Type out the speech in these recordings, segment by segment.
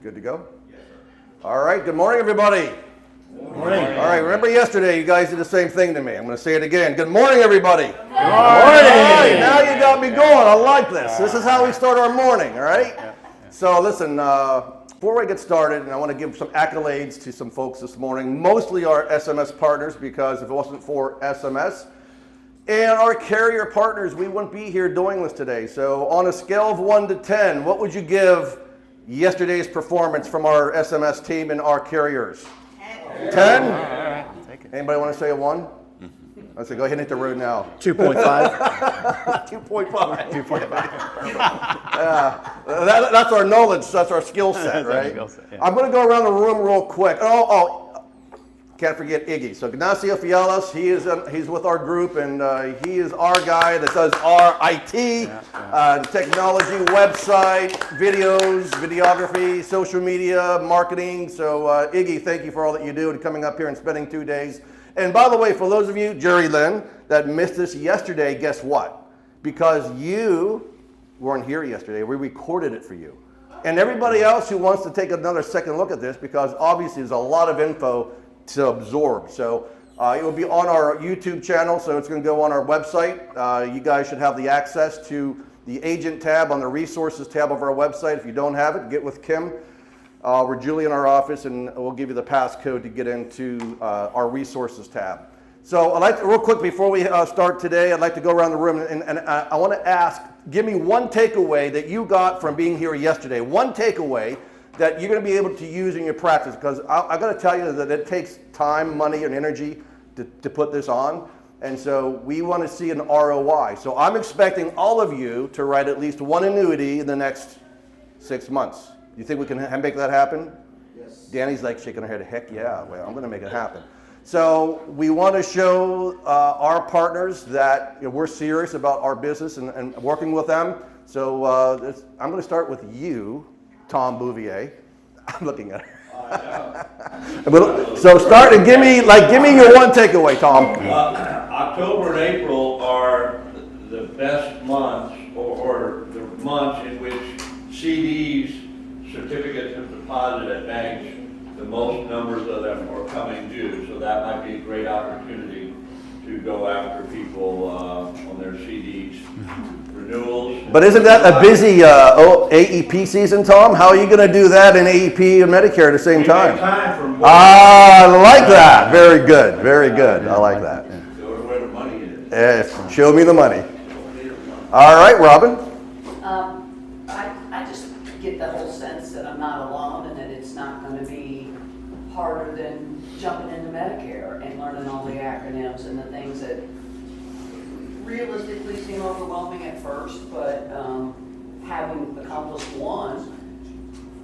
Good to go? Yes, sir. All right, good morning, everybody. Good morning. All right, remember yesterday you guys did the same thing to me. I'm going to say it again. Good morning, everybody. Good morning. All right, now you got me going. I like this. This is how we start our morning, all right? So listen, before I get started, and I want to give some accolades to some folks this morning, mostly our SMS partners, because if it wasn't for SMS and our carrier partners, we wouldn't be here doing this today. So on a scale of 1 to 10, what would you give yesterday's performance from our SMS team and our carriers? 10? All right. Anybody want to say a 1? Let's say go ahead and hit the road now. 2.5. 2.5. 2.5. That's our knowledge. That's our skill set, right? I'm going to go around the room real quick. Can't forget Iggy. So Ignacio Fialas, he's with our group, and he is our guy that does our IT, technology, website, videos, videography, social media, marketing. So Iggy, thank you for all that you do and coming up here and spending 2 days. And by the way, for those of you, Jerry Lynn, that missed this yesterday, guess what? Because you weren't here yesterday, we recorded it for you. And everybody else who wants to take another second look at this, because obviously there's a lot of info to absorb. So it will be on our YouTube channel, so it's going to go on our website. You guys should have the access to the agent tab on the resources tab of our website. If you don't have it, get with Kim. We're Julie in our office, and we'll give you the passcode to get into our resources tab. So I'd like to, real quick before we start today, I'd like to go around the room and I want to ask, give me one takeaway that you got from being here yesterday. One takeaway that you're going to be able to use in your practice, because I got to tell you that it takes time, money, and energy to put this on. And so we want to see an ROI. So I'm expecting all of you to write at least one annuity in the next 6 months. You think we can make that happen? Yes. Danny's like shaking her head, heck yeah, well, I'm going to make it happen. So we want to show our partners that we're serious about our business and working with them. So I'm going to start with you, Tom Bouvier. I'm looking at her. So start and give me your one takeaway, Tom. October and April are the best months, or the months in which CDs, certificates of deposit at banks, the most numbers of them are coming due. So that might be a great opportunity to go after people on their CDs. Renewals. But isn't that a busy AEP season, Tom? How are you going to do that in AEP and Medicare at the same time? I like that. Very good. Very good. I like that. Go to where the money is. Yes. Show me the money. All right, Robin. I just get the whole sense that I'm not alone and that it's not going to be harder than jumping into Medicare and learning all the acronyms and the things that realistically seem overwhelming at first, but having accomplished one,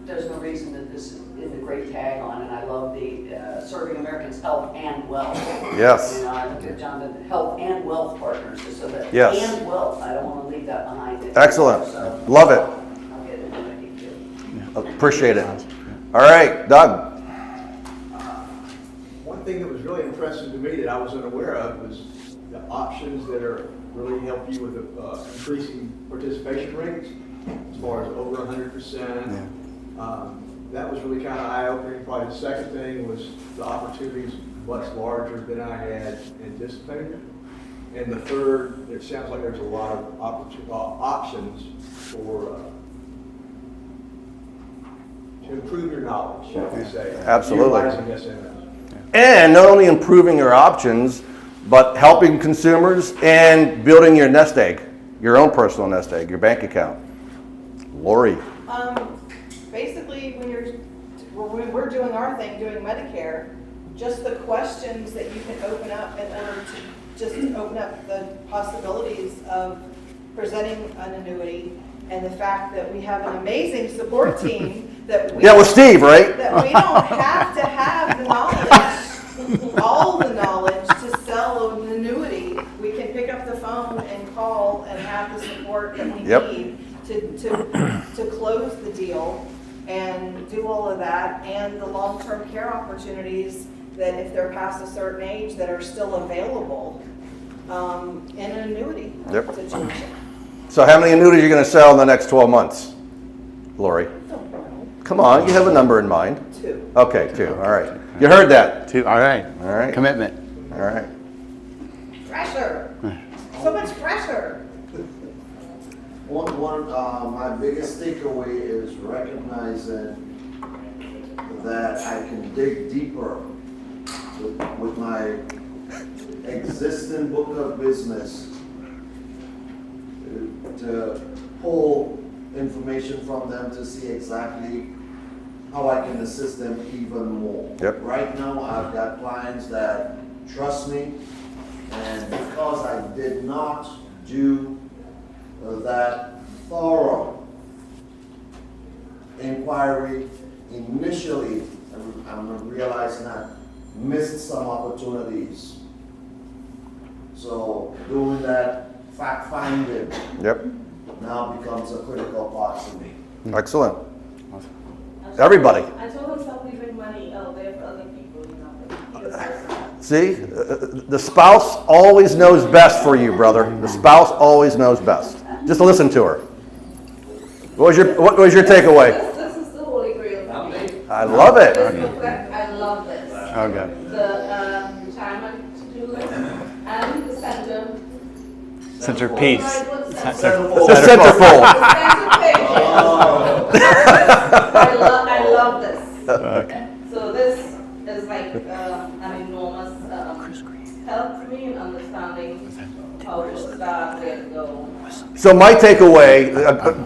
there's no reason that this is a great tag on, and I love the Serving Americans Health and Wealth. Yes. I look at John, the Health and Wealth Partners, so that yes. And wealth, I don't want to leave that behind. Excellent. So, love it. I'll get into what I need to. Appreciate it. All right, Doug. One thing that was really impressive to me that I was unaware of was the options that are really help you with increasing participation rates, as far as over 100%. That was really kind of eye-opening. Probably the second thing was the opportunities much larger than I had anticipated. And the third, it sounds like there's a lot of options for to improve your knowledge, shall we say. Absolutely. Utilizing SMS. And not only improving your options, but helping consumers and building your nest egg, your own personal nest egg, your bank account. Lori. Basically, when we're doing our thing, doing Medicare, just the questions that you can open up in order to just open up the possibilities of presenting an annuity, and the fact that we have an amazing support team that we with Steve, right? That we don't have to have the knowledge, all the knowledge to sell an annuity. We can pick up the phone and call and have the support that we need to close the deal and do all of that, and the long-term care opportunities that if they're past a certain age that are still available in an annuity situation. So how many annuities are you going to sell in the next 12 months, Lori? Come on, you have a number in mind. 2. Okay, 2, all right. You heard that. 2, all right. All right. Commitment. All right. Pressure. So much pressure. My biggest takeaway is recognizing that I can dig deeper with my existing book of business to pull information from them to see exactly how I can assist them even more. Yep. Right now, I've got clients that trust me, and because I did not do that thorough inquiry initially, I'm realizing I missed some opportunities. So doing that fact finding Yep, now becomes a critical part to me. excellent. Everybody. I told him stop leaving money out there for other people, you know, but he was See, the spouse always knows best for you, brother. The spouse always knows best. Just listen to her. What was your takeaway? This is the Holy Grail for me. I love it. This booklet, I love this. Okay. The retirement to-do list and the center. Centerpiece. The centerfold. The center page. I love this. Okay. So this is like an enormous help for me in understanding how to start, where to go. So my takeaway,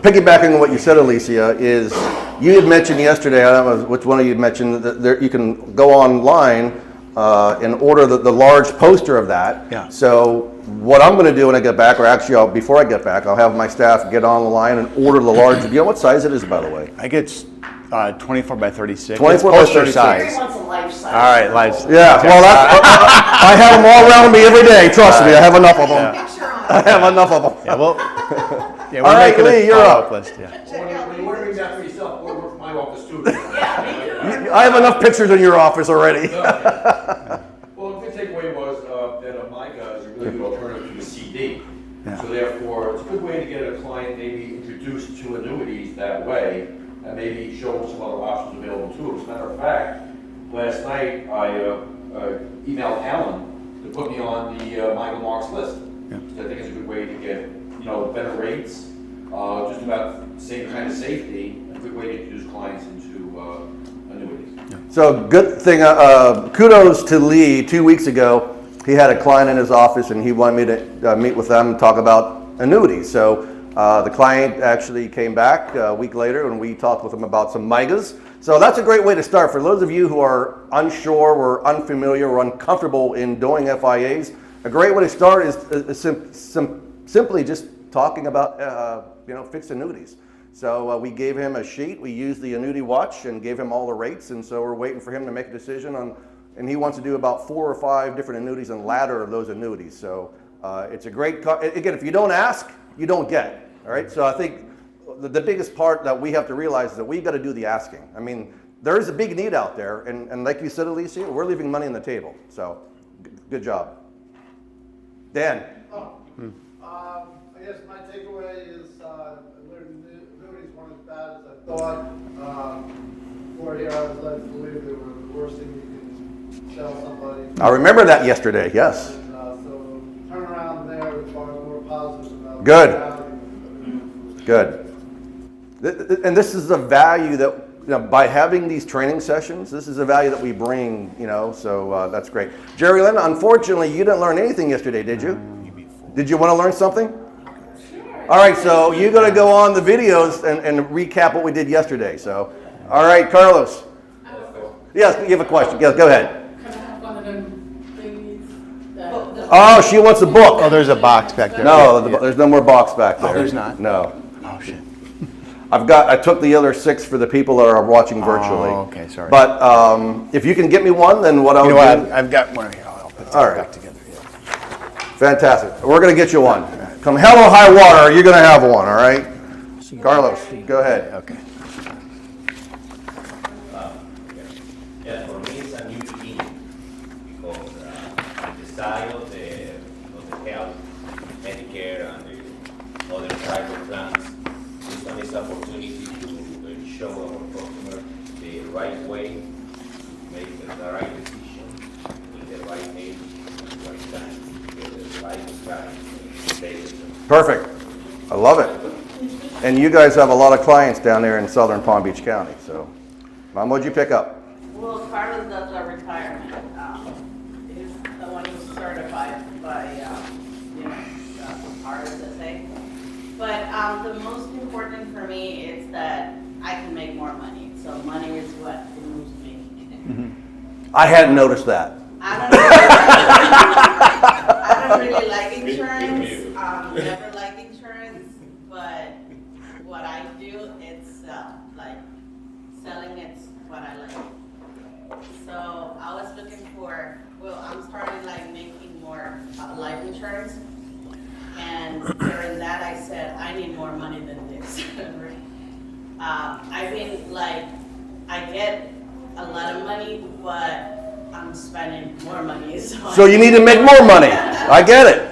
piggybacking on what you said, Alicia, is you had mentioned yesterday, I don't know which one of you had mentioned, that you can go online and order the large poster of that. Yeah. So what I'm going to do when I get back, or actually before I get back, I'll have my staff get on the line and order the large. Do you know what size it is, by the way? I get 24 by 36. 24 by It's poster 36. size. Every once a life size. All right, life. Yeah, okay. well, I have them all around me every day. Trust me, I have enough of them. Picture on I it. have enough of them. Yeah, well, yeah, we're All right, making Lee, a you're follow-up up. list. Yeah. When you order that for yourself, order for my office too. I have enough pictures in your office already. Well, the good takeaway was that a MICA is a really good alternative to a CD. Yeah. So therefore, it's a good way to get a client maybe introduced to annuities that way, and maybe show them some other options available to them. As a matter of fact, last night I emailed Alan to put me on the MICA Marks list. Yeah. So I think it's a good way to get, better rates, just about the same kind of safety, and a good way to introduce clients into annuities. So good thing, kudos to Lee. 2 weeks ago, he had a client in his office and he wanted me to meet with them and talk about annuities. So the client actually came back a week later and we talked with him about some MIGAs. So that's a great way to start. For those of you who are unsure or unfamiliar or uncomfortable in doing FIAs, a great way to start is simply just talking about fixed annuities. So we gave him a sheet, we used the Annuity Watch and gave him all the rates, and so we're waiting for him to make a decision on, and he wants to do about 4 or 5 different annuities and ladder those annuities. So it's a great, again, if you don't ask, you don't get, all right? So I think the biggest part that we have to realize is that we've got to do the asking. I mean, there is a big need out there, and like you said, Alicia, we're leaving money on the table, so good job. Dan? I guess my takeaway is annuities weren't as bad as I thought. Before here, I was led to believe they were the worst thing you can tell somebody. I remember that yesterday, yes. And, so turn around there as far as more positives about Good. the value. Good. And this is a value that, by having these training sessions, this is a value that we bring, so that's great. Jerry Lynn, unfortunately, you didn't learn anything yesterday, did you? Did you want to learn something? All right, so you're going to go on the videos and recap what we did yesterday. So, all right, Carlos. Yes, you have a question. Yes, go ahead. Can I have one of them thingies that? Oh, she wants a book. Oh, there's a box back there. No, there's no more box back there. Oh, there's not? No. Oh, shit. I took the other 6 for the people that are watching virtually. Oh, okay, sorry. But if you can get me one, then what I'll You know do. what? I've got one here. I'll put All that right. back together. Yeah. Fantastic. We're going to get you one. Come hell or high water, you're going to have one, all right? Carlos, go ahead. Okay. Yeah, for me it's a new beginning because the side of the health, Medicare, and the other type of plans, this one is an opportunity to show our customers right way, make the right decision, with the right age, right time, get the right guy, stay with them. Perfect. I love it. And you guys have a lot of clients down there in southern Palm Beach County, so. Mom, what'd you pick up? Well, Carlos does a retirement. He's the one who's certified by, RSSA. But the most important for me is that I can make more money. So money is what moves me. I hadn't noticed that. I don't really like insurance. Never like insurance, but what I do, it's like selling. It's what I like. So I was looking for. Well, I'm starting like making more life insurance, and during that I said I need more money than this. I mean, like I get a lot of money, but I'm spending more money. So you need to make more money. I get it.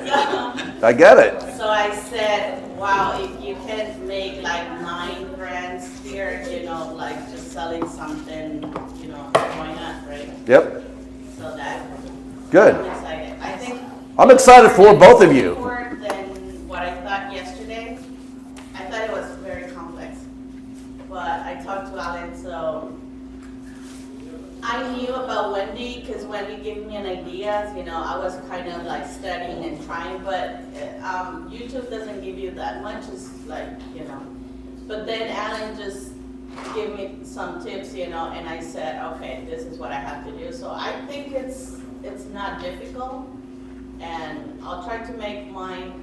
I get it. So I said, wow, if you can make like 9 grand here, like just selling something, why not, right? Yep. So that. Good. I'm excited. I think. I'm excited for both of you. More than what I thought yesterday. I thought it was very complex, but I talked to Alan, so. I knew about Wendy because Wendy gave me an idea. I was kind of like studying and trying, but YouTube doesn't give you that much. It's like, But then Alan just gave me some tips, and I said, okay, this is what I have to do. So I think it's not difficult, and I'll try to make mine,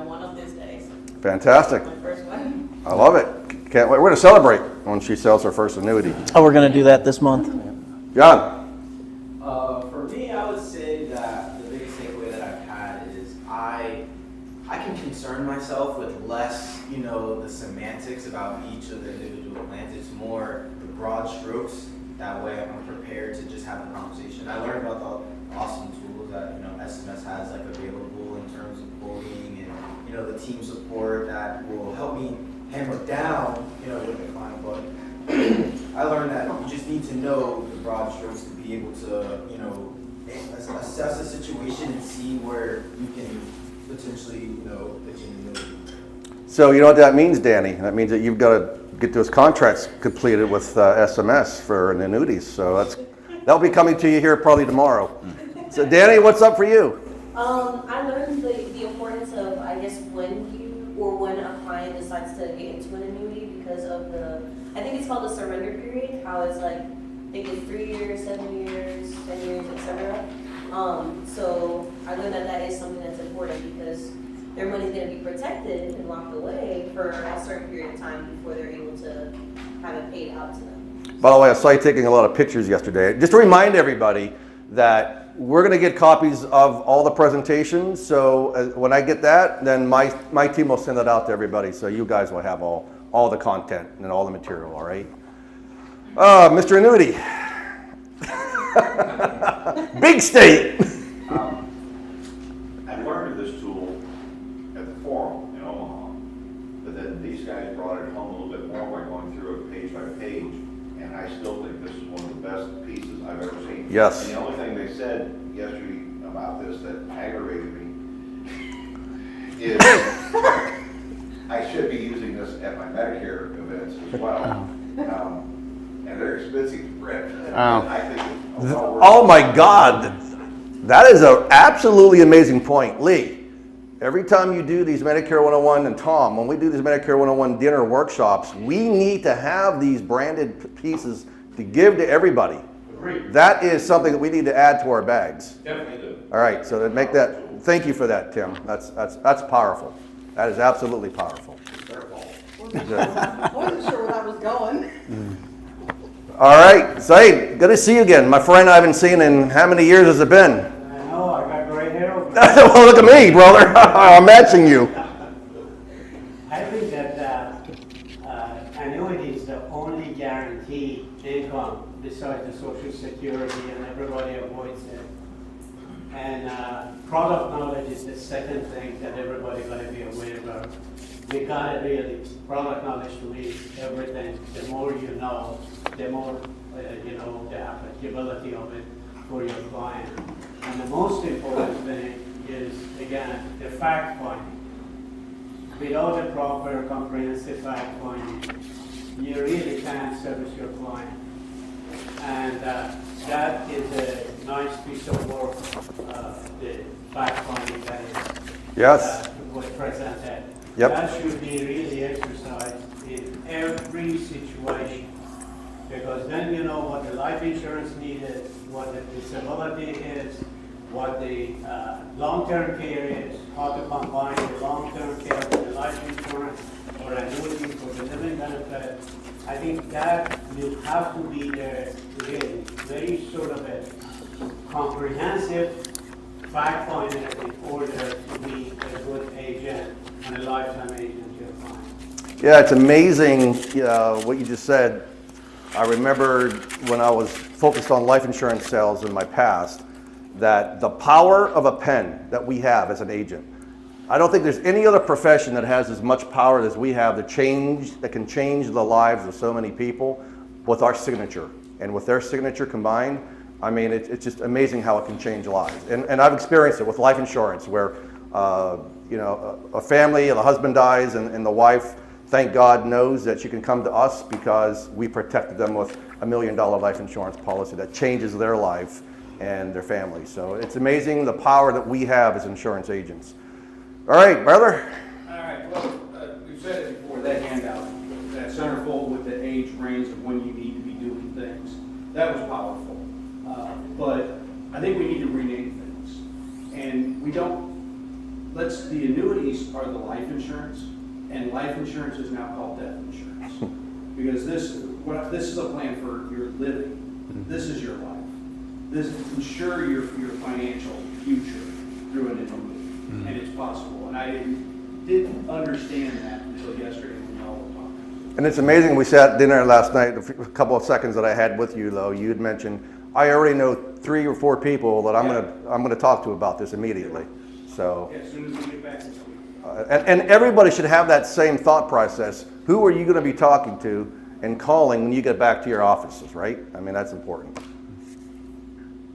one of these days. Fantastic. My first one. I love it. Can't wait. We're going to celebrate when she sells her first annuity. Oh, we're going to do that this month. John. For me, I would say that the biggest takeaway that I've had is I can concern myself with less, the semantics about each of the individual plans. It's more the broad strokes. That way I'm prepared to just have a conversation. I learned about the awesome tools that, SMS has like available in terms of quoting and, the team support that will help me hammer down, with the client. But I learned that you just need to know the broad strokes to be able to, assess a situation and see where you can potentially, pitch an annuity. So you know what that means, Danny? That means that you've got to get those contracts completed with SMS for an annuities. So that'll be coming to you here probably tomorrow. So Danny, what's up for you? I learned the importance of, I guess, when a client decides to get into an annuity because of I think it's called the surrender period, how it's like, I think it's 3 years, 7 years, 10 years, etc. So I learned that is something that's important because their money's going to be protected and locked away for a certain period of time before they're able to have it paid out to them. By the way, I saw you taking a lot of pictures yesterday. Just to remind everybody that we're going to get copies of all the presentations. So when I get that, then my team will send it out to everybody. So you guys will have all the content and all the material, all right? Mr. Annuity. Big state. I learned of this tool at the forum in Omaha, but then these guys brought it home a little bit more by going through it page by page, and I still think this is one of the best pieces I've ever seen. Yes. And the only thing they said yesterday about this that aggravated me is I should be using this at my Medicare events as well. And they're expensive to print. I think it's well worth Oh my God. That is an absolutely amazing point. Lee, every time you do these Medicare 101, and Tom, when we do these Medicare 101 dinner workshops, we need to have these branded pieces to give to everybody. Agreed. That is something that we need to add to our bags. Definitely do. All right, so to make that, thank you for that, Tim. That's powerful. That is absolutely powerful. Wasn't sure where that was going. All right, Saeed, good to see you again. My friend I haven't seen in how many years has it been? I know, I got gray hair over Well, look at me, brother. I'm matching you. I think that annuity is the only guaranteed income besides the Social Security, and everybody avoids it. And product knowledge is the second thing that everybody got to be aware of. we got it really, product knowledge to me, everything. The more you know, the more, you know, the applicability of it for your client. And the most important thing is, again, the fact finding. Without the proper comprehensive fact finding, you really can't service your client. And that is a nice piece of work, the fact finding that is was presented. Yep. That should be really exercised in every situation, because then you know what the life insurance need is, what the disability is, what the long-term care is, how to combine the long-term care with the life insurance or annuity for the living benefit. I think that will have to be there, really, very sort of a comprehensive fact finding in order to be a good agent and a lifetime agent to your client. Yeah, it's amazing what you just said. I remember when I was focused on life insurance sales in my past, that the power of a pen that we have as an agent, I don't think there's any other profession that has as much power as we have that can change the lives of so many people with our signature. And with their signature combined, I mean, it's just amazing how it can change lives. And I've experienced it with life insurance where, you know, a family, the husband dies and the wife, thank God, knows that she can come to us because we protected them with $1 million life insurance policy that changes their life and their family. So it's amazing the power that we have as insurance agents. All right, brother. All right, well, we've said it before, that handout, that centerfold with the age range of when you need to be doing things, that was powerful. But I think we need to rename things. And we don't, the annuities are the life insurance, and life insurance is now called death insurance. Because this is a plan for your living. This is your life. This ensure your financial future through an annuity, and it's possible. And I didn't understand that until yesterday when y'all were talking. And it's amazing, we sat at dinner last night, a couple of seconds that I had with you, though, you had mentioned, I already know 3 or 4 people that I'm gonna talk to about this immediately. So, Yeah, as soon as we get back this week. and everybody should have that same thought process. Who are you gonna be talking to and calling when you get back to your offices, right? I mean, that's important.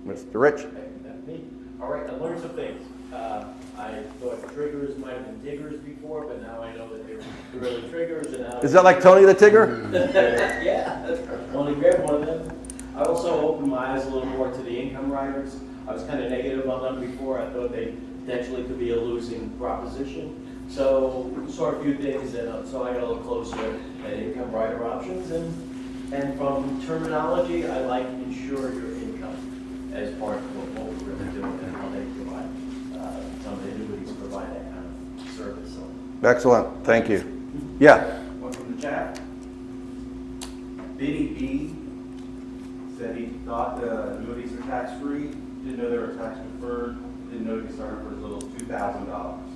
Mr. Rich? Me. All right, I learned some things. I thought triggers might have been diggers before, but now I know that they're really triggers. And now Is that like Tony the Tigger? Yeah, only grab one of them. I also opened my eyes a little more to the income riders. I was kind of negative on them before. I thought they potentially could be a losing proposition. So saw a few things, and so I got a little closer at income rider options. And from terminology, I like insure your income as part of what we're really doing and how they provide. Some of the annuities provide that kind of service. So. Excellent, thank you. Yeah? One from the chat. Biddy B said he thought the annuities are tax-free, didn't know they were tax-deferred, didn't know you could start for as little as $2,000,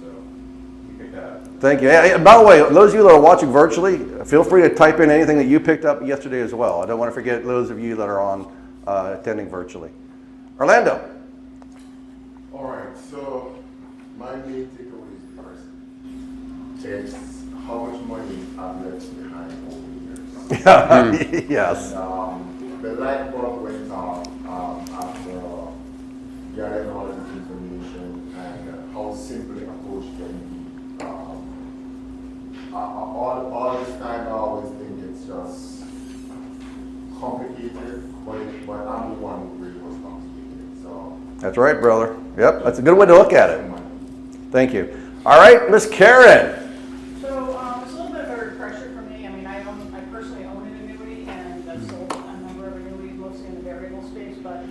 so you picked that up. Thank you. And by the way, those of you that are watching virtually, feel free to type in anything that you picked up yesterday as well. I don't want to forget those of you that are on attending virtually. Orlando. All right, so my main takeaway is first, it's how much money I've left behind over the years. Yes. And, the light bulb went off after gathering all of this information and how simple the approach can be. All this time I always think it's just complicated, but I'm the one who really was complicated. So That's right, brother. Yep, that's a good way to look at it. Thank you. All right, Miss Karen. So it's a little bit of a refresher for me. I mean, I personally own an annuity, and I've sold a number of annuities, mostly in the variable space. But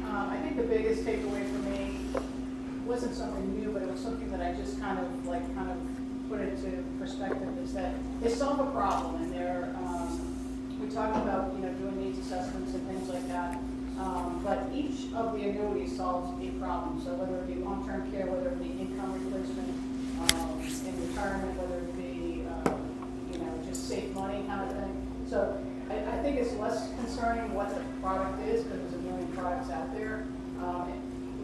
I think the biggest takeaway for me wasn't something new, but it was something that I just kind of put into perspective. Is that they solve a problem, and we talked about doing needs assessments and things like that. But each of the annuities solves a problem. So whether it be long-term care, whether it be income replacement in retirement, whether it be just safe money kind of thing. So I think it's less concerning what the product is, because there's a million products out there.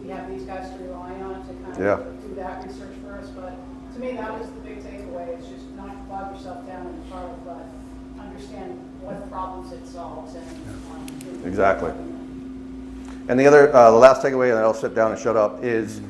We have these guys to rely on to kind of do that research for us. But to me, that was the big takeaway. It's just not bog yourself down in the car, but understand what problems it solves and. Exactly. And the other, the last takeaway, and I'll sit down and shut up, is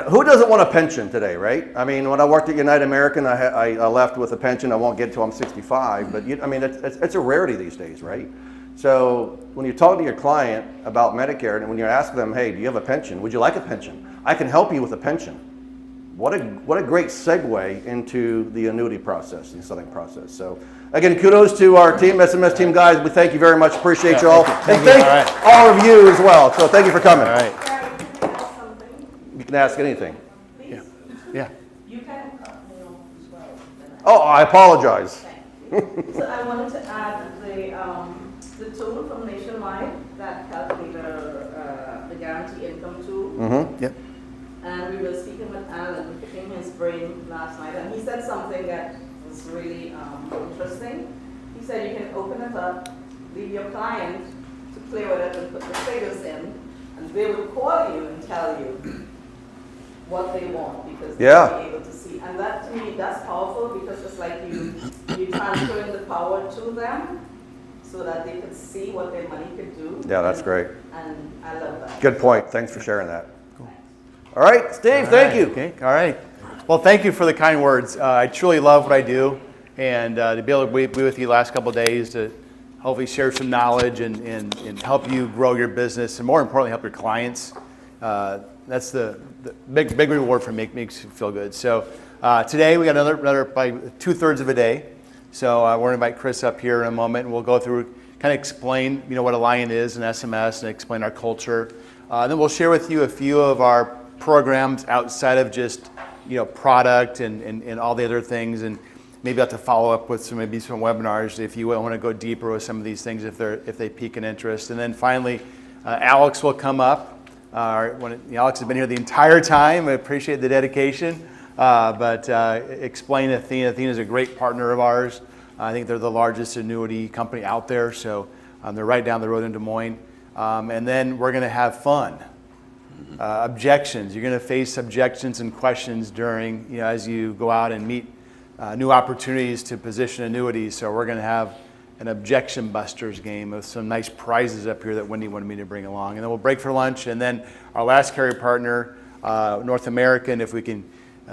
who doesn't want a pension today, right? I mean, when I worked at United American, I left with a pension. I won't get till I'm 65, but I mean, it's a rarity these days, right? So when you talk to your client about Medicare, and when you ask them, hey, do you have a pension? Would you like a pension? I can help you with a pension. What a great segue into the annuity process and selling process. So again, kudos to our team, SMS team guys. We thank you very much. Appreciate you all. And thank all of you as well. So thank you for coming. All right. You can ask anything. Yeah. You can cut me off as well. Oh, I apologize. So I wanted to add the tool from Nationwide that calculated the guarantee income tool. Mm-hmm. Yep. And we were speaking with Alan, picking his brain last night, and he said something that was really interesting. He said you can open it up, leave your client to play with it and put the figures in, and they will call you and tell you what they want because they'll be able to see. And that, to me, that's powerful because it's like you transferring the power to them so that they could see what their money could do. Yeah, that's great. And I love that. Good point. Thanks for sharing that. All right, Steve, thank you. Okay, all right. Well, thank you for the kind words. I truly love what I do, and to be able to be with you the last couple of days to hopefully share some knowledge and help you grow your business, and more importantly, help your clients. That's the big reward for me. Makes you feel good. So today we got another by 2/3 of a day. So we're going to invite Chris up here in a moment, and we'll go through, kind of explain, what Alliant is and SMS, and explain our culture. Then we'll share with you a few of our programs outside of just product and all the other things, and maybe I'll have to follow up with some webinars if you want to go deeper with some of these things if they pique an interest. And then finally, Alex will come up. Alex has been here the entire time. I appreciate the dedication, but explain Athena. Athena is a great partner of ours. I think they're the largest annuity company out there, so they're right down the road in Des Moines. And then we're going to have fun. Objections. You're going to face objections and questions during, as you go out and meet new opportunities to position annuities. So we're going to have an objection busters game with some nice prizes up here that Wendy wanted me to bring along. And then we'll break for lunch. And then our last carrier partner, North American, if we can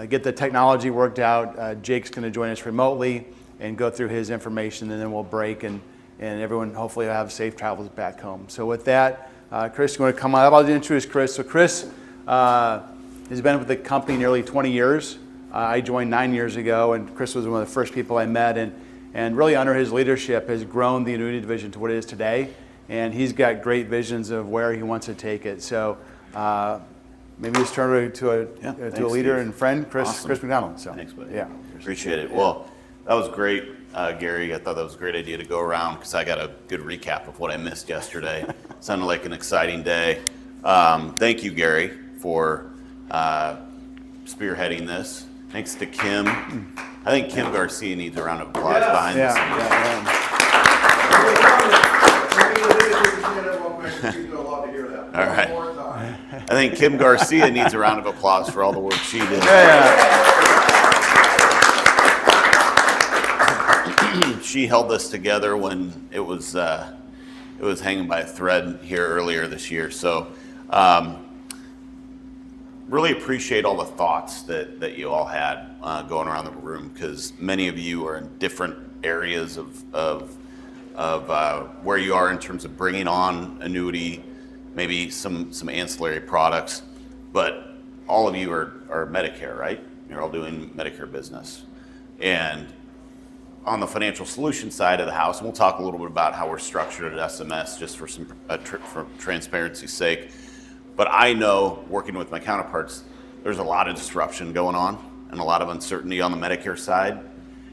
get the technology worked out, Jake's going to join us remotely and go through his information, and then we'll break and everyone hopefully will have safe travels back home. So with that, Chris, you want to come on up? I'll introduce Chris. So Chris has been with the company nearly 20 years. I joined 9 years ago, and Chris was one of the first people I met, and really under his leadership has grown the annuity division to what it is today, and he's got great visions of where he wants to take it. So maybe just turn it to a leader and friend, Chris McDonald. So, thanks, buddy. Yeah. Appreciate it. Well, that was great, Gary. I thought that was a great idea to go around because I got a good recap of what I missed yesterday. Sounded like an exciting day. Thank you, Gary, for spearheading this. Thanks to Kim. I think Kim Garcia needs a round of applause behind the scenes. All right. I think Kim Garcia needs a round of applause for all the work she did. She held this together when it was hanging by a thread here earlier this year. So really appreciate all the thoughts that you all had going around the room, because many of you are in different areas of where you are in terms of bringing on annuity, maybe some ancillary products, but all of you are Medicare, right? You're all doing Medicare business. And on the financial solution side of the house, and we'll talk a little bit about how we're structured at SMS just for for transparency's sake. But I know, working with my counterparts, there's a lot of disruption going on and a lot of uncertainty on the Medicare side.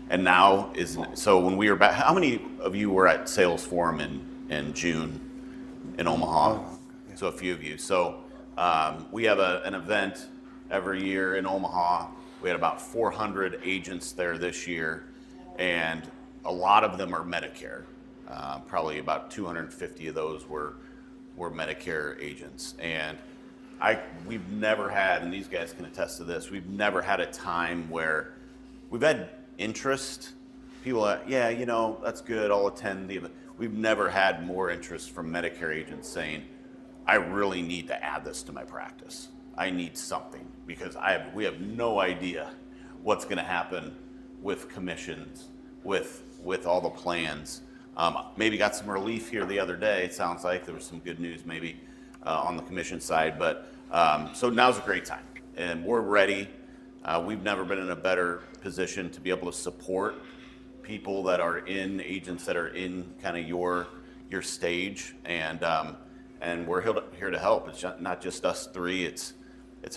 And now so when we were back, how many of you were at Sales Forum in June in Omaha? So a few of you. So we have an event every year in Omaha. We had about 400 agents there this year, and a lot of them are Medicare. Probably about 250 of those were Medicare agents. And we've never had, and these guys can attest to this, we've never had a time where we've had interest. People are, yeah, you know, that's good, I'll attend the event. We've never had more interest from Medicare agents saying, I really need to add this to my practice. I need something because we have no idea what's going to happen with commissions, with all the plans. Maybe got some relief here the other day. It sounds like there was some good news maybe on the commission side, but so now's a great time and we're ready. We've never been in a better position to be able to support people that are in, agents that are in kind of your stage, and we're here to help. It's not just us three, it's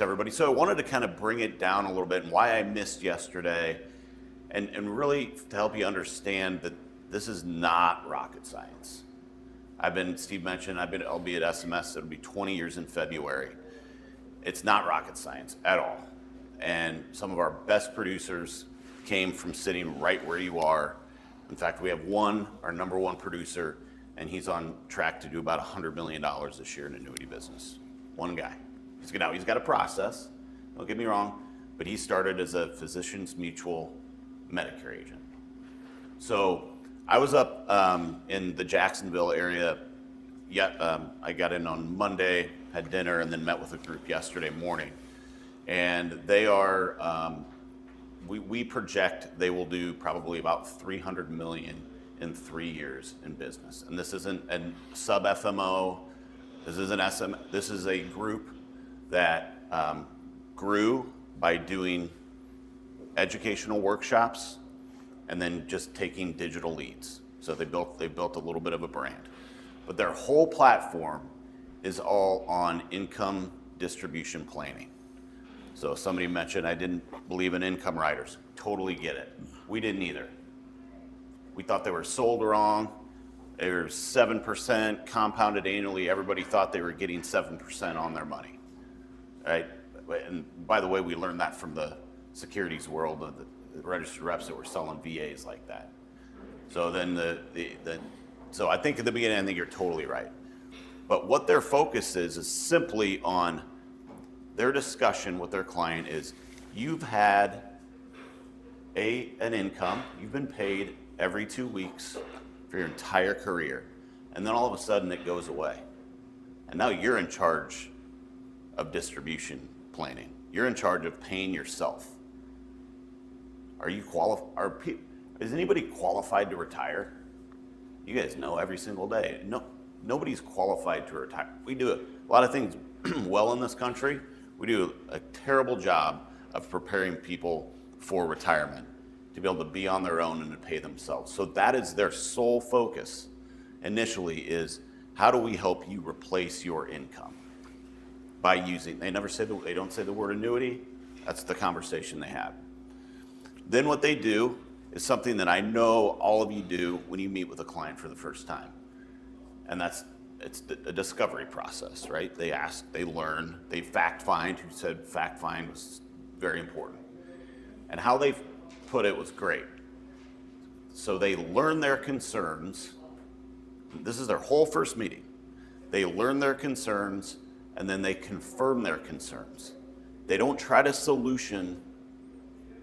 everybody. So I wanted to kind of bring it down a little bit and why I missed yesterday, and really to help you understand that this is not rocket science. Steve mentioned, I'll be at SMS, it'll be 20 years in February. It's not rocket science at all. And some of our best producers came from sitting right where you are. In fact, we have our number one producer, and he's on track to do about $100 million this year in annuity business. One guy. He's got a process, don't get me wrong, but he started as a Physicians Mutual Medicare agent. So I was up in the Jacksonville area. I got in on Monday, had dinner, and then met with a group yesterday morning. And they are, we project they will do probably about $300 million in 3 years in business. And this isn't a sub FMO, this isn't SM, this is a group that grew by doing educational workshops and then just taking digital leads. So they built a little bit of a brand. But their whole platform is all on income distribution planning. So somebody mentioned I didn't believe in income riders. Totally get it. We didn't either. We thought they were sold wrong. They were 7% compounded annually. Everybody thought they were getting 7% on their money, right? And by the way, we learned that from the securities world of the registered reps that were selling VAs like that. So then so I think at the beginning, I think you're totally right. But what their focus is simply on their discussion with their client is you've had an income, you've been paid every 2 weeks for your entire career, and then all of a sudden it goes away. And now you're in charge of distribution planning. You're in charge of paying yourself. Is anybody qualified to retire? You guys know every single day. No, nobody's qualified to retire. We do a lot of things well in this country. We do a terrible job of preparing people for retirement to be able to be on their own and to pay themselves. So that is their sole focus initially, is how do we help you replace your income by using, they don't say the word annuity. That's the conversation they have. Then what they do is something that I know all of you do when you meet with a client for the first time. And it's a discovery process, right? They ask, they learn, they fact find. Who said fact find was very important. And how they put it was great. So they learn their concerns. This is their whole first meeting. They learn their concerns and then they confirm their concerns. They don't try to solution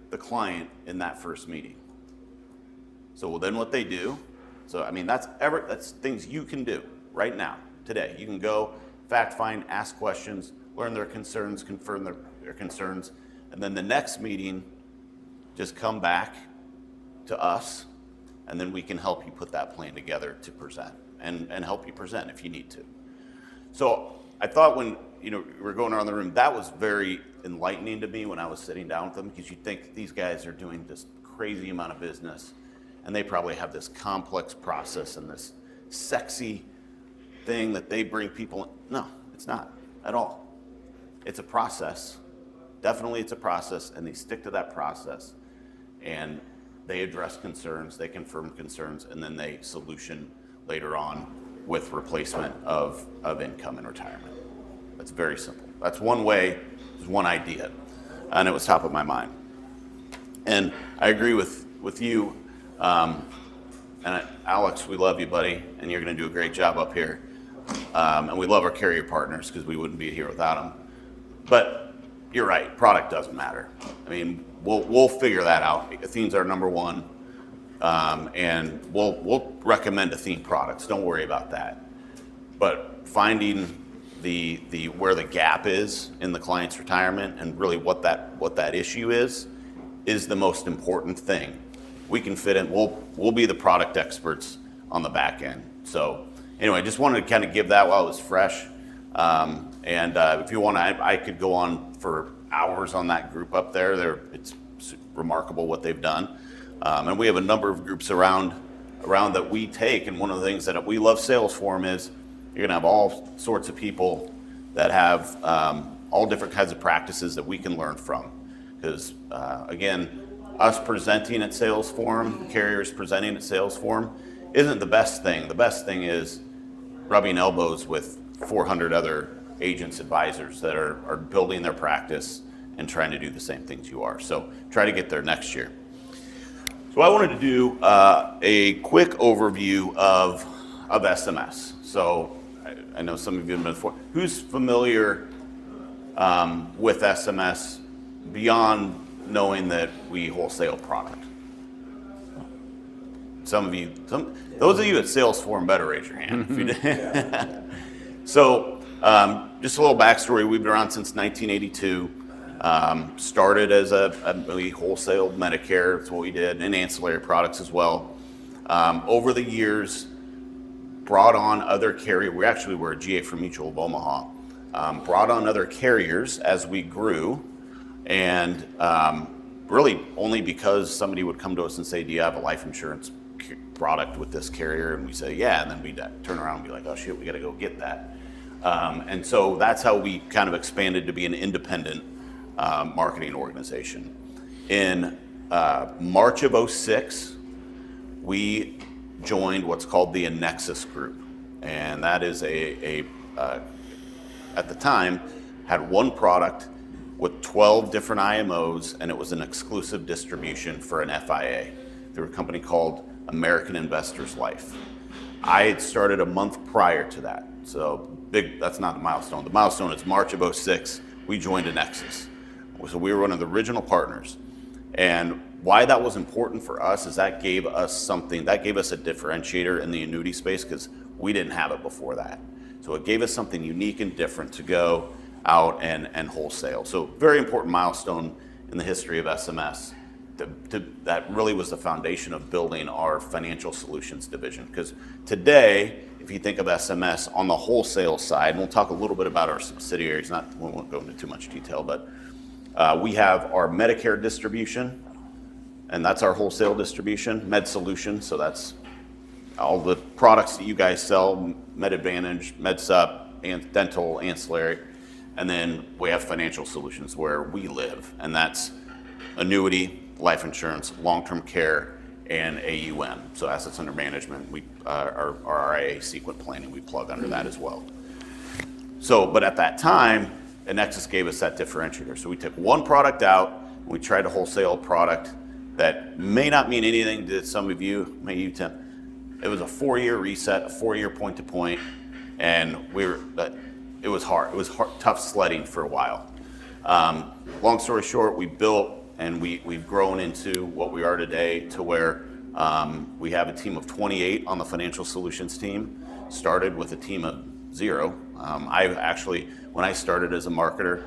the client in that first meeting. So then what they do, that's things you can do right now, today. You can go fact find, ask questions, learn their concerns, confirm their concerns, and then the next meeting, just come back to us, and then we can help you put that plan together to present and help you present if you need to. So I thought when we're going around the room, that was very enlightening to me when I was sitting down with them, because you think these guys are doing this crazy amount of business and they probably have this complex process and this sexy thing that they bring people in. No, it's not at all. It's a process. Definitely it's a process, and they stick to that process, and they address concerns, they confirm concerns, and then they solution later on with replacement of income and retirement. That's very simple. That's one way, it's one idea, and it was top of my mind. And I agree with you, and Alex, we love you, buddy, and you're going to do a great job up here. And we love our carrier partners because we wouldn't be here without them. But you're right, product doesn't matter. I mean, we'll figure that out. Athene's our number one, and we'll recommend Athene products. Don't worry about that. But finding the where the gap is in the client's retirement and really what that issue is the most important thing. We can fit in. We'll be the product experts on the back end. So anyway, just wanted to kind of give that while it was fresh. If you want, I could go on for hours on that group up there. It's remarkable what they've done. And we have a number of groups around that we take. And one of the things that we love Sales Forum is you're going to have all sorts of people that have all different kinds of practices that we can learn from. Because again, us presenting at Sales Forum, carriers presenting at Sales Forum, isn't the best thing. The best thing is rubbing elbows with 400 other agents, advisors that are building their practice and trying to do the same things you are. So try to get there next year. So I wanted to do a quick overview of SMS. So I know some of you have been before. Who's familiar with SMS beyond knowing that we wholesale product? Those of you at Sales Forum better raise your hand. If you did. So just a little backstory. We've been around since 1982. Started as we wholesale Medicare. That's what we did, and ancillary products as well. Over the years, brought on other carriers. We actually were a GA for Mutual of Omaha. Brought on other carriers as we grew, and really only because somebody would come to us and say, do you have a life insurance product with this carrier? And we say, yeah, and then we'd turn around and be like, oh shit, we got to go get that. And so that's how we kind of expanded to be an independent marketing organization. In March of 2006, we joined what's called the Annexus Group. And that is at the time, had one product with 12 different IMOs, and it was an exclusive distribution for an FIA. They were a company called American Investors Life. I had started a month prior to that. So that's not the milestone. The milestone is March of 2006, we joined Annexus. So we were one of the original partners. And why that was important for us is that gave us something, that gave us a differentiator in the annuity space because we didn't have it before that. So it gave us something unique and different to go out and wholesale. So very important milestone in the history of SMS. That really was the foundation of building our financial solutions division. Because today, if you think of SMS on the wholesale side, and we'll talk a little bit about our subsidiaries, we won't go into too much detail, but we have our Medicare distribution, and that's our wholesale distribution, Med Solutions, so that's all the products that you guys sell, Med Advantage, Med Sup, and dental, ancillary. And then we have financial solutions where we live, and that's annuity, life insurance, long-term care, and AUM, so assets under management. Our RIA sequent planning, we plug under that as well. So, but at that time, Annexus gave us that differentiator. So we took one product out, and we tried to wholesale a product that may not mean anything to some of you, maybe you, Tim. It was a 4-year reset, a 4-year point-to-point, and it was hard. It was tough sledding for a while. Long story short, we built and we've grown into what we are today to where we have a team of 28 on the financial solutions team. Started with a team of 0. When I started as a marketer,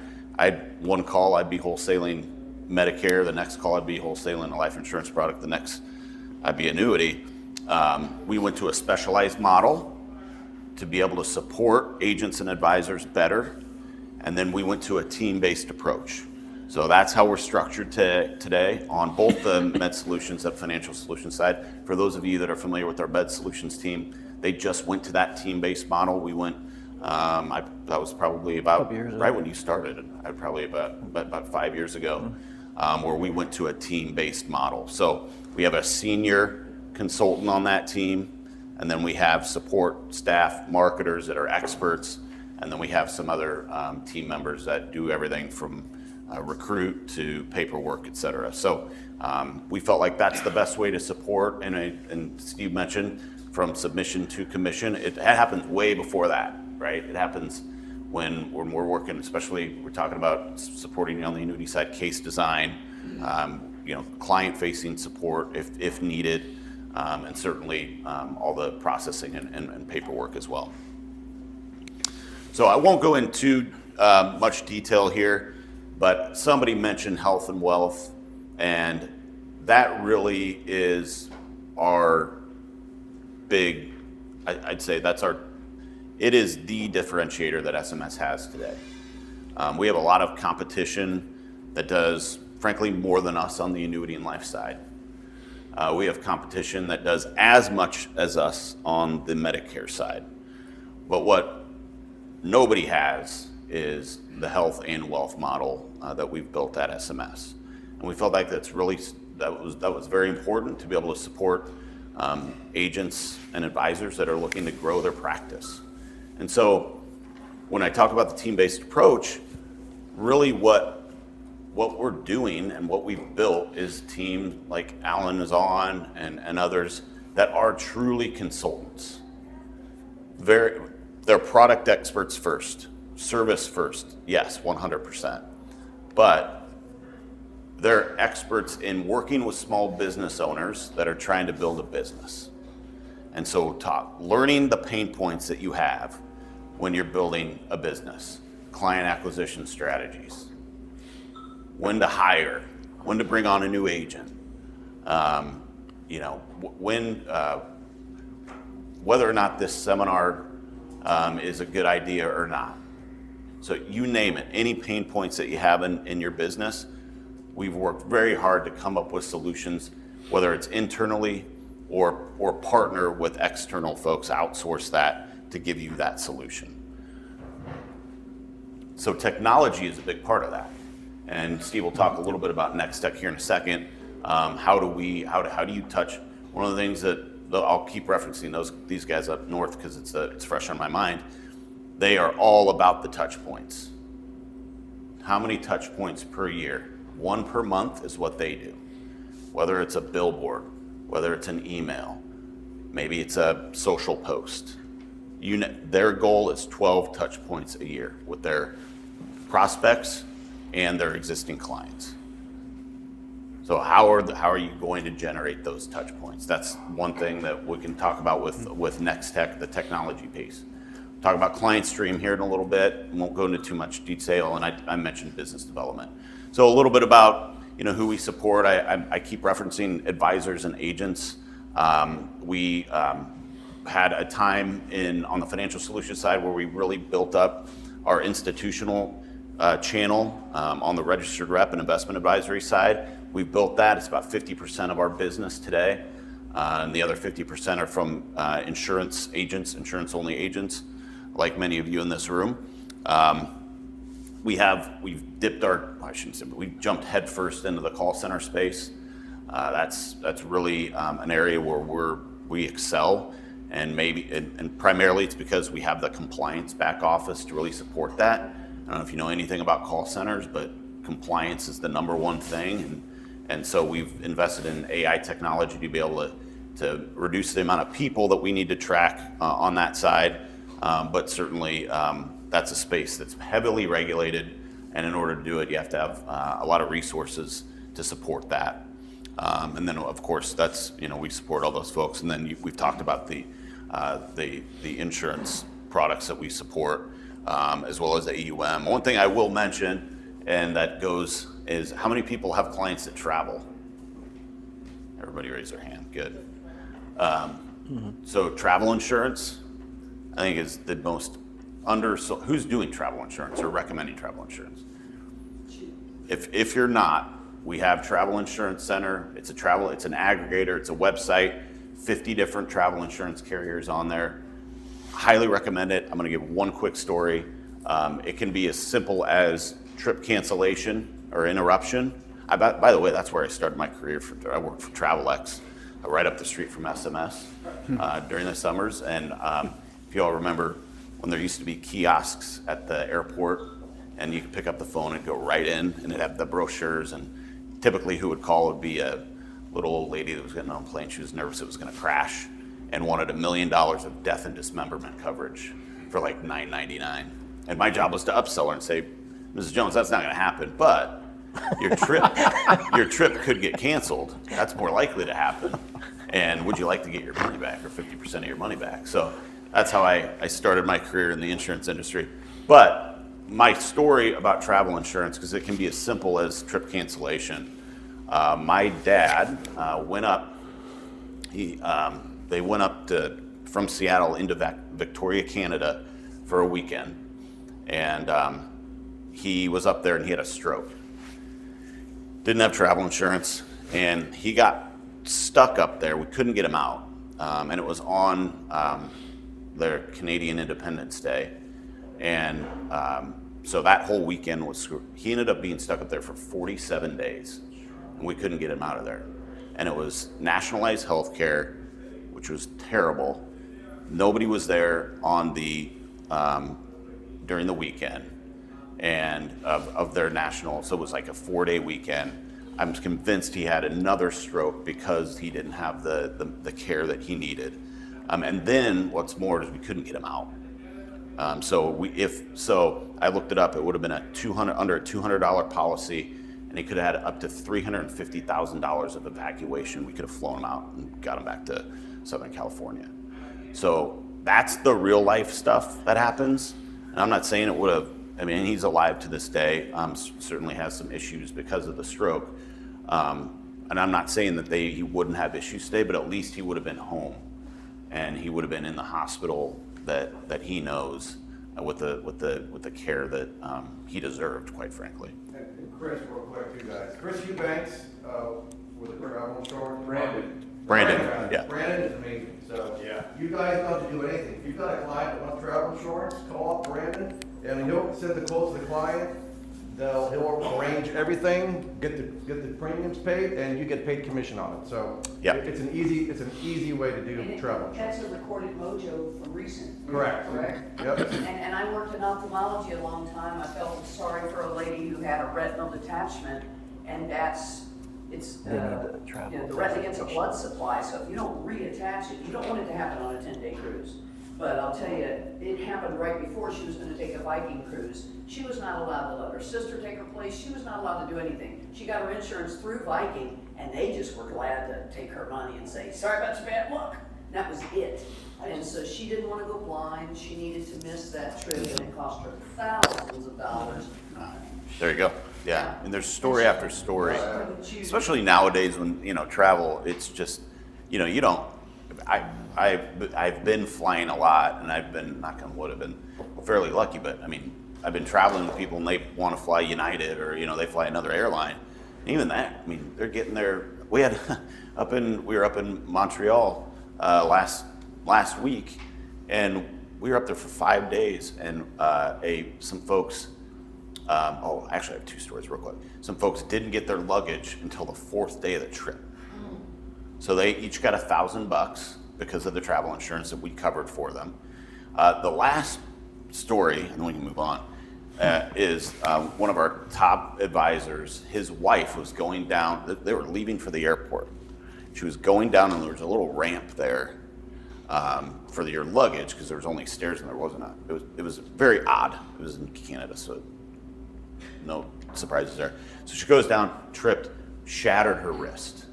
one call I'd be wholesaling Medicare, the next call I'd be wholesaling a life insurance product, the next I'd be annuity. We went to a specialized model to be able to support agents and advisors better, and then we went to a team-based approach. So that's how we're structured today on both the Med Solutions and Financial Solutions side. For those of you that are familiar with our Med Solutions team, they just went to that team-based model. We went, that was probably about right when you started, probably about 5 years ago, where we went to a team-based model. So we have a senior consultant on that team, and then we have support staff, marketers that are experts, and then we have some other team members that do everything from recruit to paperwork, et cetera. So we felt like that's the best way to support, and Steve mentioned from submission to commission. It happens way before that, right? It happens when we're working, especially we're talking about supporting on the annuity side, case design, client-facing support if needed, and certainly all the processing and paperwork as well. So I won't go into much detail here, but somebody mentioned health and wealth, and that really is our big, I'd say it is the differentiator that SMS has today. We have a lot of competition that does, frankly, more than us on the annuity and life side. We have competition that does as much as us on the Medicare side. But what nobody has is the health and wealth model that we've built at SMS. And we felt like that was very important to be able to support agents and advisors that are looking to grow their practice. And so when I talk about the team-based approach, really what we're doing and what we've built is teams like Alan is on and others that are truly consultants. They're product experts first, service first, yes, 100%. But they're experts in working with small business owners that are trying to build a business. And so learning the pain points that you have when you're building a business, client acquisition strategies, when to hire, when to bring on a new agent, whether or not this seminar is a good idea or not. So you name it, any pain points that you have in your business, we've worked very hard to come up with solutions, whether it's internally or partner with external folks, outsource that to give you that solution. So technology is a big part of that. And Steve will talk a little bit about Next Tech here in a second. How do you touch, one of the things that I'll keep referencing these guys up north because it's fresh on my mind. They are all about the touch points. How many touch points per year? 1 per month is what they do. Whether it's a billboard, whether it's an email, maybe it's a social post. Their goal is 12 touch points a year with their prospects and their existing clients. So how are you going to generate those touch points? That's one thing that we can talk about with Next Tech, the technology piece. Talk about Client Stream here in a little bit. Won't go into too much detail, and I mentioned business development. So a little bit about who we support. I keep referencing advisors and agents. We had a time on the financial solutions side where we really built up our institutional channel on the registered rep and investment advisory side. We've built that. It's about 50% of our business today. And the other 50% are from insurance agents, insurance-only agents, like many of you in this room. We've jumped headfirst into the call center space. That's really an area where we excel, and primarily it's because we have the compliance back office to really support that. I don't know if you know anything about call centers, but compliance is the number one thing, and so we've invested in AI technology to be able to reduce the amount of people that we need to track on that side. But certainly that's a space that's heavily regulated, and in order to do it, you have to have a lot of resources to support that. And then, of course, that's we support all those folks. And then we've talked about the insurance products that we support, as well as AUM. One thing I will mention, and that goes, is how many people have clients that travel? Everybody raise their hand. Good. So travel insurance, I think, is the most who's doing travel insurance or recommending travel insurance? If you're not, we have Travel Insurance Center. It's an aggregator. It's a website. 50 different travel insurance carriers on there. Highly recommend it. I'm going to give one quick story. It can be as simple as trip cancellation or interruption. By the way, that's where I started my career. I worked for TravelX, right up the street from SMS during the summers. And if you all remember when there used to be kiosks at the airport, and you could pick up the phone and go right in, and it'd have the brochures, and typically who would call would be a little old lady that was getting on a plane. She was nervous it was going to crash and wanted $1 million of death and dismemberment coverage for like $9.99. And my job was to upsell her and say, Mrs. Jones, that's not going to happen, but Your trip could get canceled. That's more likely to happen. And would you like to get your money back or 50% of your money back? So that's how I started my career in the insurance industry. But my story about travel insurance, because it can be as simple as trip cancellation. My dad went up. They went up from Seattle into Victoria, Canada, for a weekend, and he was up there and he had a stroke. Didn't have travel insurance, and he got stuck up there. We couldn't get him out, and it was on their Canadian Independence Day, and so that whole weekend was screwed. He ended up being stuck up there for 47 days, and we couldn't get him out of there. And it was nationalized health care, which was terrible. Nobody was there on the during the weekend, and of their national, so it was like a 4-day weekend. I'm convinced he had another stroke because he didn't have the care that he needed. And then what's more is we couldn't get him out. So I looked it up. It would have been under a $200 policy, and he could have had up to $350,000 of evacuation. We could have flown him out and got him back to Southern California. So that's the real life stuff that happens. And I'm not saying it would have. I mean, he's alive to this day. Certainly has some issues because of the stroke. And I'm not saying that he wouldn't have issues today, but at least he would have been home, and he would have been in the hospital that he knows with the care that he deserved, quite frankly. And Chris, real quick, too, guys. Chris Eubanks with the travel insurance. Brandon, yeah. Brandon is amazing. So you guys don't have to do anything. If you've got a client that wants travel insurance, call up Brandon, and he'll send the quotes to the client. He'll arrange everything, get the premiums paid, and you get paid commission on it. So it's an easy way to do travel insurance. That's a recorded mojo from recent. Correct. Yep. And I worked in ophthalmology a long time. I felt sorry for a lady who had a retinal detachment, and the retina gets a blood supply, so if you don't reattach it, you don't want it to happen on a 10-day cruise. But I'll tell you, it happened right before she was going to take a Viking cruise. She was not allowed to let her sister take her place. She was not allowed to do anything. She got her insurance through Viking, and they just were glad to take her money and say, sorry about your bad luck. That was it. And so she didn't want to go blind. She needed to miss that trip, and it cost her thousands of dollars. There you go. Yeah, and there's story after story, especially nowadays when travel. It's just you don't. I've been flying a lot, and I've been, knock on wood, I've been fairly lucky. But I mean, I've been traveling with people, and they want to fly United or they fly another airline. And even that, I mean, they're getting there. We were up in Montreal last week, and we were up there for 5 days, and some folks. Actually, I have 2 stories real quick. Some folks didn't get their luggage until the 4th day of the trip. So they each got $1,000 because of the travel insurance that we covered for them. The last story, and then we can move on, is one of our top advisors. His wife was going down. They were leaving for the airport. She was going down, and there was a little ramp there for your luggage because there was only stairs and there wasn't. It was very odd. It was in Canada, so no surprises there. So she goes down, tripped, shattered her wrist.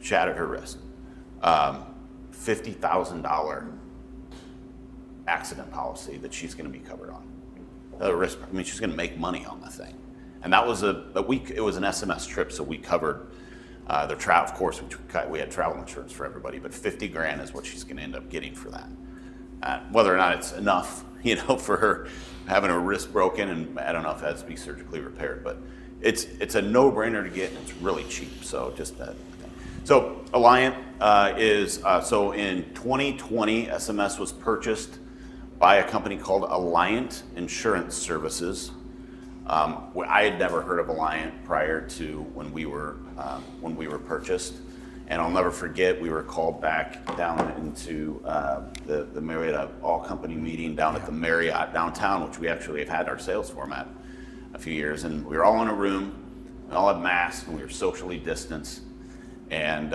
$50,000 accident policy that she's going to be covered on. The risk. I mean, she's going to make money on the thing. And that was a week. It was an SMS trip, so we covered their travel. Of course, we had travel insurance for everybody, but $50,000 is what she's going to end up getting for that. Whether or not it's enough, for her having her wrist broken, and I don't know if it has to be surgically repaired, but it's a no-brainer to get, and it's really cheap. So just that. So Alliant is so in 2020, SMS was purchased by a company called Alliant Insurance Services. I had never heard of Alliant prior to when we were purchased, and I'll never forget we were called back down into the Marriott all-company meeting down at the Marriott downtown, which we actually have had our sales form at a few years, and we were all in a room, we all had masks, and we were socially distanced, and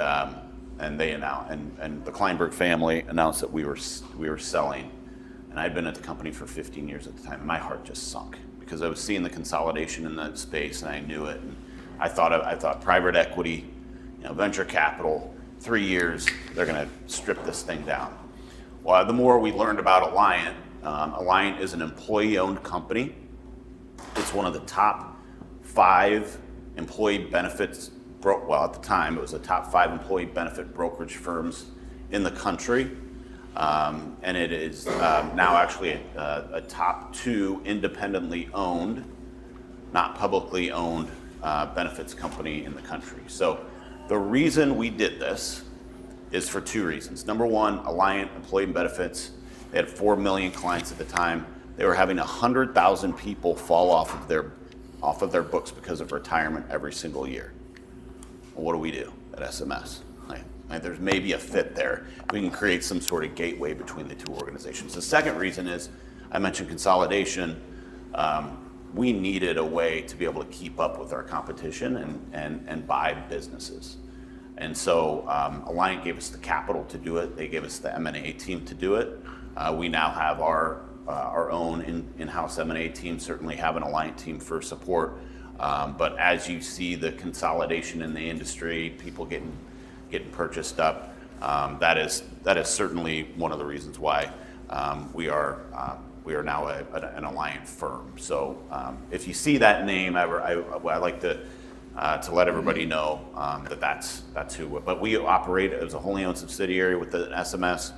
they announced, and the Kleinberg family announced that we were selling, and I'd been at the company for 15 years at the time, and my heart just sunk because I was seeing the consolidation in that space and I knew it. And I thought private equity, venture capital, 3 years, they're going to strip this thing down. Well, the more we learned about Alliant, Alliant is an employee-owned company. It's one of the top 5 employee benefits, at the time, it was the top 5 employee benefit brokerage firms in the country. And it is now actually a top 2 independently owned, not publicly owned benefits company in the country. So the reason we did this is for 2 reasons. Number one, Alliant Employee Benefits, they had 4 million clients at the time. They were having 100,000 people fall off of their books because of retirement every single year. Well, what do we do at SMS? There's maybe a fit there. We can create some sort of gateway between the 2 organizations. The second reason is, I mentioned consolidation. We needed a way to be able to keep up with our competition and buy businesses. And so Alliant gave us the capital to do it. They gave us the M&A team to do it. We now have our own in-house M&A team, certainly have an Alliant team for support. But as you see the consolidation in the industry, people getting purchased up, that is certainly one of the reasons why we are now an Alliant firm. So if you see that name, I like to let everybody know that's who. But we operate as a wholly owned subsidiary with the SMS.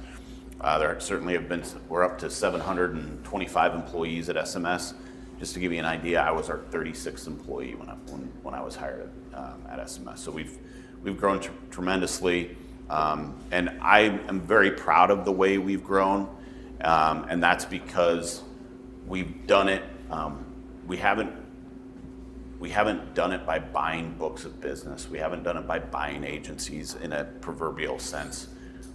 There certainly have been. We're up to 725 employees at SMS. Just to give you an idea, I was our 36th employee when I was hired at SMS. So we've grown tremendously, and I am very proud of the way we've grown, and that's because we've done it. We haven't done it by buying books of business. We haven't done it by buying agencies in a proverbial sense,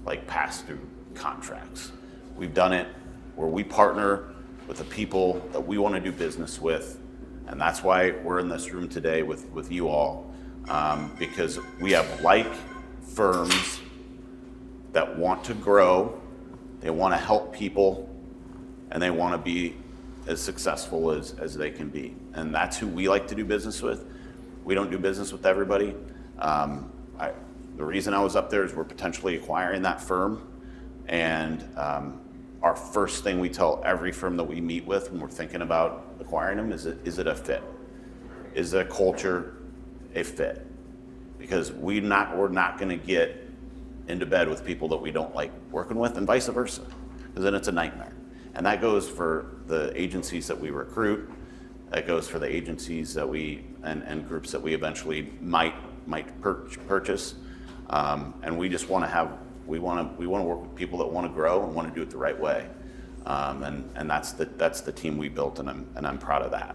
like pass-through contracts. We've done it where we partner with the people that we want to do business with, and that's why we're in this room today with you all, because we have like firms that want to grow, they want to help people, and they want to be as successful as they can be. And that's who we like to do business with. We don't do business with everybody. The reason I was up there is we're potentially acquiring that firm. And our first thing we tell every firm that we meet with when we're thinking about acquiring them is it a fit? Is the culture a fit? Because we're not going to get into bed with people that we don't like working with, and vice versa, because then it's a nightmare. And that goes for the agencies that we recruit. That goes for the agencies that we and groups that we eventually might purchase. And we just want to have. We want to work with people that want to grow and want to do it the right way, and that's the team we built, and I'm proud of that.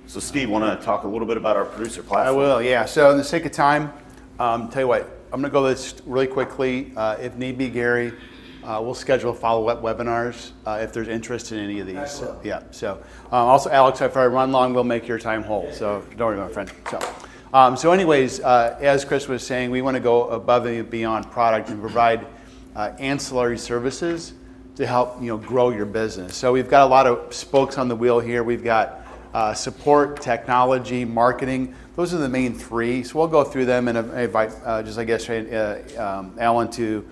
So Steve, want to talk a little bit about our producer platform? I will, yeah. So in the sake of time, tell you what, I'm going to go this really quickly. If need be, Gary, we'll schedule follow-up webinars if there's interest in any of these. So, yeah. So also, Alex, if I run long, we'll make your time whole. So don't worry, my friend. So anyways, as Chris was saying, we want to go above and beyond product and provide ancillary services to help grow your business. So we've got a lot of spokes on the wheel here. We've got support, technology, marketing. Those are the main 3. So we'll go through them and invite Alan to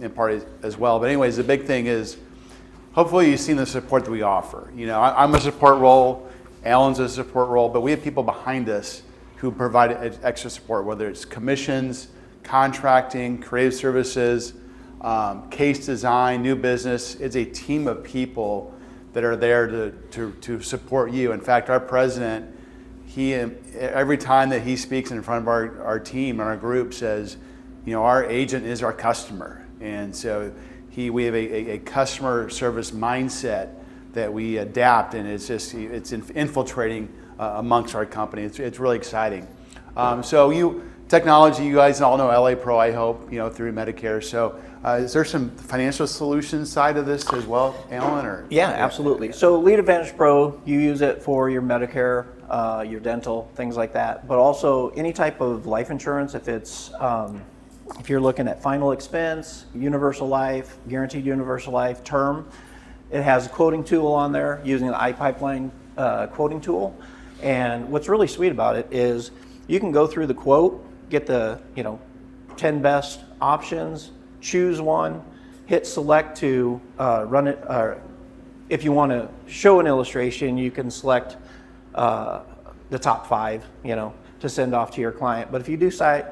impart as well. But anyways, the big thing is, hopefully you've seen the support that we offer. I'm a support role. Alan's a support role, but we have people behind us who provide extra support, whether it's commissions, contracting, creative services, case design, new business. It's a team of people that are there to support you. In fact, our president, every time that he speaks in front of our team and our group says, our agent is our customer. And so we have a customer service mindset that we adapt, and it's infiltrating amongst our company. It's really exciting. Technology, you guys all know LA Pro, I hope, through Medicare. So is there some financial solutions side of this as well, Alan? Or yeah, absolutely. So Lead Advantage Pro, you use it for your Medicare, your dental, things like that, but also any type of life insurance. If you're looking at final expense, universal life, guaranteed universal life, term, It has a quoting tool on there using the iPipeline quoting tool. And what's really sweet about it is you can go through the quote, get the 10 best options, choose one, hit select to run it. If you want to show an illustration, you can select the top 5, to send off to your client. But if you decide,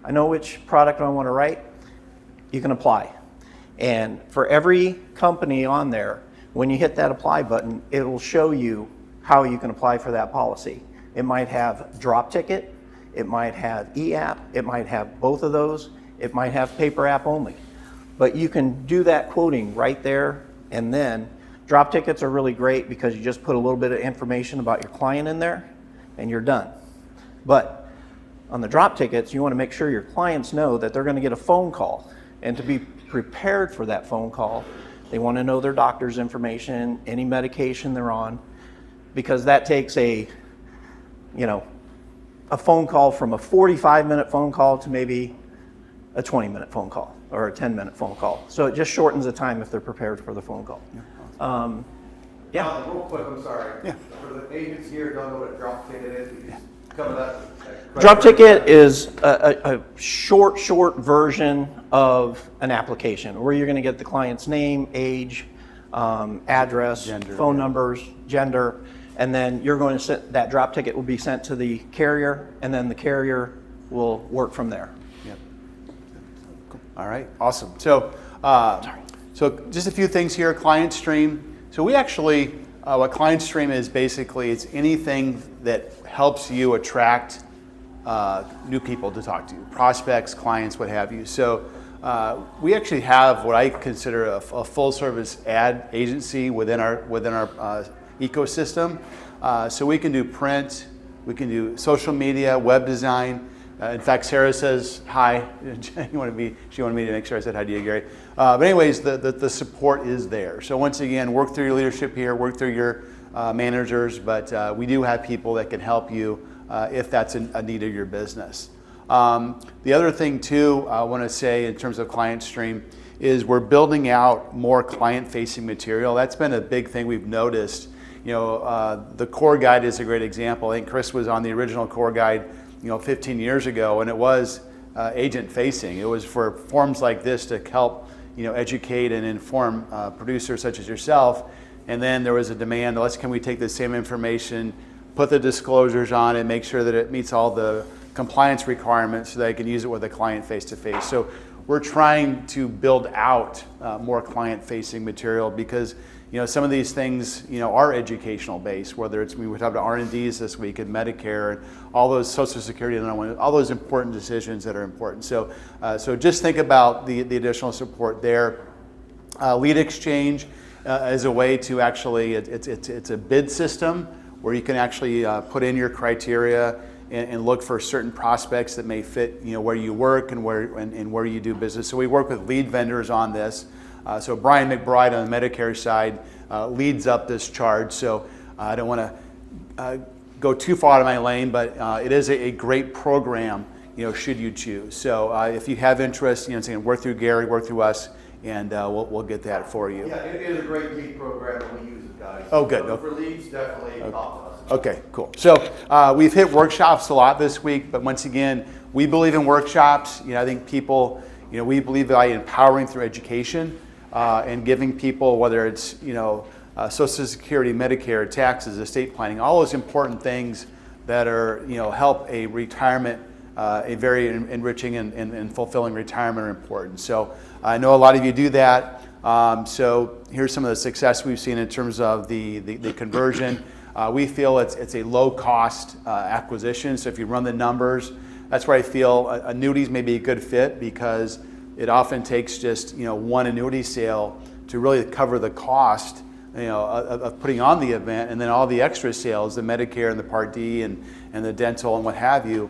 I know which product I want to write, you can apply. And for every company on there, when you hit that apply button, it will show you how you can apply for that policy. It might have drop ticket, it might have e-app, it might have both of those, it might have paper app only. But you can do that quoting right there, and then drop tickets are really great because you just put a little bit of information about your client in there and you're done. But on the drop tickets, you want to make sure your clients know that they're going to get a phone call, and to be prepared for that phone call, they want to know their doctor's information, any medication they're on, because that takes a phone call from a 45-minute phone call to maybe a 20-minute phone call or a 10-minute phone call. So it just shortens the time if they're prepared for the phone call. Real quick, I'm sorry. Yeah. For the agents here, don't know what a drop ticket is. Could you just cover that? Drop ticket is a short version of an application where you're going to get the client's name, age, address, Gender, phone numbers, gender, and then you're going to send that drop ticket will be sent to the carrier, and then the carrier will work from there. Yep. All right, awesome. So, so just a few things here. Client Stream. So we actually, what Client Stream is basically, it's anything that helps you attract new people to talk to you, prospects, clients, what have you. So we actually have what I consider a full service ad agency within our ecosystem. So we can do print, we can do social media, web design. In fact, Sarah says hi. She wanted me to make sure I said hi to you, Gary. But anyways, the support is there. So once again, work through your leadership here, work through your managers, but we do have people that can help you if that's a need of your business. The other thing too, I want to say in terms of Client Stream is we're building out more client-facing material. That's been a big thing we've noticed. The core guide is a great example. I think Chris was on the original core guide 15 years ago, and it was agent facing. It was for forms like this to help educate and inform producers such as yourself. And then there was a demand, can we take the same information, put the disclosures on it, make sure that it meets all the compliance requirements so that I can use it with a client face-to-face. So we're trying to build out more client-facing material because some of these things are educational based, whether it's, we talked about R&Ds this week and Medicare and all those Social Security and all those important decisions that are important. So just think about the additional support there. Lead Exchange is a way to actually, it's a bid system where you can actually put in your criteria and look for certain prospects that may fit where you work and where you do business. So we work with lead vendors on this. So Brian McBride on the Medicare side leads up this charge. So I don't want to go too far out of my lane, but it is a great program, should you choose. So if you have interest, work through Gary, work through us, and we'll get that for you. Yeah, it is a great lead program, and we use it, guys. Oh, good. So for leads, definitely talk to us. Okay, cool. So we've hit workshops a lot this week, but once again, we believe in workshops. I think people, we believe by empowering through education and giving people, whether it's Social Security, Medicare, taxes, estate planning, all those important things that are help a retirement, a very enriching and fulfilling retirement are important. So I know a lot of you do that. So here's some of the success we've seen in terms of the conversion. We feel it's a low cost acquisition. So if you run the numbers, that's where I feel annuities may be a good fit because it often takes just one annuity sale to really cover the cost of putting on the event, and then all the extra sales, the Medicare and the Part D and the dental and what have you,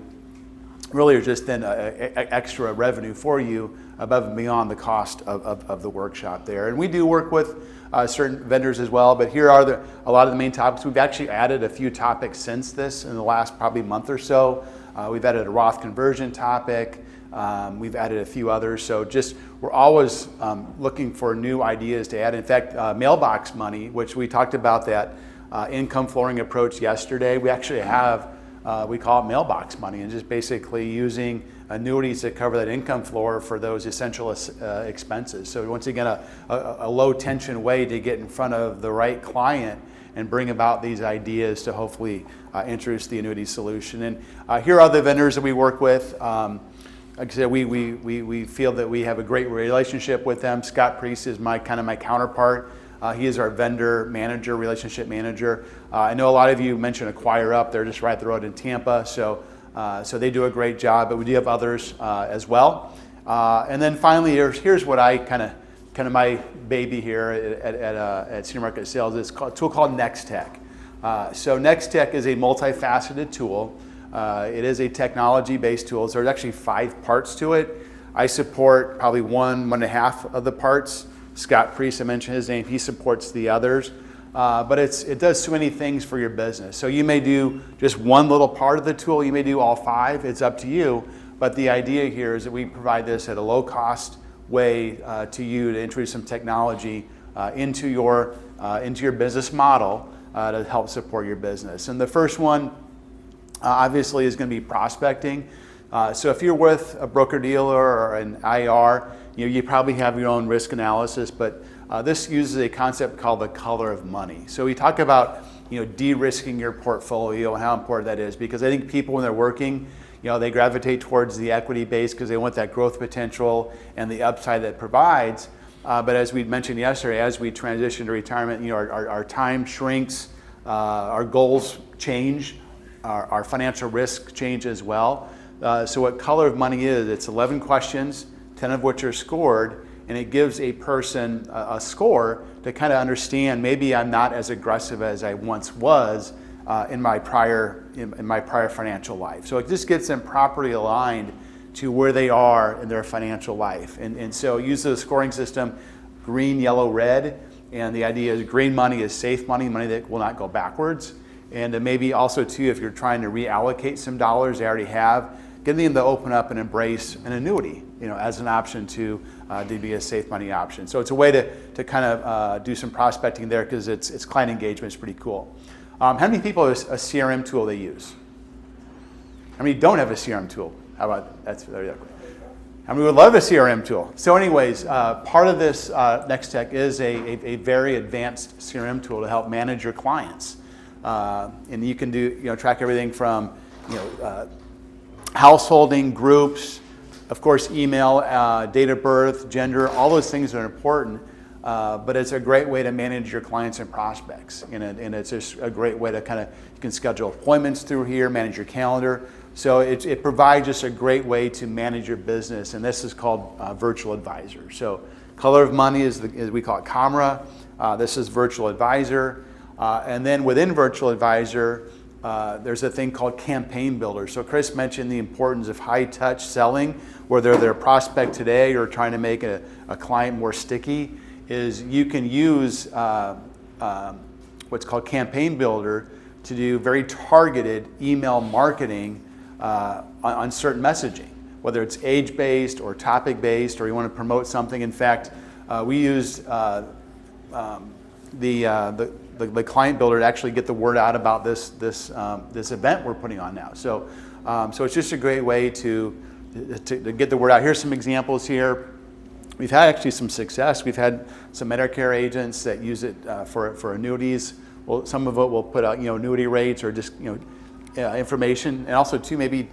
really are just then extra revenue for you above and beyond the cost of the workshop there. And we do work with certain vendors as well, but here are a lot of the main topics. We've actually added a few topics since this in the last probably month or so. We've added a Roth conversion topic. We've added a few others. So we're always looking for new ideas to add. In fact, mailbox money, which we talked about that income flooring approach yesterday, we actually have, we call it mailbox money, and just basically using annuities to cover that income floor for those essential expenses. So once again, a low tension way to get in front of the right client and bring about these ideas to hopefully introduce the annuity solution. And here are other vendors that we work with. Like I said, we feel that we have a great relationship with them. Scott Priest is my counterpart. He is our vendor manager, relationship manager. I know a lot of you mentioned Acquire Up. They're just right up the road in Tampa. So they do a great job, but we do have others as well. And then finally, here's what I kind of my baby here at Senior Market Sales. It's a tool called NextTech. So NextTech is a multifaceted tool. It is a technology-based tool. So there's actually 5 parts to it. I support probably 1.5 of the parts. Scott Priest, I mentioned his name, he supports the others. But it does so many things for your business. So you may do just one little part of the tool, you may do all 5, it's up to you. But the idea here is that we provide this at a low cost way to you to introduce some technology into your business model to help support your business. And the first one obviously is going to be prospecting. So if you're with a broker-dealer or an IR, you probably have your own risk analysis, but this uses a concept called the color of money. So we talk about de-risking your portfolio and how important that is, because I think people when they're working, they gravitate towards the equity base because they want that growth potential and the upside that it provides. But as we mentioned yesterday, as we transition to retirement, our time shrinks, our goals change, our financial risk change as well. So what color of money is, it's 11 questions, 10 of which are scored, and it gives a person a score to kind of understand, maybe I'm not as aggressive as I once was in my prior financial life. So it just gets them properly aligned to where they are in their financial life. And so use the scoring system, green, yellow, red, and the idea is green money is safe money, money that will not go backwards. And then maybe also too, if you're trying to reallocate some dollars they already have, getting them to open up and embrace an annuity, as an option to be a safe money option. So it's a way to kind of do some prospecting there because it's client engagement is pretty cool. How many people have a CRM tool they use? How many don't have a CRM tool? How about that's there you go. How many would love a CRM tool? So anyways, part of this NextTech is a very advanced CRM tool to help manage your clients. And you can do, track everything from, householding, groups, of course, email, date of birth, gender, all those things are important. But it's a great way to manage your clients and prospects. And it's just a great way to you can schedule appointments through here, manage your calendar. So it provides just a great way to manage your business. And this is called Virtual Advisor. So color of money is we call it Comra. This is Virtual Advisor. And then within Virtual Advisor, there's a thing called Campaign Builder. So Chris mentioned the importance of high-touch selling, whether they're a prospect today or trying to make a client more sticky, is you can use what's called Campaign Builder to do very targeted email marketing on certain messaging, whether it's age-based or topic-based, or you want to promote something. In fact, we used the client builder to actually get the word out about this event we're putting on now. So it's just a great way to get the word out. Here's some examples here. We've had actually some success. We've had some Medicare agents that use it for annuities. Well, some of it will put out annuity rates or just information, and also too maybe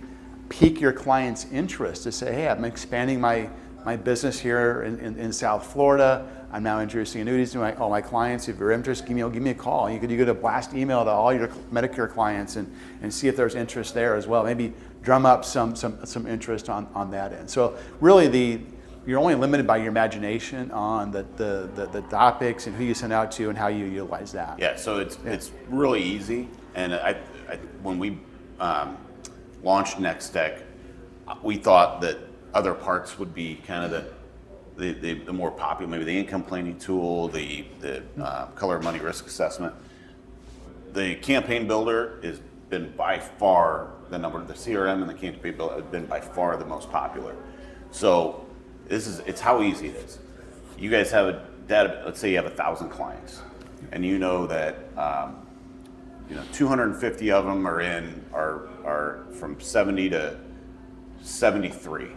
pique your client's interest to say, hey, I'm expanding my business here in South Florida. I'm now introducing annuities to all my clients. If you're interested, give me a call. You could a blast email to all your Medicare clients and see if there's interest there as well. Maybe drum up some interest on that end. So really you're only limited by your imagination on the topics and who you send out to and how you utilize that. Yeah, so it's really easy. And I when we launched NextTech, we thought that other parts would be kind of the more popular, maybe the income planning tool, the color of money risk assessment. The Campaign Builder has been by far the number. The CRM and the campaign builder have been by far the most popular. So it's how easy it is. You guys have a data. Let's say you have 1,000 clients, and you know that 250 of them are from 70 to 73,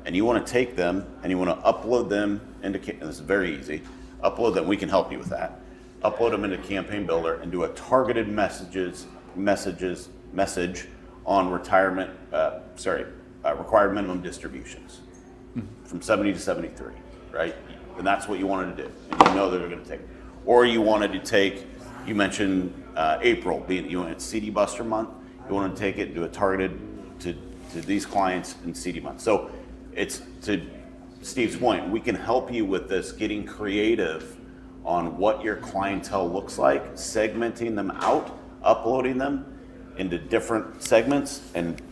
and you want to take them and you want to upload them into. This is very easy. Upload them. We can help you with that. Upload them into Campaign Builder and do a targeted message on retirement. Required minimum distributions from 70 to 73, right? And that's what you wanted to do, and you know that they're going to take. Or you wanted to take. You mentioned April being it's CD Buster month. You want to take it and do a targeted to these clients in CD month. So it's to Steve's point. We can help you with this, getting creative on what your clientele looks like, segmenting them out, uploading them into different segments, and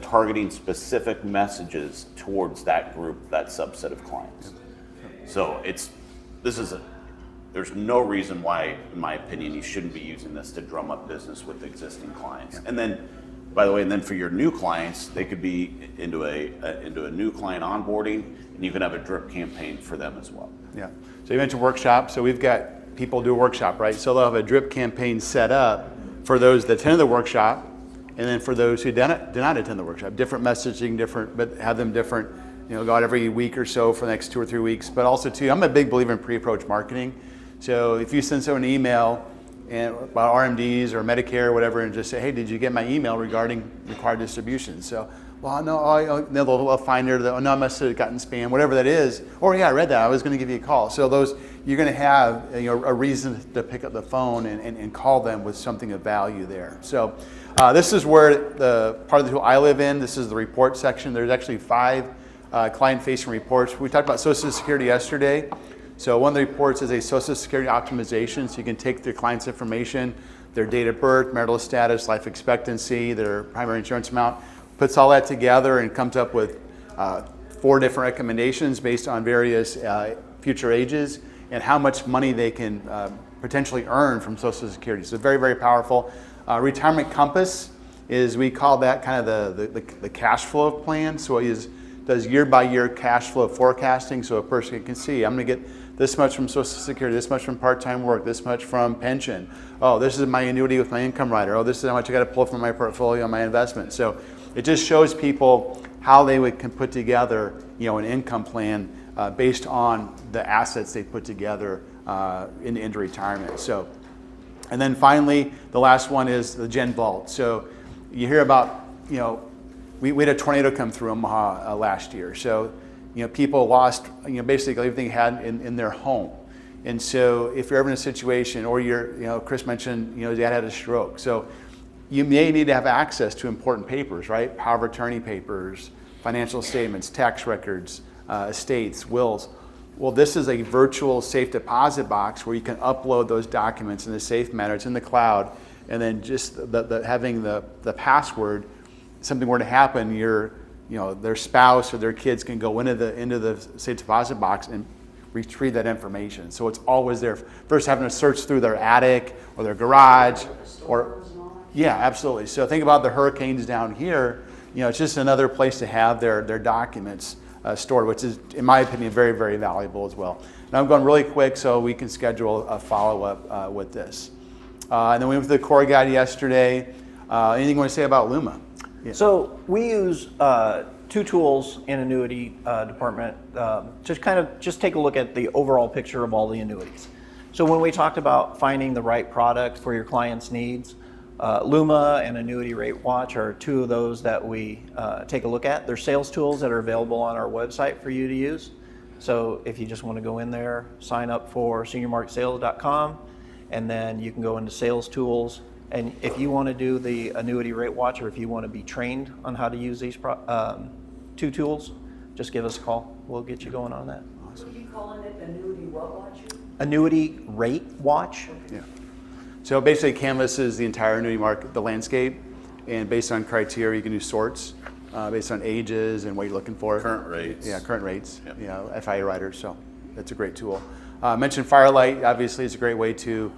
targeting specific messages towards that group, that subset of clients. So there's no reason why, in my opinion, you shouldn't be using this to drum up business with existing clients. And then, by the way, and then for your new clients, they could be into a new client onboarding, and you can have a drip campaign for them as well. Yeah. So you mentioned workshop. So we've got people do a workshop, right? So they'll have a drip campaign set up for those that attend the workshop, and then for those who do not attend the workshop, different messaging, but have them different. Go out every week or so for the next 2 or 3 weeks. But also too, I'm a big believer in pre-approach marketing. So if you send someone an email about RMDs or Medicare or whatever, and just say, hey, did you get my email regarding required distributions? So, well, no, they'll find it, no, I must have gotten spam, whatever that is. Or yeah, I read that, I was going to give you a call. So you're going to have a reason to pick up the phone and call them with something of value there. So this is where the part of the tool I live in. This is the report section. There's actually 5 client-facing reports. We talked about Social Security yesterday. So one of the reports is a Social Security optimization. So you can take the client's information, their date of birth, marital status, life expectancy, their primary insurance amount, puts all that together and comes up with 4 different recommendations based on various future ages and how much money they can potentially earn from Social Security. So very, very powerful. Retirement Compass is, we call that kind of the cash flow plan. So it does year-by-year cash flow forecasting, so a person can see, I'm going to get this much from Social Security, this much from part-time work, this much from pension. Oh, this is my annuity with my income rider. Oh, this is how much I got to pull from my portfolio and my investment. So it just shows people how they can put together, an income plan based on the assets they put together into retirement. So, and then finally, the last one is the Gen Vault. So you hear about, we had a tornado come through Omaha last year. So, people lost, basically everything they had in their home. And so if you're ever in a situation, or Chris mentioned, dad had a stroke. So you may need to have access to important papers, right? Power of attorney papers, financial statements, tax records, estates, wills. Well, this is a virtual safe deposit box where you can upload those documents in a safe manner. It's in the cloud. And then just having the password, something were to happen, their spouse or their kids can go into the safe deposit box and retrieve that information. So it's always there. First having to search through their attic or their garage, yeah, absolutely. So think about the hurricanes down here. It's just another place to have their documents stored, which is, in my opinion, very, very valuable as well. Now I'm going really quick so we can schedule a follow-up with this. And then we went through the core guide yesterday. Anything you want to say about Luma? Yeah. So we use 2 tools in annuity department. Just take a look at the overall picture of all the annuities. So when we talked about finding the right product for your client's needs, Luma and Annuity Rate Watch are 2 of those that we take a look at. They're sales tools that are available on our website for you to use. So if you just want to go in there, sign up for seniormarketsales.com, and then you can go into sales tools. And if you want to do the Annuity Rate Watch, or if you want to be trained on how to use these 2 tools, just give us a call. We'll get you going on that. What are you calling it? Annuity what watch? Annuity Rate Watch. Yeah. So basically, canvases the entire annuity market, the landscape, and based on criteria, you can do sorts based on ages and what you're looking for. Current rates. Yeah, current rates. Yep. FIA riders. So that's a great tool. I mentioned Firelight. Obviously, it's a great way to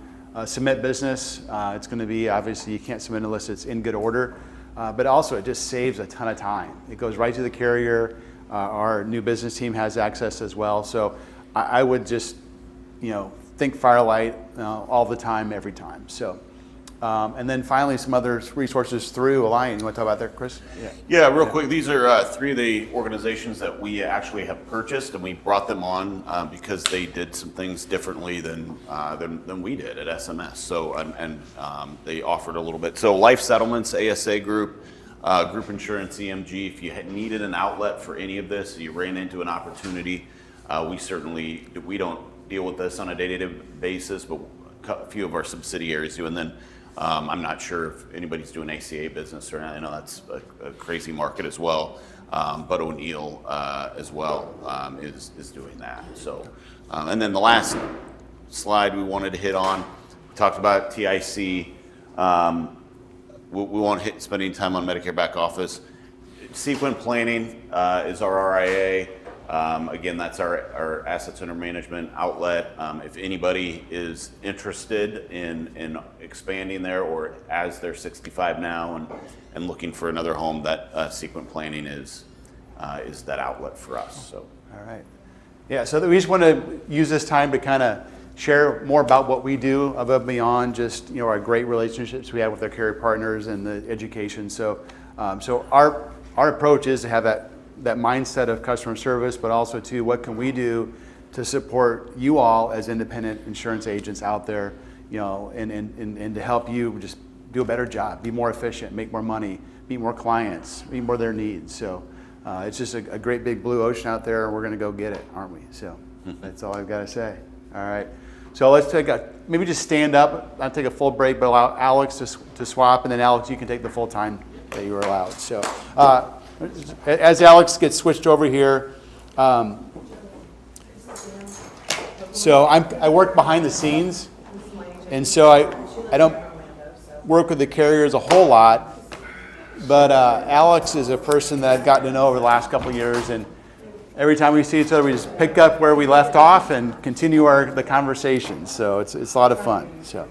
submit business. It's going to be, obviously, you can't submit unless it's in good order. but also it just saves a ton of time. It goes right to the carrier. Our new business team has access as well. So I would just, think Firelight all the time, every time. So, and then finally, some other resources through Alliant. You want to talk about that, Chris? Yeah, real quick. These are three of the organizations that we actually have purchased, and we brought them on because they did some things differently than we did at SMS. So, and they offered a little bit. So, Life Settlements, ASA Group, Group Insurance, EMG. If you had needed an outlet for any of this, you ran into an opportunity. We don't deal with this on a day-to-day basis, but a few of our subsidiaries do. And then I'm not sure if anybody's doing ACA business or not. I know that's a crazy market as well. But O'Neill as well is doing that. So, and then the last slide we wanted to hit on, we talked about TIC. We won't spend any time on Medicare back office. Sequent Planning is our RIA. Again, that's our assets under management outlet. If anybody is interested in expanding there, or as they're 65 now and looking for another home, that Sequent Planning is that outlet for us. So, all right. Yeah, so we just want to use this time to kind of share more about what we do above and beyond just our great relationships we have with our carrier partners and the education. So, so our approach is to have that mindset of customer service, but also to what can we do to support you all as independent insurance agents out there, and to help you just do a better job, be more efficient, make more money, meet more clients, meet more of their needs. So it's just a great big blue ocean out there, and we're going to go get it, aren't we? So that's all I've got to say. All right. So let's maybe just stand up. I'll take a full break, but allow Alex to swap, and then Alex, you can take the full time that you were allowed. So. As Alex gets switched over here, so I work behind the scenes, and so I don't work with the carriers a whole lot, but Alex is a person that I've gotten to know over the last couple of years, and every time we see each other, we just pick up where we left off and continue the conversation. So it's a lot of fun. So.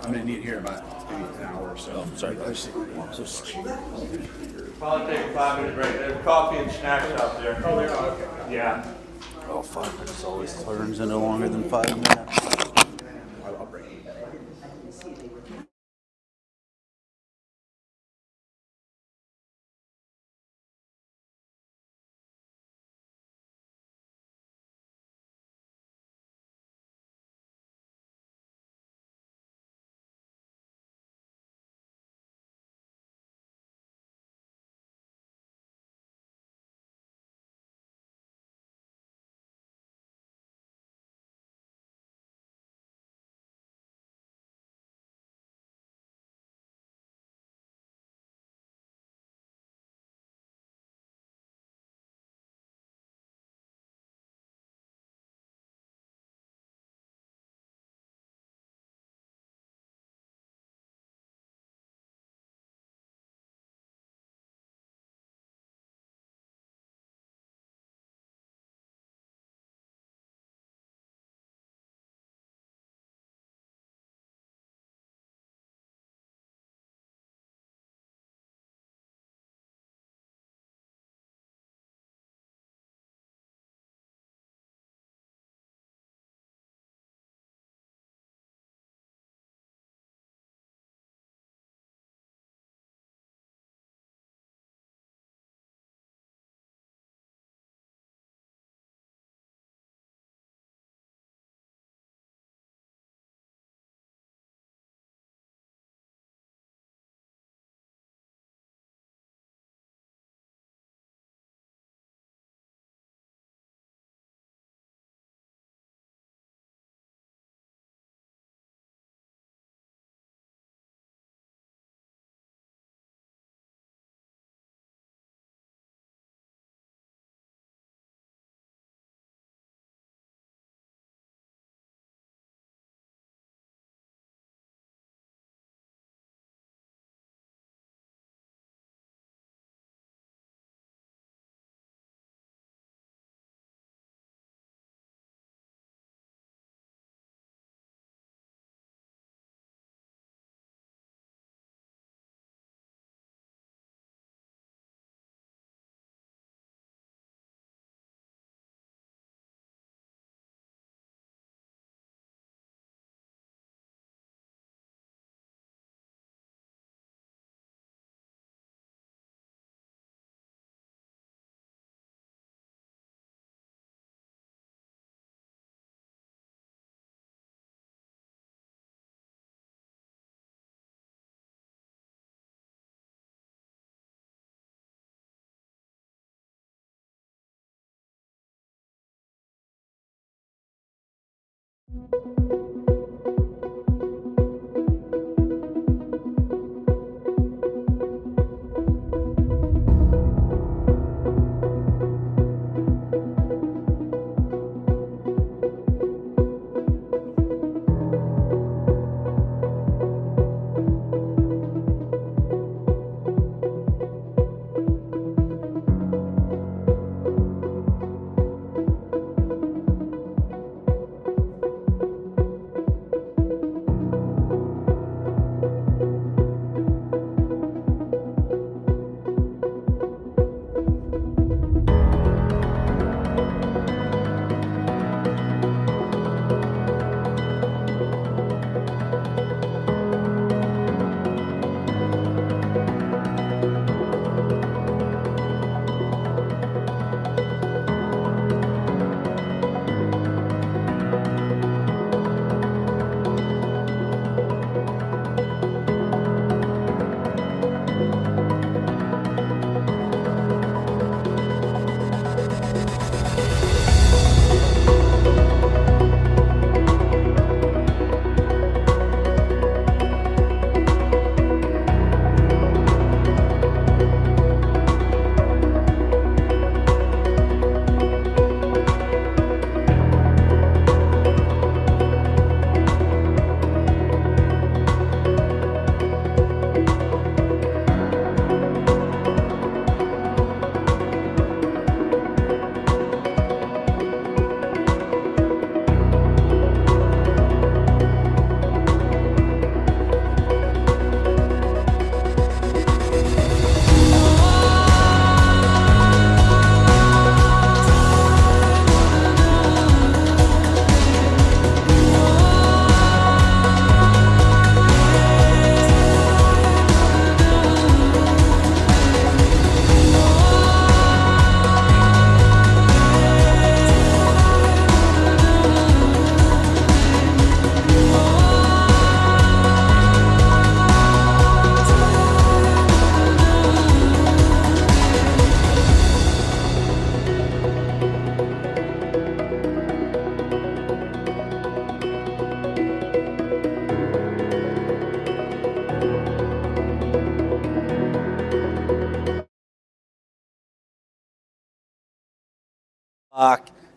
I'm going to need here about maybe an hour or so. Sorry, guys. Probably take a 5-minute break. There's coffee and snacks out there. Oh, there are? Okay. Yeah. Oh, 5 minutes always turns into longer than 5 minutes.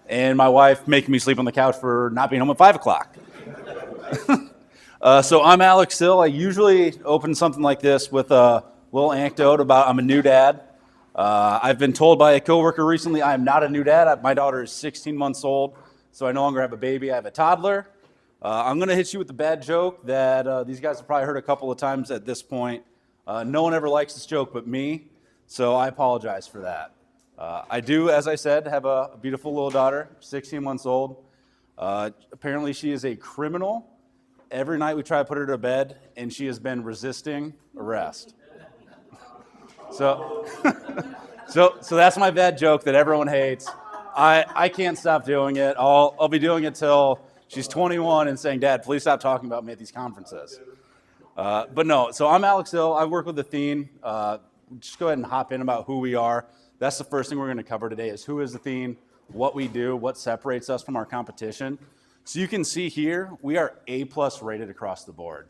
And my wife making me sleep on the couch for not being home at 5 o'clock. So I'm Alex Sill. I usually open something like this with a little anecdote about I'm a new dad. I've been told by a coworker recently I am not a new dad. My daughter is 16 months old, so I no longer have a baby. I have a toddler. I'm going to hit you with the bad joke that these guys have probably heard a couple of times at this point. No one ever likes this joke but me, so I apologize for that. I do, as I said, have a beautiful little daughter, 16 months old. Apparently she is a criminal. Every night we try to put her to bed, and she has been resisting arrest. So that's my bad joke that everyone hates. I can't stop doing it. I'll be doing it till she's 21 and saying, "Dad, please stop talking about me at these conferences." But no, so I'm Alex Hill. I work with Athene. Just go ahead and hop in about who we are. That's the first thing we're going to cover today is who is Athene, what we do, what separates us from our competition. So you can see here, we are A+ rated across the board.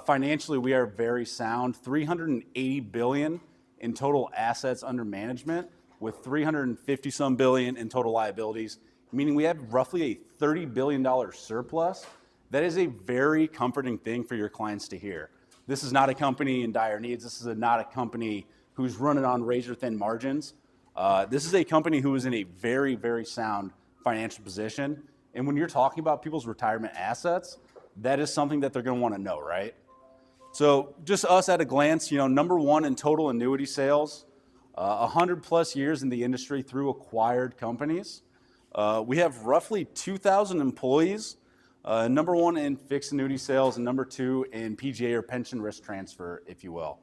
Financially, we are very sound, $380 billion in total assets under management with $350-some billion in total liabilities, meaning we have roughly a $30 billion surplus. That is a very comforting thing for your clients to hear. This is not a company in dire needs. This is not a company who's running on razor-thin margins. This is a company who is in a very, very sound financial position. And when you're talking about people's retirement assets, that is something that they're going to want to know, right? So just us at a glance, number one in total annuity sales, 100+ years in the industry through acquired companies. We have roughly 2,000 employees, number one in fixed annuity sales and number two in PGA or pension risk transfer, if you will.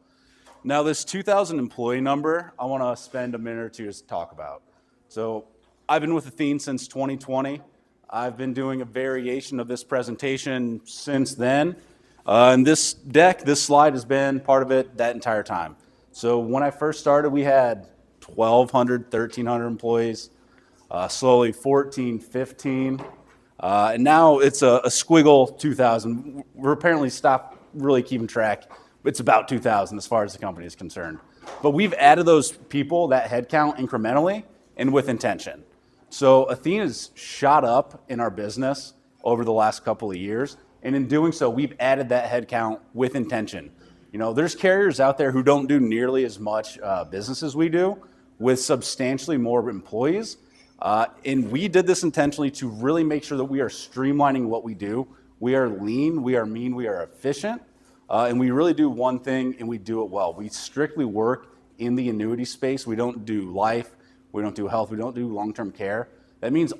Now this 2,000 employee number, I want to spend a minute or two to talk about. So I've been with Athene since 2020. I've been doing a variation of this presentation since then. And this deck, this slide has been part of it that entire time. So when I first started, we had 1,200, 1,300 employees, slowly 14, 15. And now it's a squiggle 2,000. We're apparently stopped really keeping track. It's about 2,000 as far as the company is concerned. But we've added those people, that headcount incrementally and with intention. So Athena's shot up in our business over the last couple of years. And in doing so, we've added that headcount with intention. You know, there's carriers out there who don't do nearly as much business as we do with substantially more employees. And we did this intentionally to really make sure that we are streamlining what we do. We are lean, we are mean, we are efficient, and we really do one thing and we do it well. We strictly work in the annuity space. We don't do life, we don't do health, we don't do long-term care. That means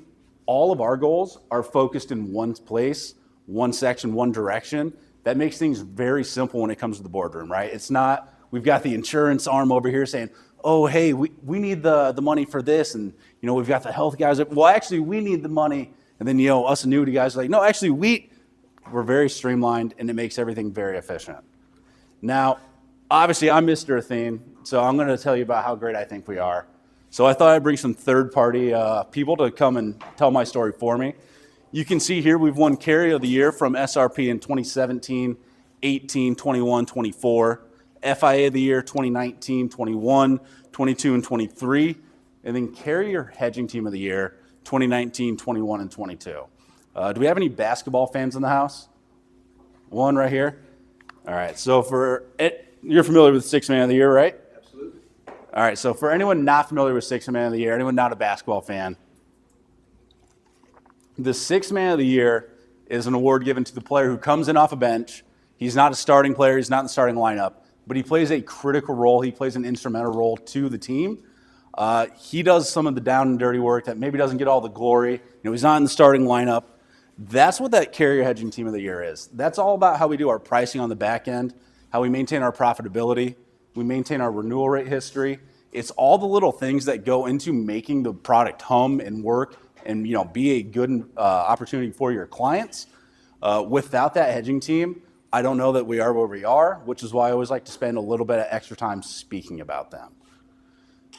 all of our goals are focused in one place, one section, one direction. That makes things very simple when it comes to the boardroom, right? It's not, we've got the insurance arm over here saying, oh, hey, we need the money for this, and you know, we've got the health guys. Well, actually, we need the money, and then you know, us annuity guys are like, no, actually, we're very streamlined, and it makes everything very efficient. Now, obviously, I'm Mr. Athene, so I'm going to tell you about how great I think we are. So I thought I'd bring some third-party people to come and tell my story for me. You can see here we've won Carrier of the Year from SRP in 2017, 18, 21, 24. FIA of the Year 2019, 21, 22, and 23. And then Carrier Hedging Team of the Year 2019, 21, and 22. Do we have any basketball fans in the house? One right here. All right, so you're familiar with Sixth Man of the Year, right? Absolutely. All right, so for anyone not familiar with Sixth Man of the Year, anyone not a basketball fan, the Sixth Man of the Year is an award given to the player who comes in off a bench. He's not a starting player, he's not in the starting lineup, but he plays a critical role. He plays an instrumental role to the team. He does some of the down and dirty work that maybe doesn't get all the glory. You know, he's not in the starting lineup. That's what that Carrier Hedging Team of the Year is. That's all about how we do our pricing on the back end, how we maintain our profitability, we maintain our renewal rate history. It's all the little things that go into making the product hum and work and, you know, be a good opportunity for your clients. Without that hedging team, I don't know that we are where we are, which is why I always like to spend a little bit of extra time speaking about them.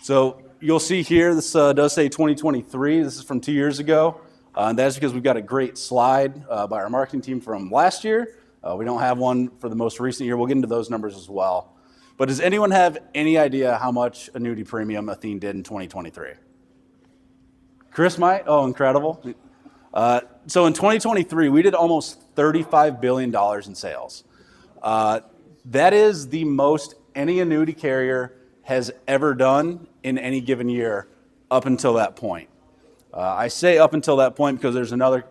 So you'll see here, this does say 2023. This is from 2 years ago. And that's because we've got a great slide by our marketing team from last year. We don't have one for the most recent year. We'll get into those numbers as well. But does anyone have any idea how much annuity premium Athene did in 2023? Chris might? Oh, incredible. So in 2023, we did almost $35 billion in sales. That is the most any annuity carrier has ever done in any given year up until that point. I say up until that point because there's another,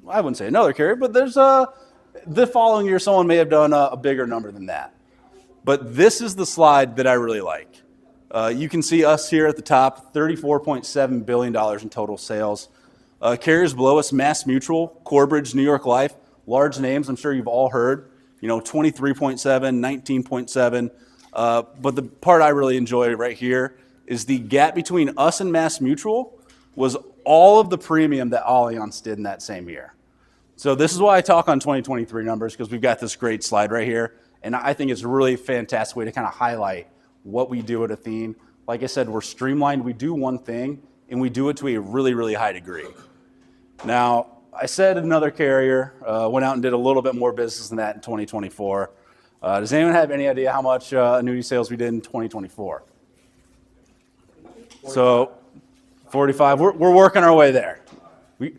I wouldn't say another carrier, but there's the following year someone may have done a bigger number than that. But this is the slide that I really like. You can see us here at the top, $34.7 billion in total sales. Carriers below us, Mass Mutual, Corebridge, New York Life, large names I'm sure you've all heard, 23.7, 19.7. But the part I really enjoy right here is the gap between us and Mass Mutual was all of the premium that Allianz did in that same year. So this is why I talk on 2023 numbers, because we've got this great slide right here. And I think it's a really fantastic way to kind of highlight what we do at Athene. Like I said, we're streamlined. We do one thing, and we do it to a really, really high degree. Now, I said another carrier went out and did a little bit more business than that in 2024. Does anyone have any idea how much annuity sales we did in 2024? 45. So 45. We're working our way there.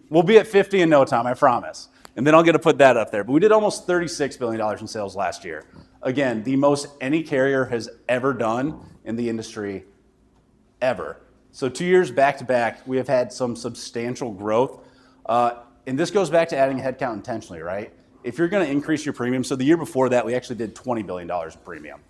We'll be at 50 in no time, I promise. And then I'll get to put that up there. But we did almost $36 billion in sales last year. Again, the most any carrier has ever done in the industry ever. So 2 years back to back, we have had some substantial growth. And this goes back to adding headcount intentionally, right? If you're going to increase your premium, so the year before that, we actually did $20 billion in premium.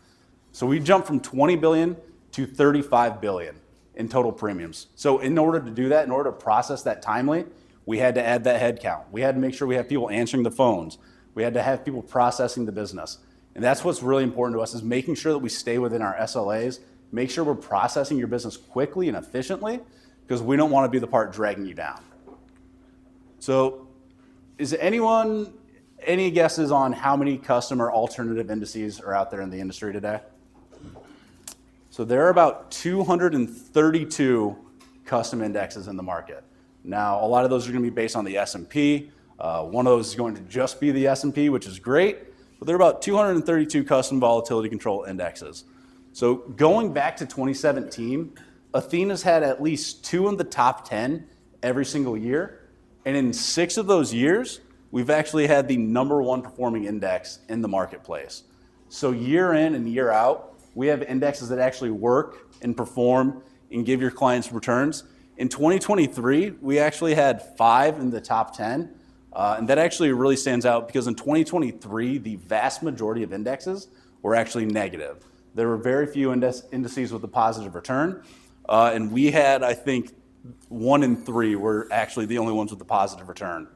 So we jumped from $20 billion to $35 billion in total premiums. So in order to do that, in order to process that timely, we had to add that headcount. We had to make sure we have people answering the phones. We had to have people processing the business. And that's what's really important to us, is making sure that we stay within our SLAs, make sure we're processing your business quickly and efficiently, because we don't want to be the part dragging you down. So is anyone, any guesses on how many customer alternative indices are out there in the industry today? So there are about 232 custom indexes in the market. Now, a lot of those are going to be based on the S&P. One of those is going to just be the S&P, which is great, but there are about 232 custom volatility control indexes. So going back to 2017, Athena's had at least 2 in the top 10 every single year, and in 6 of those years, we've actually had the #1 performing index in the marketplace. So year in and year out, we have indexes that actually work and perform and give your clients returns. In 2023, we actually had 5 in the top 10, and that actually really stands out because in 2023, the vast majority of indexes were actually negative. There were very few indices with a positive return, and we had, I think, 1 in 3 were actually the only ones with a positive return.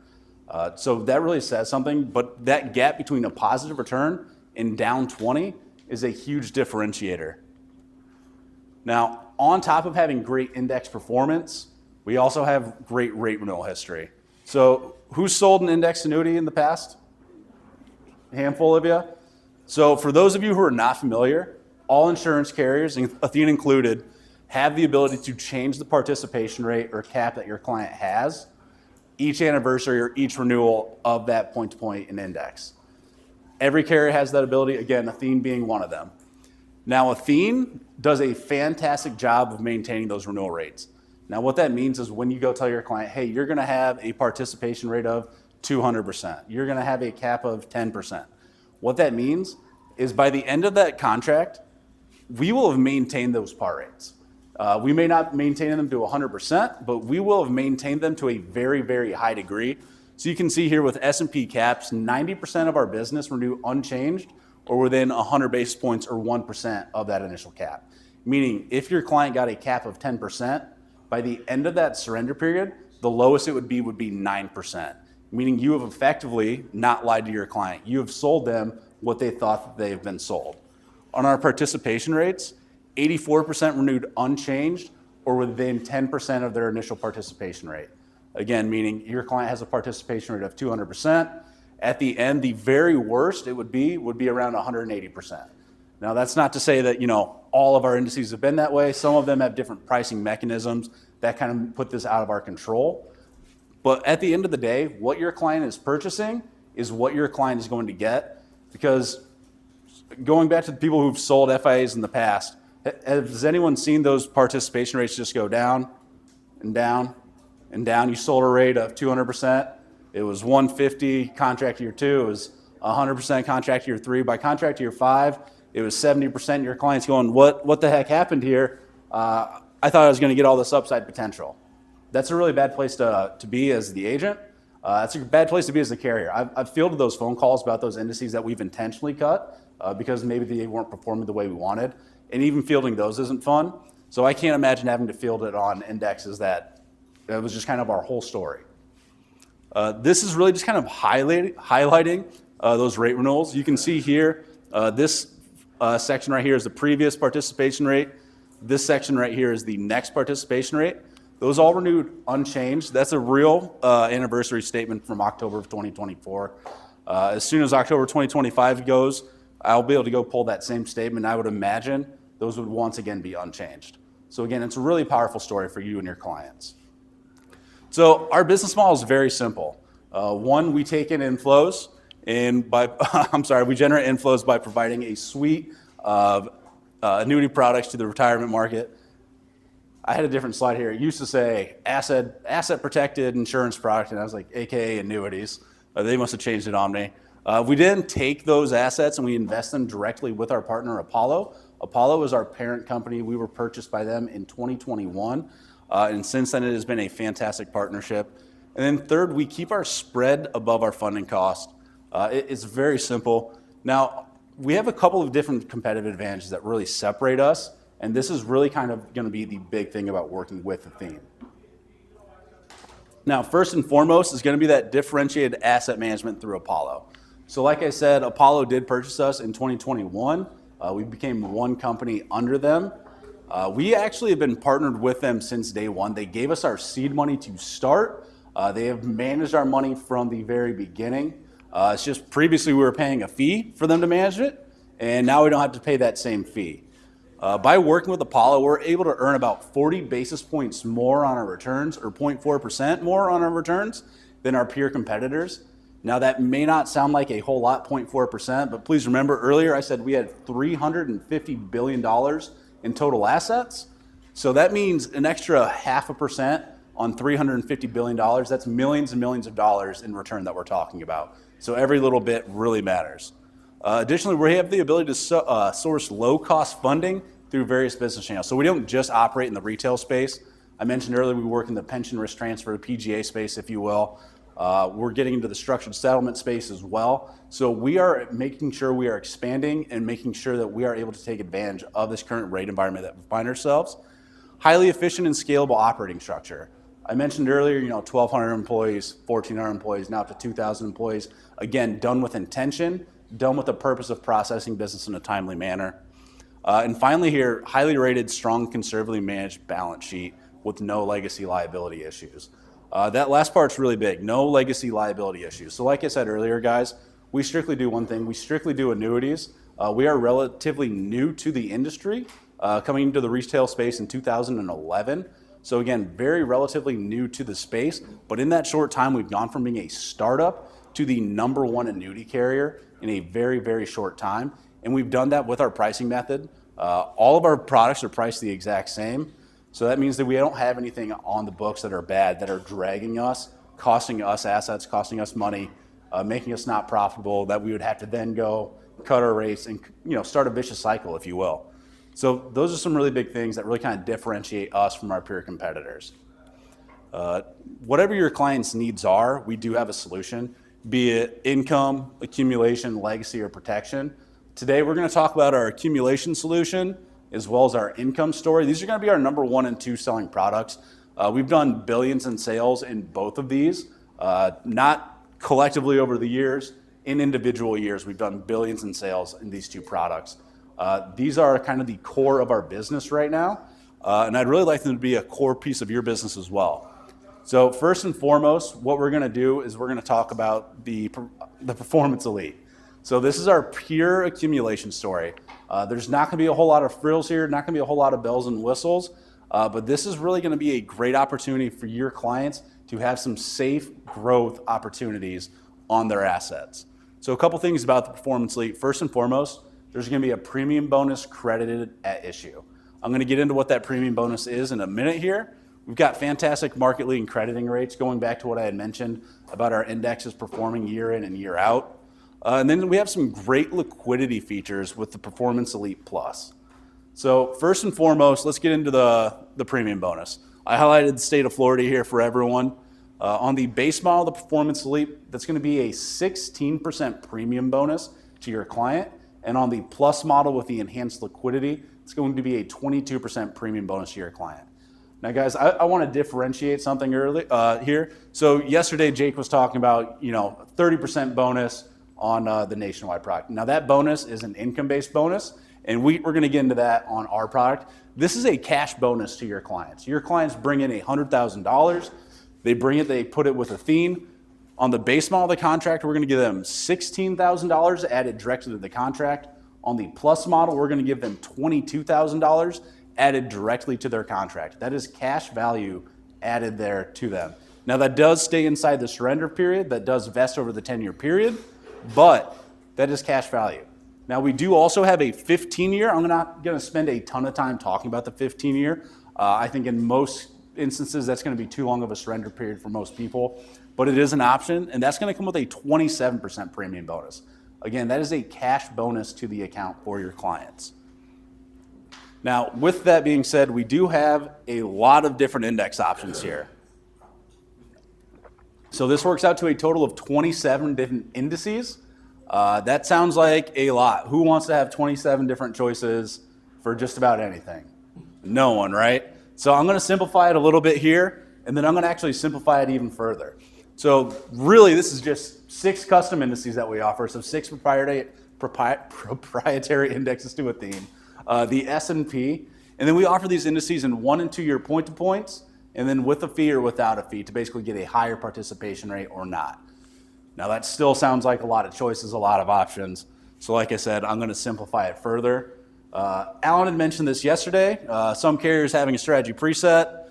So that really says something, but that gap between a positive return and down 20 is a huge differentiator. Now, on top of having great index performance, we also have great rate renewal history. So who's sold an index annuity in the past? A handful of you? So for those of you who are not familiar, all insurance carriers, Athena included, have the ability to change the participation rate or cap that your client has each anniversary or each renewal of that point-to-point and index. Every carrier has that ability, again, Athene being one of them. Now, Athene does a fantastic job of maintaining those renewal rates. Now, what that means is when you go tell your client, hey, you're gonna have a participation rate of 200%, you're gonna have a cap of 10%. What that means is by the end of that contract, we will have maintained those par rates. We may not maintain them to 100%, but we will have maintained them to a very, very high degree. So you can see here with S&P caps, 90% of our business renew unchanged or within 100 basis points or 1% of that initial cap. Meaning if your client got a cap of 10%, by the end of that surrender period, the lowest it would be 9%. Meaning you have effectively not lied to your client. You have sold them what they thought that they've been sold. On our participation rates, 84% renewed unchanged or within 10% of their initial participation rate. Again, meaning your client has a participation rate of 200%. At the end, the very worst it would be around 180%. Now, that's not to say that, all of our indices have been that way. Some of them have different pricing mechanisms that kind of put this out of our control. But at the end of the day, what your client is purchasing is what your client is going to get. Because going back to the people who've sold FIAs in the past, has anyone seen those participation rates just go down and down and down? You sold a rate of 200%. It was 150 contract year 2. It was 100% contract year 3. By contract year 5, it was 70%. Your client's going, what the heck happened here? I thought I was going to get all this upside potential. That's a really bad place to be as the agent. That's a bad place to be as the carrier. I've fielded those phone calls about those indices that we've intentionally cut because maybe they weren't performing the way we wanted. And even fielding those isn't fun. So I can't imagine having to field it on indexes that was just kind of our whole story. This is really just kind of highlighting those rate renewals. You can see here, this section right here is the previous participation rate. This section right here is the next participation rate. Those all renewed unchanged. That's a real anniversary statement from October of 2024. As soon as October 2025 goes, I'll be able to go pull that same statement. I would imagine those would once again be unchanged. So again, it's a really powerful story for you and your clients. So our business model is very simple. One, we take in inflows, and we generate inflows by providing a suite of annuity products to the retirement market. I had a different slide here. It used to say asset protected insurance product, and I was like, AKA annuities. They must have changed it on me. We then take those assets and we invest them directly with our partner, Apollo. Apollo is our parent company. We were purchased by them in 2021. And since then, it has been a fantastic partnership. And then third, we keep our spread above our funding cost. It's very simple. Now, we have a couple of different competitive advantages that really separate us. And this is really kind of going to be the big thing about working with Athene. Now, first and foremost is going to be that differentiated asset management through Apollo. So like I said, Apollo did purchase us in 2021. We became one company under them. We actually have been partnered with them since day one. They gave us our seed money to start. They have managed our money from the very beginning. It's just previously we were paying a fee for them to manage it, and now we don't have to pay that same fee. By working with Apollo, we're able to earn about 40 basis points more on our returns, or 0.4% more on our returns than our peer competitors. Now that may not sound like a whole lot, 0.4%, but please remember earlier I said we had $350 billion in total assets. So that means an extra 0.5% on $350 billion. That's millions and millions of dollars in return that we're talking about. So every little bit really matters. Additionally, we have the ability to source low-cost funding through various business channels. So we don't just operate in the retail space. I mentioned earlier we work in the pension risk transfer, PGA space, if you will. We're getting into the structured settlement space as well. So we are making sure we are expanding and making sure that we are able to take advantage of this current rate environment that we find ourselves. Highly efficient and scalable operating structure. I mentioned earlier, 1,200 employees, 1,400 employees, now up to 2,000 employees. Again, done with intention, done with the purpose of processing business in a timely manner. And finally here, highly rated, strong, conservatively managed balance sheet with no legacy liability issues. That last part's really big, no legacy liability issues. So like I said earlier, guys, we strictly do one thing. We strictly do annuities. We are relatively new to the industry, coming into the retail space in 2011. So again, very relatively new to the space, but in that short time, we've gone from being a startup to the #1 annuity carrier in a very, very short time. And we've done that with our pricing method. All of our products are priced the exact same. So that means that we don't have anything on the books that are bad, that are dragging us, costing us assets, costing us money, making us not profitable, that we would have to then go cut our rates and start a vicious cycle, if you will. So those are some really big things that really kind of differentiate us from our peer competitors. Whatever your client's needs are, we do have a solution, be it income, accumulation, legacy, or protection. Today, we're going to talk about our accumulation solution as well as our income story. These are going to be our #1 and 2 selling products. We've done billions in sales in both of these, not collectively over the years. In individual years, we've done billions in sales in these two products. These are kind of the core of our business right now, and I'd really like them to be a core piece of your business as well. So first and foremost, what we're going to do is we're going to talk about the Performance Elite. So this is our pure accumulation story. There's not going to be a whole lot of frills here, not going to be a whole lot of bells and whistles, but this is really going to be a great opportunity for your clients to have some safe growth opportunities on their assets. So a couple things about the Performance Elite. First and foremost, there's going to be a premium bonus credited at issue. I'm going to get into what that premium bonus is in a minute here. We've got fantastic market-leading crediting rates, going back to what I had mentioned about our indexes performing year in and year out. And then we have some great liquidity features with the Performance Elite Plus. So first and foremost, let's get into the premium bonus. I highlighted the state of Florida here for everyone. On the base model, the Performance Elite, that's going to be a 16% premium bonus to your client. And on the Plus model with the enhanced liquidity, it's going to be a 22% premium bonus to your client. Now, guys, I want to differentiate something early here. So yesterday, Jake was talking about 30% bonus on the Nationwide product. Now, that bonus is an income-based bonus, and we're going to get into that on our product. This is a cash bonus to your clients. Your clients bring in $100,000. They put it with Athene. On the base model of the contract, we're going to give them $16,000 added directly to the contract. On the Plus model, we're going to give them $22,000 added directly to their contract. That is cash value added there to them. Now that does stay inside the surrender period, that does vest over the 10-year period, but that is cash value. Now we do also have a 15-year. I'm not going to spend a ton of time talking about the 15-year. I think in most instances that's going to be too long of a surrender period for most people, but it is an option, and that's going to come with a 27% premium bonus. Again, that is a cash bonus to the account for your clients. Now, with that being said, we do have a lot of different index options here. So this works out to a total of 27 different indices. That sounds like a lot. Who wants to have 27 different choices for just about anything? No one, right? So I'm going to simplify it a little bit here, and then I'm going to actually simplify it even further. So really, this is just 6 custom indices that we offer. So 6 proprietary indexes to Athene. The S&P, and then we offer these indices in 1 and 2 year point-to-points, and then with a fee or without a fee to basically get a higher participation rate or not. Now that still sounds like a lot of choices, a lot of options. So like I said, I'm going to simplify it further. Alan had mentioned this yesterday. Some carriers having a strategy preset.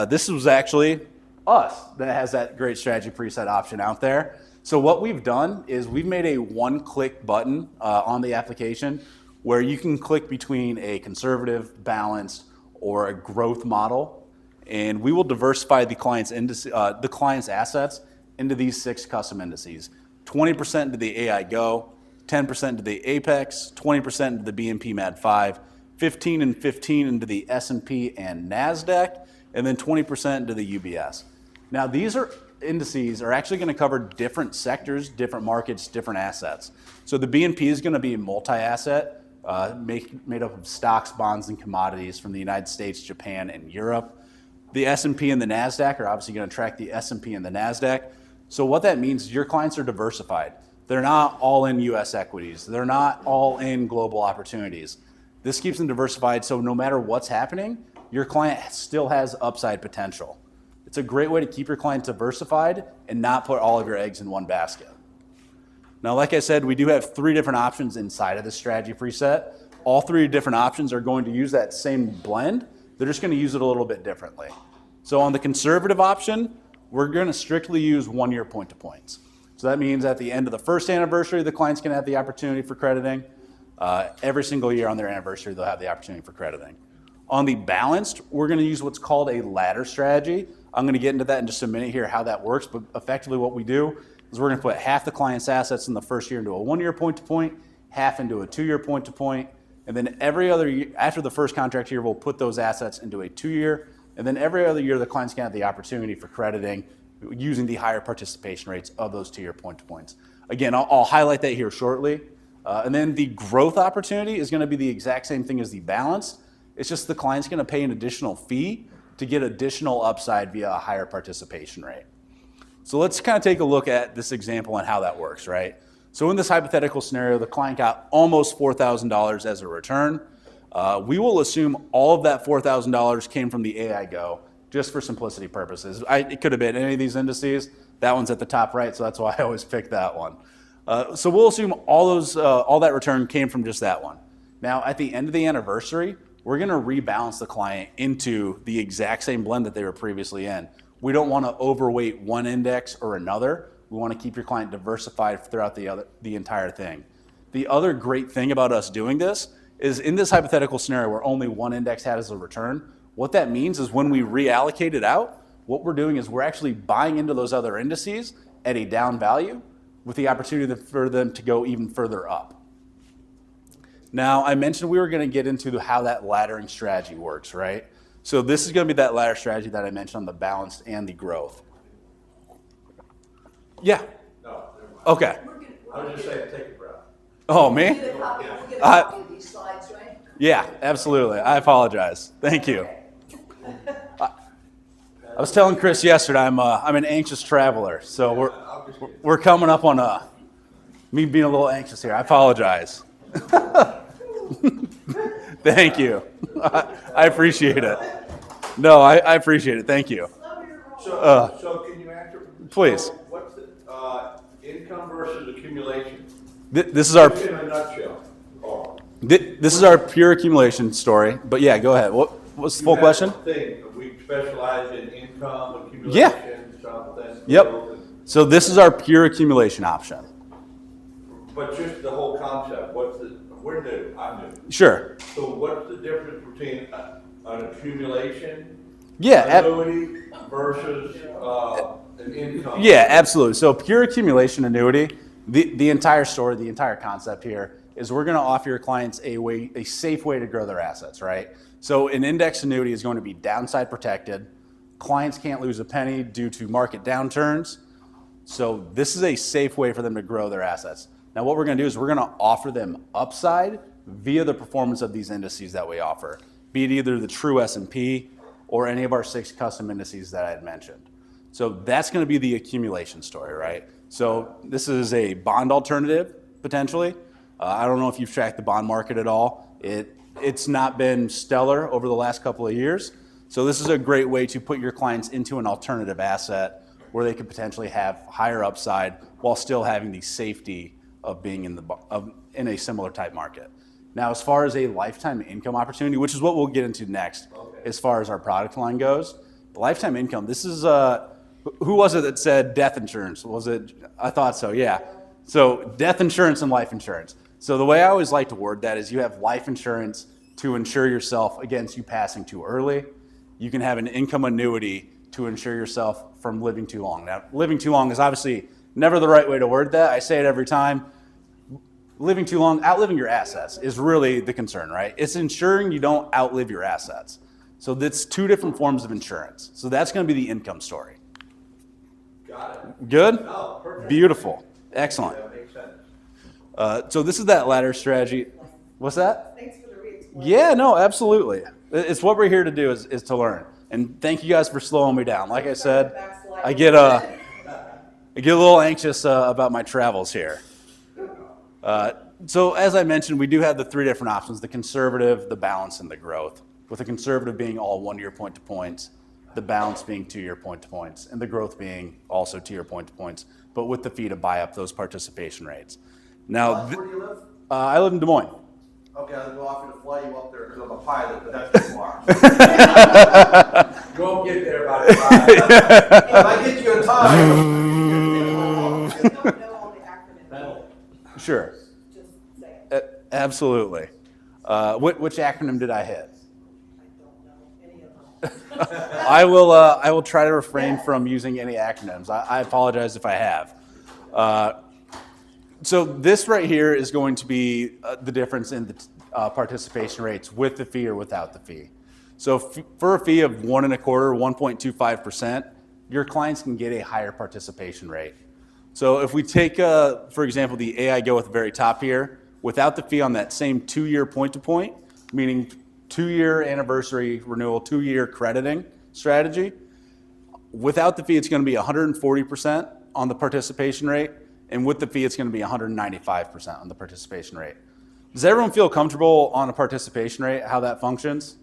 This was actually us that has that great strategy preset option out there. So what we've done is we've made a one-click button on the application where you can click between a conservative, balanced, or a growth model, and we will diversify the client's assets into these 6 custom indices: 20% into the AI Go, 10% into the Apex, 20% into the BNP Mad 5, 15 and 15 into the S&P and NASDAQ, and then 20% into the UBS. Now these indices are actually going to cover different sectors, different markets, different assets. So the BNP is going to be multi-asset, made up of stocks, bonds, and commodities from the United States, Japan, and Europe. The S&P and the NASDAQ are obviously going to track the S&P and the NASDAQ. So what that means is your clients are diversified. They're not all in US equities. They're not all in global opportunities. This keeps them diversified, so no matter what's happening, your client still has upside potential. It's a great way to keep your client diversified and not put all of your eggs in one basket. Now, like I said, we do have 3 different options inside of the strategy preset. All 3 different options are going to use that same blend. They're just going to use it a little bit differently. So on the conservative option, we're going to strictly use 1-year point-to-points. So that means at the end of the first anniversary, the client's going to have the opportunity for crediting. Every single year on their anniversary, they'll have the opportunity for crediting. On the balanced, we're going to use what's called a ladder strategy. I'm going to get into that in just a minute here, how that works, but effectively what we do is we're going to put half the client's assets in the first year into a 1-year point-to-point, half into a 2-year point-to-point, and then every other year, after the first contract year, we'll put those assets into a 2-year, and then every other year, the client's going to have the opportunity for crediting using the higher participation rates of those 2-year point-to-points. Again, I'll highlight that here shortly. And then the growth opportunity is going to be the exact same thing as the balance. It's just the client's going to pay an additional fee to get additional upside via a higher participation rate. So let's kind of take a look at this example and how that works, right? So in this hypothetical scenario, the client got almost $4,000 as a return. We will assume all of that $4,000 came from the AI Go, just for simplicity purposes. It could have been any of these indices. That one's at the top right, so that's why I always pick that one. So we'll assume all that return came from just that one. Now, at the end of the anniversary, we're going to rebalance the client into the exact same blend that they were previously in. We don't want to overweight one index or another. We want to keep your client diversified throughout the entire thing. The other great thing about us doing this is in this hypothetical scenario where only one index had as a return, what that means is when we reallocate it out, what we're doing is we're actually buying into those other indices at a down value with the opportunity for them to go even further up. Now, I mentioned we were going to get into how that laddering strategy works, right? So this is going to be that ladder strategy that I mentioned on the balanced and the growth. Yeah. No. Okay. I was just saying, take a breath. Oh, me? Yeah, absolutely. I apologize. Thank you. I was telling Chris yesterday I'm an anxious traveler, so we're coming up on me being a little anxious here. I apologize. Thank you. I appreciate it. No, I appreciate it. Thank you. So can you answer? Please. So what's the income versus accumulation? This is our. Just in a nutshell. This is our pure accumulation story. But yeah, go ahead. What's the full question? We specialize in income accumulation. Yeah. Something. Yep. So this is our pure accumulation option. But just the whole concept. We're new. I'm new. Sure. So what's the difference between an accumulation, annuity versus an income? Yeah, absolutely. So pure accumulation annuity, the entire story, the entire concept here is we're going to offer your clients a safe way to grow their assets, right? So an index annuity is going to be downside protected. Clients can't lose a penny due to market downturns. So this is a safe way for them to grow their assets. Now what we're going to do is we're going to offer them upside via the performance of these indices that we offer, be it either the true S&P or any of our 6 custom indices that I had mentioned. So that's going to be the accumulation story, right? So this is a bond alternative, potentially. I don't know if you've tracked the bond market at all. It's not been stellar over the last couple of years. So this is a great way to put your clients into an alternative asset where they could potentially have higher upside while still having the safety of being in a similar type market. Now, as far as a lifetime income opportunity, which is what we'll get into next, as far as our product line goes, lifetime income, this is, who was it that said death insurance? Was it, I thought so, yeah. So death insurance and life insurance. So the way I always like to word that is you have life insurance to insure yourself against you passing too early. You can have an income annuity to insure yourself from living too long. Now, living too long is obviously never the right way to word that. I say it every time. Living too long, outliving your assets is really the concern, right? It's ensuring you don't outlive your assets. So that's two different forms of insurance. So that's going to be the income story. Got it. Good? No, perfect. Beautiful. Excellent. That makes sense. So this is that ladder strategy. What's that? Thanks for the re-explain. Yeah, no, absolutely. It's what we're here to do is to learn. And thank you guys for slowing me down. Like I said, I get a little anxious about my travels here. So as I mentioned, we do have the three different options: the conservative, the balance, and the growth. With the conservative being all 1 year point to points, the balance being 2 year point to points, and the growth being also 2 year point to points, but with the fee to buy up those participation rates. Now, Where do you live? I live in Des Moines. Okay, I'll go offer to fly you up there because I'm a pilot, but that's too far. You won't get there by the time. If I get you in time. Sure. Absolutely. Which acronym did I hit? I will try to refrain from using any acronyms. I apologize if I have. So this right here is going to be the difference in the participation rates with the fee or without the fee. So for a fee of 1.25%, 1.25%, your clients can get a higher participation rate. So if we take, for example, the AI Go at the very top here, without the fee on that same 2 year point to point, meaning 2 year anniversary renewal, 2 year crediting strategy, without the fee, it's going to be 140% on the participation rate. And with the fee, it's going to be 195% on the participation rate. Does everyone feel comfortable on a participation rate, how that functions?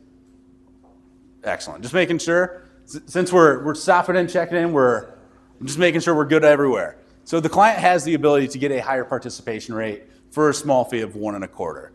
Excellent. Just making sure, since we're stopping and checking in, we're just making sure we're good everywhere. So the client has the ability to get a higher participation rate for a small fee of 1.25%.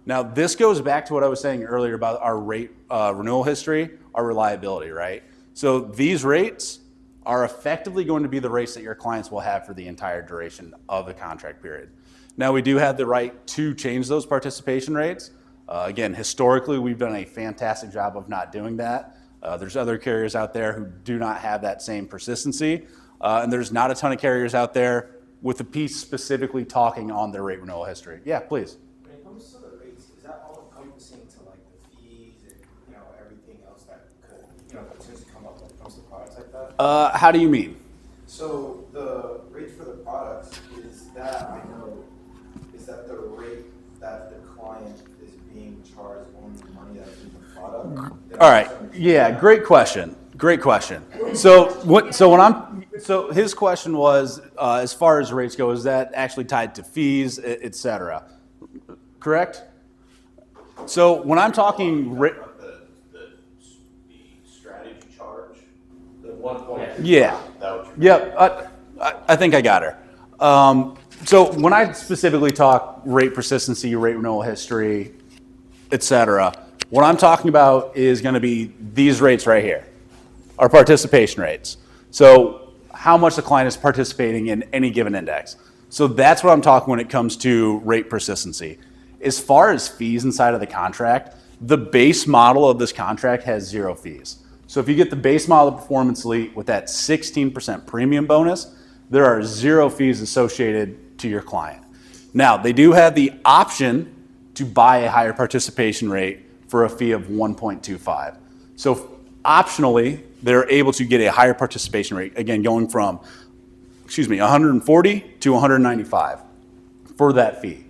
Now, this goes back to what I was saying earlier about our rate renewal history, our reliability, right? So these rates are effectively going to be the rates that your clients will have for the entire duration of the contract period. Now, we do have the right to change those participation rates. Again, historically, we've done a fantastic job of not doing that. There's other carriers out there who do not have that same persistency. And there's not a ton of carriers out there with a piece specifically talking on their rate renewal history. Yeah, please. When it comes to the rates, is that all encompassing to like the fees and everything else that could potentially come up when it comes to products like that? How do you mean? So the rates for the products is that the rate that the client is being charged on the money that's in the product? All right. Yeah, great question. Great question. So his question was, as far as rates go, is that actually tied to fees, et cetera? Correct? So when I'm talking the strategy charge, the 1.25. Yeah. Yep. I think I got her. So when I specifically talk rate persistency, rate renewal history, et cetera, what I'm talking about is going to be these rates right here, our participation rates. So how much the client is participating in any given index. So that's what I'm talking when it comes to rate persistency. As far as fees inside of the contract, the base model of this contract has 0 fees. So if you get the base model of Performance Elite with that 16% premium bonus, there are 0 fees associated to your client. Now, they do have the option to buy a higher participation rate for a fee of 1.25. So optionally, they're able to get a higher participation rate, again, going from, 140 to 195 for that fee.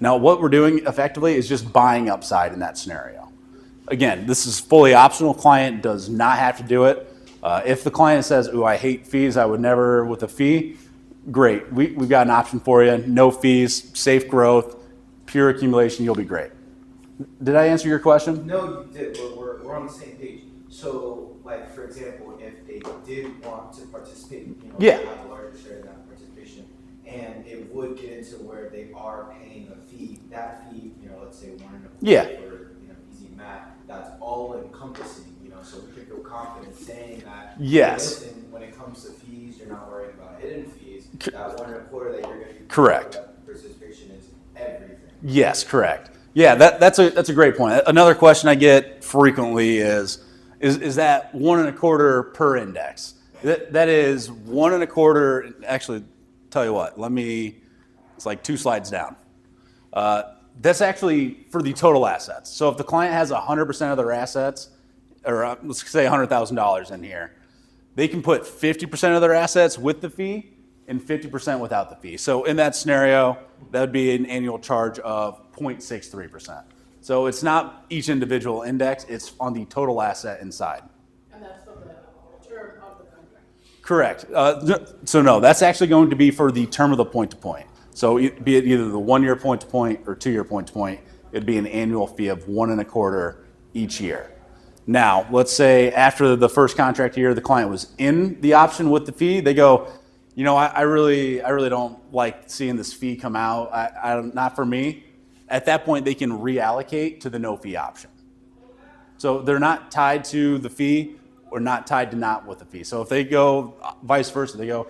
Now, what we're doing effectively is just buying upside in that scenario. Again, this is fully optional. Client does not have to do it. If the client says, "Ooh, I hate fees, I would never with a fee," great. We've got an option for you. No fees, safe growth, pure accumulation. You'll be great. Did I answer your question? No, you did, but we're on the same page. So, like, for example, if they did want to participate, Yeah. have a larger share of that participation, and it would get into where they are paying a fee, that fee, let's say 1 1/4 Yeah. for, easy math, that's all encompassing, so we can feel confident saying that. Yes. Listen, when it comes to fees, you're not worried about hidden fees. That 1 1/4 that you're going to be. Correct. That participation is everything. Yes, correct. Yeah, that's a great point. Another question I get frequently is that 1 1/4 per index? That is 1 1/4. Actually, tell you what, it's like 2 slides down. That's actually for the total assets. So if the client has 100% of their assets, or let's say $100,000 in here, they can put 50% of their assets with the fee and 50% without the fee. So in that scenario, that would be an annual charge of 0.63%. So it's not each individual index, it's on the total asset inside. And that's for the term of the contract. Correct. So no, that's actually going to be for the term of the point-to-point. So be it either the 1-year point-to-point or 2-year point-to-point, it'd be an annual fee of 1 1/4 each year. Now, let's say after the first contract year, the client was in the option with the fee, they go, I really don't like seeing this fee come out. Not for me. At that point, they can reallocate to the no fee option. So they're not tied to the fee or not tied to not with the fee. So if they go vice versa, they go,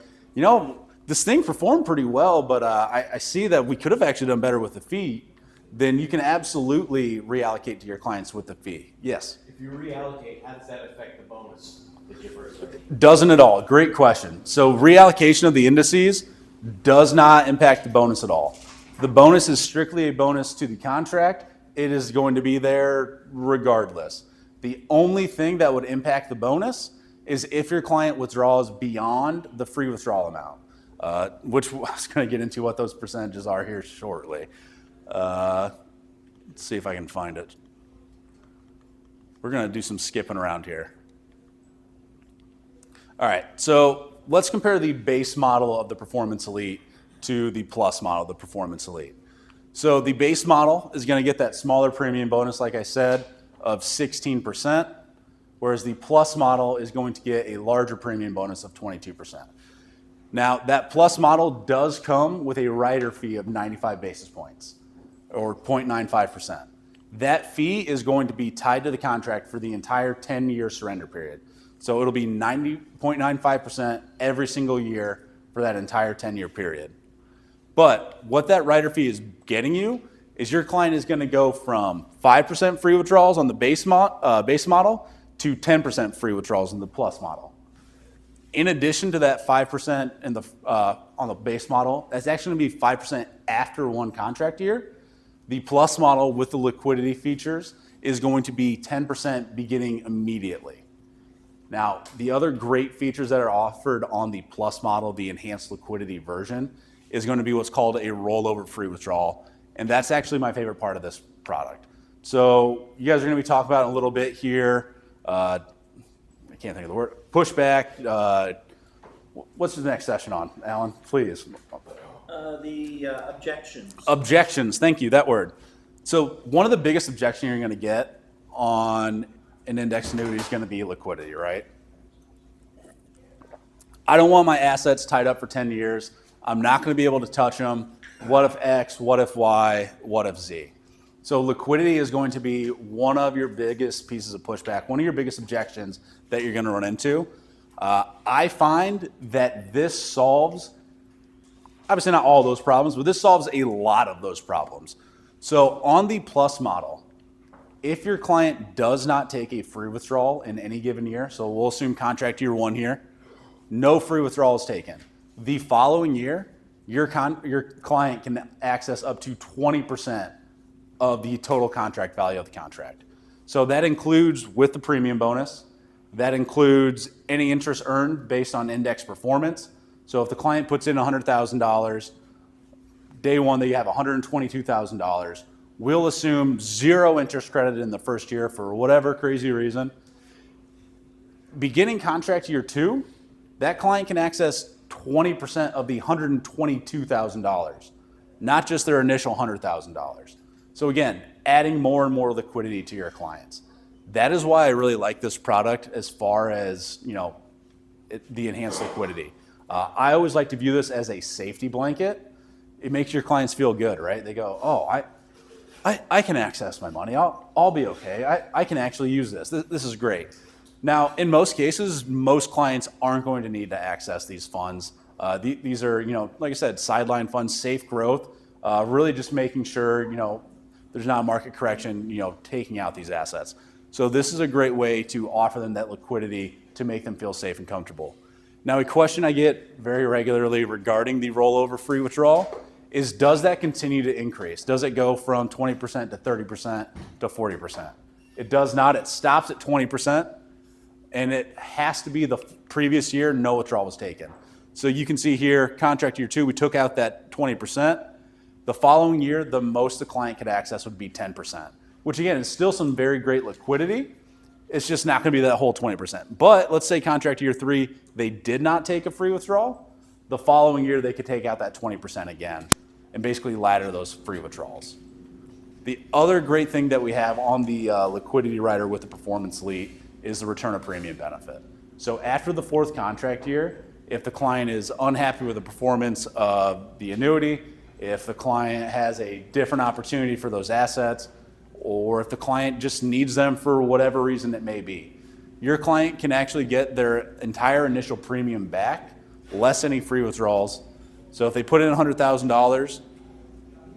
this thing performed pretty well, but I see that we could have actually done better with the fee, then you can absolutely reallocate to your clients with the fee. Yes? If you reallocate, how does that affect the bonus that you first made? Doesn't at all. Great question. So reallocation of the indices does not impact the bonus at all. The bonus is strictly a bonus to the contract. It is going to be there regardless. The only thing that would impact the bonus is if your client withdraws beyond the free withdrawal amount, which I was going to get into what those percentages are here shortly. Let's see if I can find it. We're going to do some skipping around here. All right, so let's compare the base model of the Performance Elite to the Plus model, the Performance Elite. So the base model is going to get that smaller premium bonus, like I said, of 16%, whereas the Plus model is going to get a larger premium bonus of 22%. Now, that Plus model does come with a rider fee of 95 basis points, or 0.95%. That fee is going to be tied to the contract for the entire 10-year surrender period. So it'll be 90.95% every single year for that entire 10-year period. But what that rider fee is getting you is your client is going to go from 5% free withdrawals on the base model to 10% free withdrawals in the Plus model. In addition to that 5% in on the base model, that's actually going to be 5% after 1 contract year. The Plus model with the liquidity features is going to be 10% beginning immediately. Now, the other great features that are offered on the Plus model, the enhanced liquidity version, is going to be what's called a rollover free withdrawal. And that's actually my favorite part of this product. So you guys are going to be talking about it a little bit here. I can't think of the word. Pushback. What's the next session on, Alan? Please. Objections. Objections. Thank you. That word. So one of the biggest objections you're going to get on an index annuity is going to be liquidity, right? I don't want my assets tied up for 10 years. I'm not going to be able to touch them. What if X? What if Y? What if Z? So liquidity is going to be one of your biggest pieces of pushback, one of your biggest objections that you're going to run into. I find that this solves, obviously not all those problems, but this solves a lot of those problems. So on the Plus model, if your client does not take a free withdrawal in any given year, so we'll assume contract year 1 here, no free withdrawal is taken. The following year, your client can access up to 20% of the total contract value of the contract. So that includes with the premium bonus, that includes any interest earned based on index performance. So if the client puts in $100,000, day 1 they have $122,000. We'll assume 0 interest credit in the first year for whatever crazy reason. Beginning contract year 2, that client can access 20% of the $122,000, not just their initial $100,000. So again, adding more and more liquidity to your clients. That is why I really like this product as far as, the enhanced liquidity. I always like to view this as a safety blanket. It makes your clients feel good, right? They go, oh, I can access my money. I'll be okay. I can actually use this. This is great. Now, in most cases, most clients aren't going to need to access these funds. These are, like I said, sideline funds, safe growth, really just making sure, there's not a market correction, taking out these assets. So this is a great way to offer them that liquidity to make them feel safe and comfortable. Now, a question I get very regularly regarding the rollover free withdrawal is, does that continue to increase? Does it go from 20% to 30% to 40%? It does not. It stops at 20%, and it has to be the previous year no withdrawal was taken. So you can see here, contract year 2, we took out that 20%. The following year, the most the client could access would be 10%, which again is still some very great liquidity. It's just not going to be that whole 20%. But let's say contract year 3, they did not take a free withdrawal. The following year, they could take out that 20% again and basically ladder those free withdrawals. The other great thing that we have on the liquidity rider with the Performance Elite is the return of premium benefit. So after the 4th contract year, if the client is unhappy with the performance of the annuity, if the client has a different opportunity for those assets, or if the client just needs them for whatever reason it may be, your client can actually get their entire initial premium back, less any free withdrawals. So if they put in $100,000,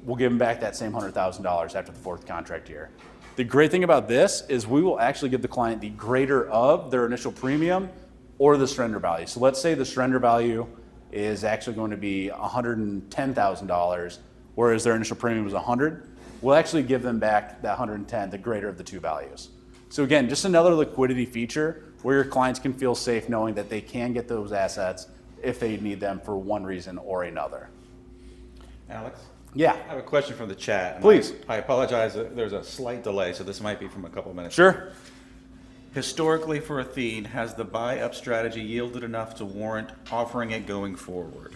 we'll give them back that same $100,000 after the 4th contract year. The great thing about this is we will actually give the client the greater of their initial premium or the surrender value. So let's say the surrender value is actually going to be $110,000, whereas their initial premium was $100,000. We'll actually give them back that $110,000, the greater of the two values. So again, just another liquidity feature where your clients can feel safe knowing that they can get those assets if they need them for one reason or another. Alex? Yeah. I have a question from the chat. And Please. I apologize, there's a slight delay, so this might be from a couple minutes. Sure. Historically for Athene, has the buy-up strategy yielded enough to warrant offering it going forward?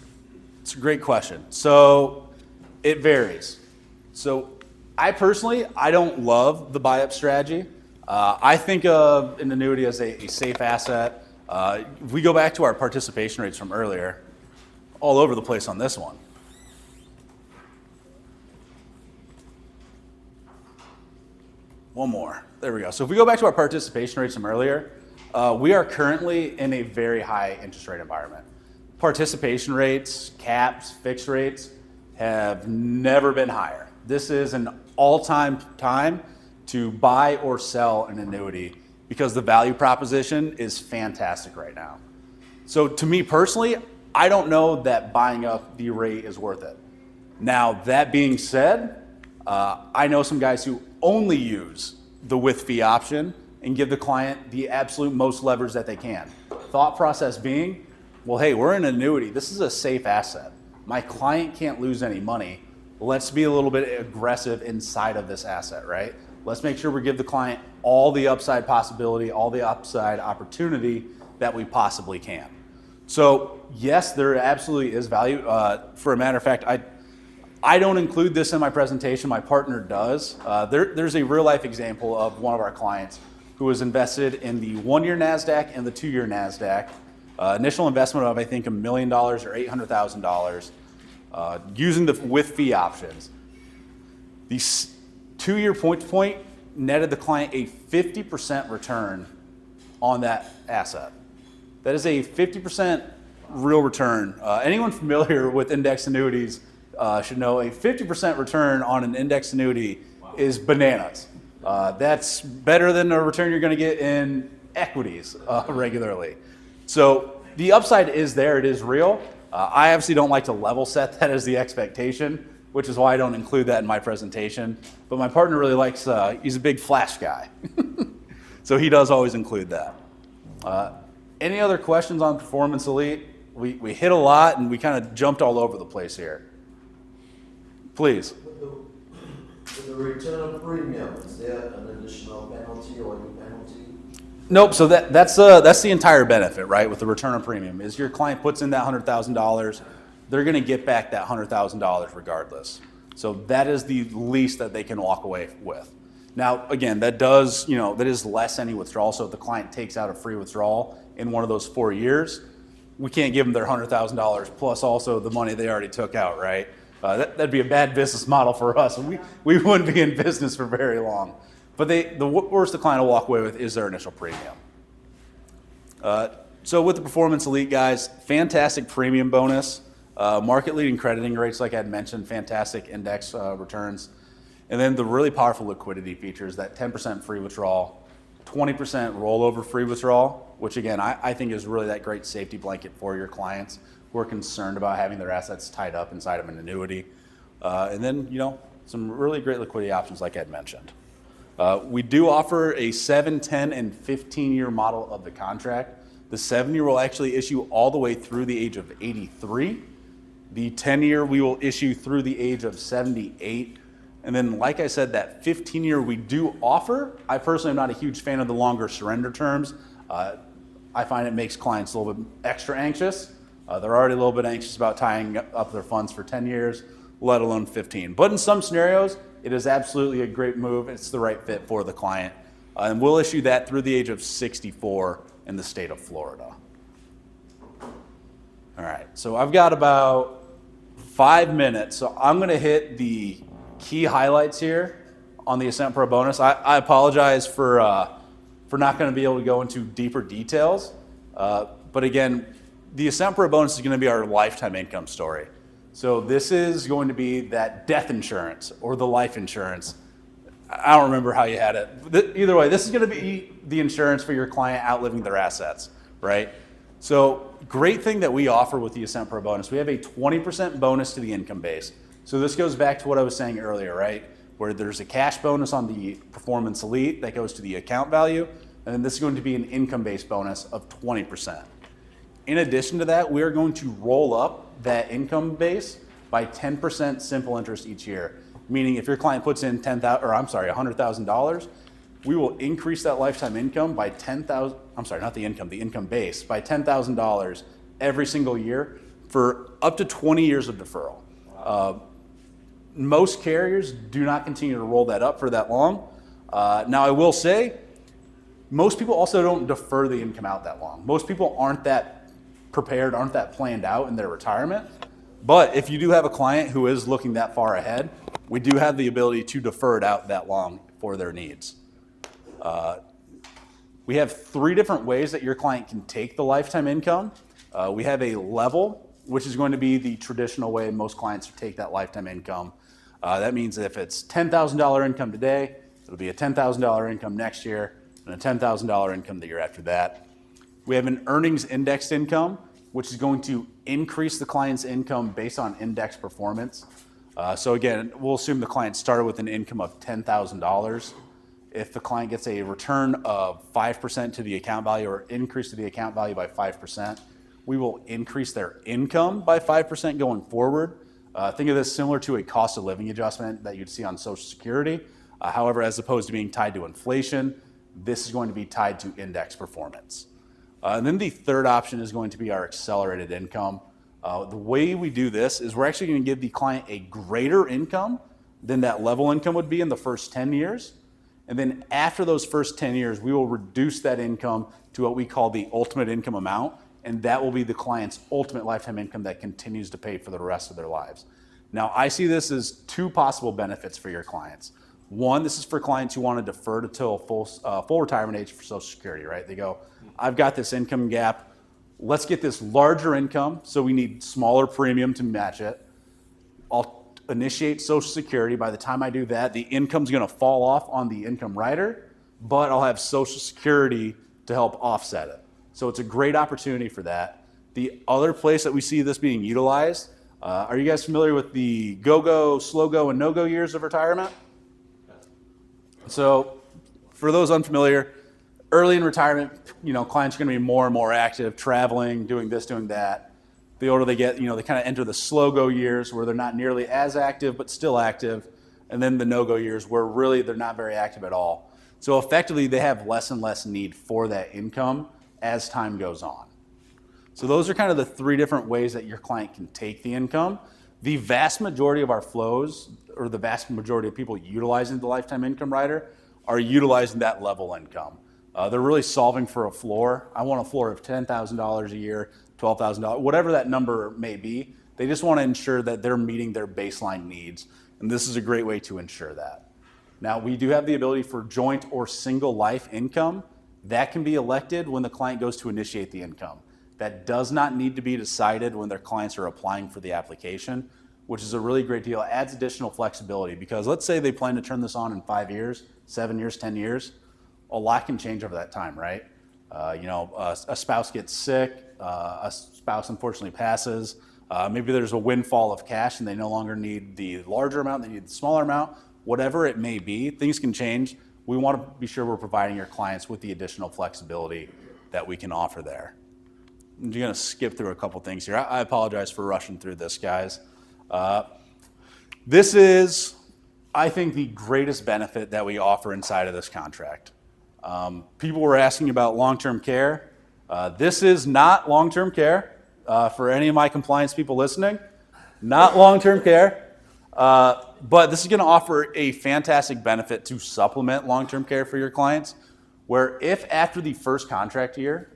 It's a great question. So it varies. So I personally don't love the buy-up strategy. I think of an annuity as a safe asset. If we go back to our participation rates from earlier, all over the place on this one. One more. There we go. So if we go back to our participation rates from earlier, we are currently in a very high interest rate environment. Participation rates, caps, fixed rates have never been higher. This is an all-time time to buy or sell an annuity because the value proposition is fantastic right now. So to me personally, I don't know that buying up the rate is worth it. Now, that being said, I know some guys who only use the with fee option and give the client the absolute most leverage that they can. Thought process being, well, hey, we're in an annuity. This is a safe asset. My client can't lose any money. Let's be a little bit aggressive inside of this asset, right? Let's make sure we give the client all the upside possibility, all the upside opportunity that we possibly can. So yes, there absolutely is value. For a matter of fact, I don't include this in my presentation. My partner does. There's a real life example of one of our clients who was invested in the 1-year NASDAQ and the 2-year NASDAQ. Initial investment of, I think, $1 million or $800,000 using the with fee options. The 2-year point-to-point netted the client a 50% return on that asset. That is a 50% real return. Anyone familiar with index annuities should know a 50% return on an index annuity is bananas. That's better than the return you're going to get in equities regularly. So the upside is there, it is real. I obviously don't like to level set that as the expectation, which is why I don't include that in my presentation. But my partner really likes, he's a big flash guy. So he does always include that. Any other questions on Performance Elite? We hit a lot and we kind of jumped all over the place here. Please. With the return of premium, is there an additional penalty or new penalty? Nope. So that's the entire benefit, right? With the return of premium, is your client puts in that $100,000, they're going to get back that $100,000 regardless. So that is the least that they can walk away with. Now, again, that is less any withdrawal. So if the client takes out a free withdrawal in one of those 4 years, we can't give them their $100,000 plus also the money they already took out, right? That'd be a bad business model for us. We wouldn't be in business for very long. But the worst the client will walk away with is their initial premium. So with the Performance Elite guys, fantastic premium bonus, market leading crediting rates like I had mentioned, fantastic index returns, and then the really powerful liquidity features, that 10% free withdrawal, 20% rollover free withdrawal, which again, I think is really that great safety blanket for your clients who are concerned about having their assets tied up inside of an annuity. And then, some really great liquidity options like I had mentioned. We do offer a 7, 10, and 15-year model of the contract. The 7-year will actually issue all the way through the age of 83. The 10-year we will issue through the age of 78. And then, like I said, that 15-year we do offer. I personally am not a huge fan of the longer surrender terms. I find it makes clients a little bit extra anxious. They're already a little bit anxious about tying up their funds for 10 years, let alone 15. But in some scenarios, it is absolutely a great move. It's the right fit for the client. And we'll issue that through the age of 64 in the state of Florida. All right, so I've got about 5 minutes. So I'm gonna hit the key highlights here on the Ascent Pro bonus. I apologize for not gonna be able to go into deeper details. But again, the Ascent Pro bonus is gonna be our lifetime income story. So this is going to be that death insurance or the life insurance. I don't remember how you had it. Either way, this is going to be the insurance for your client outliving their assets, right? So great thing that we offer with the Ascent Pro bonus, we have a 20% bonus to the income base. So this goes back to what I was saying earlier, right? Where there's a cash bonus on the Performance Elite that goes to the account value, and then this is going to be an income-based bonus of 20%. In addition to that, we are going to roll up that income base by 10% simple interest each year. Meaning if your client puts in $100,000, we will increase that lifetime income by $10,000, the income base by $10,000 every single year for up to 20 years of deferral. Most carriers do not continue to roll that up for that long. Now I will say, most people also don't defer the income out that long. Most people aren't that prepared, aren't that planned out in their retirement. But if you do have a client who is looking that far ahead, we do have the ability to defer it out that long for their needs. We have 3 different ways that your client can take the lifetime income. We have a level, which is going to be the traditional way most clients take that lifetime income. That means that if it's $10,000 income today, it'll be a $10,000 income next year and a $10,000 income the year after that. We have an earnings indexed income, which is going to increase the client's income based on index performance. So again, we'll assume the client started with an income of $10,000. If the client gets a return of 5% to the account value or increase to the account value by 5%, we will increase their income by 5% going forward. Think of this similar to a cost of living adjustment that you'd see on Social Security. However, as opposed to being tied to inflation, this is going to be tied to index performance. And then the third option is going to be our accelerated income. The way we do this is we're actually going to give the client a greater income than that level income would be in the first 10 years. And then after those first 10 years, we will reduce that income to what we call the ultimate income amount. And that will be the client's ultimate lifetime income that continues to pay for the rest of their lives. Now, I see this as 2 possible benefits for your clients. One, this is for clients who want to defer till full retirement age for Social Security, right? They go, I've got this income gap. Let's get this larger income, so we need smaller premium to match it. I'll initiate Social Security. By the time I do that, the income's going to fall off on the income rider, but I'll have Social Security to help offset it. So it's a great opportunity for that. The other place that we see this being utilized, are you guys familiar with the go-go, slow-go, and no-go years of retirement? So for those unfamiliar, early in retirement, clients are going to be more and more active, traveling, doing this, doing that. The older they get, they kind of enter the slow-go years where they're not nearly as active, but still active. And then the no-go years where really they're not very active at all. So effectively, they have less and less need for that income as time goes on. So those are kind of the 3 different ways that your client can take the income. The vast majority of our flows, or the vast majority of people utilizing the lifetime income rider, are utilizing that level income. They're really solving for a floor. I want a floor of $10,000 a year, $12,000, whatever that number may be. They just want to ensure that they're meeting their baseline needs, and this is a great way to ensure that. Now, we do have the ability for joint or single life income. That can be elected when the client goes to initiate the income. That does not need to be decided when their clients are applying for the application, which is a really great deal. It adds additional flexibility because let's say they plan to turn this on in 5 years, 7 years, 10 years. A lot can change over that time, right? A spouse gets sick, a spouse unfortunately passes, maybe there's a windfall of cash and they no longer need the larger amount, they need the smaller amount, whatever it may be, things can change. We want to be sure we're providing your clients with the additional flexibility that we can offer there. I'm going to skip through a couple things here. I apologize for rushing through this, guys. This is, I think, the greatest benefit that we offer inside of this contract. People were asking about long-term care. This is not long-term care. For any of my compliance people listening, not long-term care. But this is going to offer a fantastic benefit to supplement long-term care for your clients, where if after the first contract year,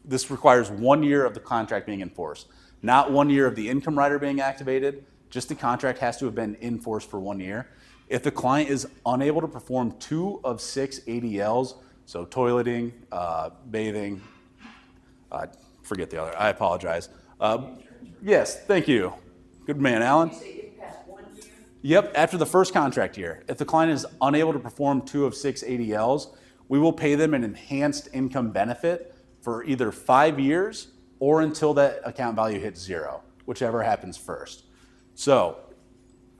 this requires 1 year of the contract being enforced, not 1 year of the income rider being activated, just the contract has to have been in force for 1 year. If the client is unable to perform 2 of 6 ADLs, so toileting, bathing, forget the other, I apologize. Yes, thank you. Good man, Alan. Yep, after the first contract year, if the client is unable to perform 2 of 6 ADLs, we will pay them an enhanced income benefit for either 5 years or until that account value hits 0, whichever happens first. So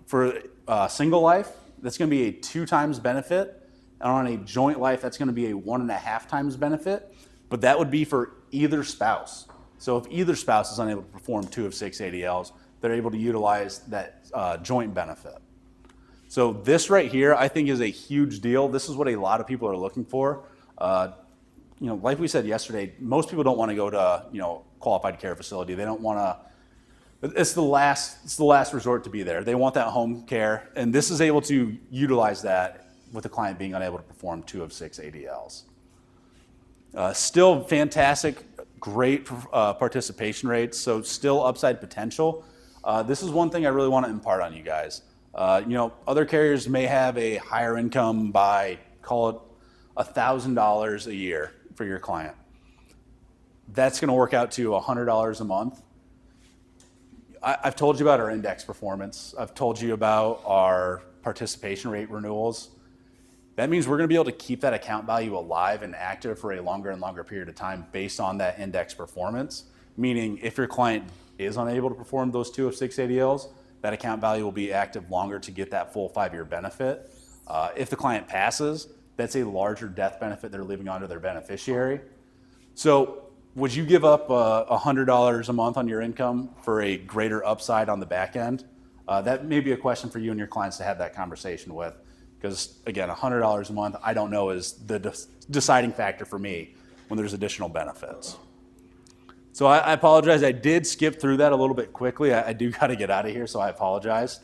for single life, that's going to be a 2 times benefit, and on a joint life, that's going to be a 1.5 times benefit, but that would be for either spouse. So if either spouse is unable to perform 2 of 6 ADLs, they're able to utilize that joint benefit. So this right here, I think, is a huge deal. This is what a lot of people are looking for. Like we said yesterday, most people don't want to go to qualified care facility. They don't want to. It's the last resort to be there. They want that home care, and this is able to utilize that with the client being unable to perform 2 of 6 ADLs. Still fantastic, great participation rates, so still upside potential. This is one thing I really want to impart on you guys. Other carriers may have a higher income by, call it $1,000 a year for your client. That's going to work out to $100 a month. I've told you about our index performance. I've told you about our participation rate renewals. That means we're going to be able to keep that account value alive and active for a longer and longer period of time based on that index performance. Meaning if your client is unable to perform those 2 of 6 ADLs, that account value will be active longer to get that full 5-year benefit. If the client passes, that's a larger death benefit they're leaving onto their beneficiary. So would you give up $100 a month on your income for a greater upside on the back end? That may be a question for you and your clients to have that conversation with. Because again, $100 a month, I don't know is the deciding factor for me when there's additional benefits. So I apologize, I did skip through that a little bit quickly. I do got to get out of here, so I apologize.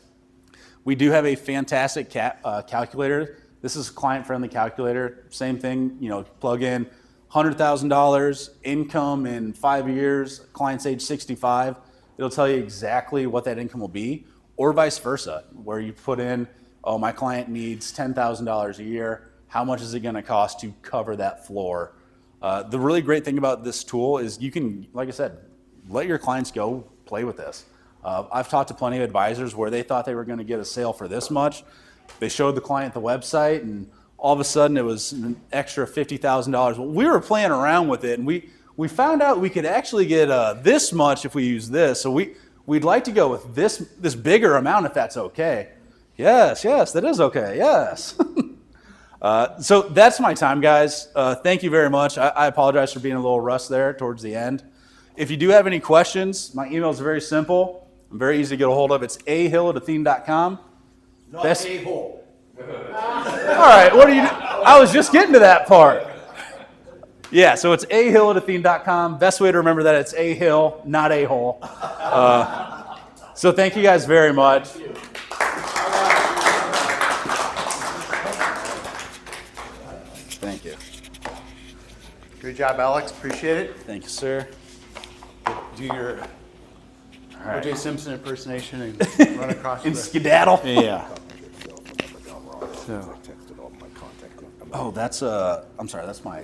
We do have a fantastic calculator. This is a client-friendly calculator. Same thing, plug in $100,000 income in 5 years, client's age 65. It'll tell you exactly what that income will be, or vice versa, where you put in, oh, my client needs $10,000 a year. How much is it going to cost to cover that floor? The really great thing about this tool is you can, like I said, let your clients go play with this. I've talked to plenty of advisors where they thought they were going to get a sale for this much. They showed the client the website, and all of a sudden it was an extra $50,000. Well, we were playing around with it, and we found out we could actually get this much if we use this. So we'd like to go with this bigger amount if that's okay. Yes, that is okay, yes. So that's my time, guys. Thank you very much. I apologize for being a little rushed there towards the end. If you do have any questions, my email is very simple. I'm very easy to get a hold of. It's ahill@athene.com. Not a-hole. All right, what are you doing? I was just getting to that part. Yeah, so it's ahill@athene.com. Best way to remember that, it's A-hill, not a-hole. So thank you guys very much. Thank you. Good job, Alex. Appreciate it. Thank you, sir. Do your... right. O.J. Simpson impersonation and run across And the skedaddle. Yeah. So. Oh, that's I'm sorry, that's my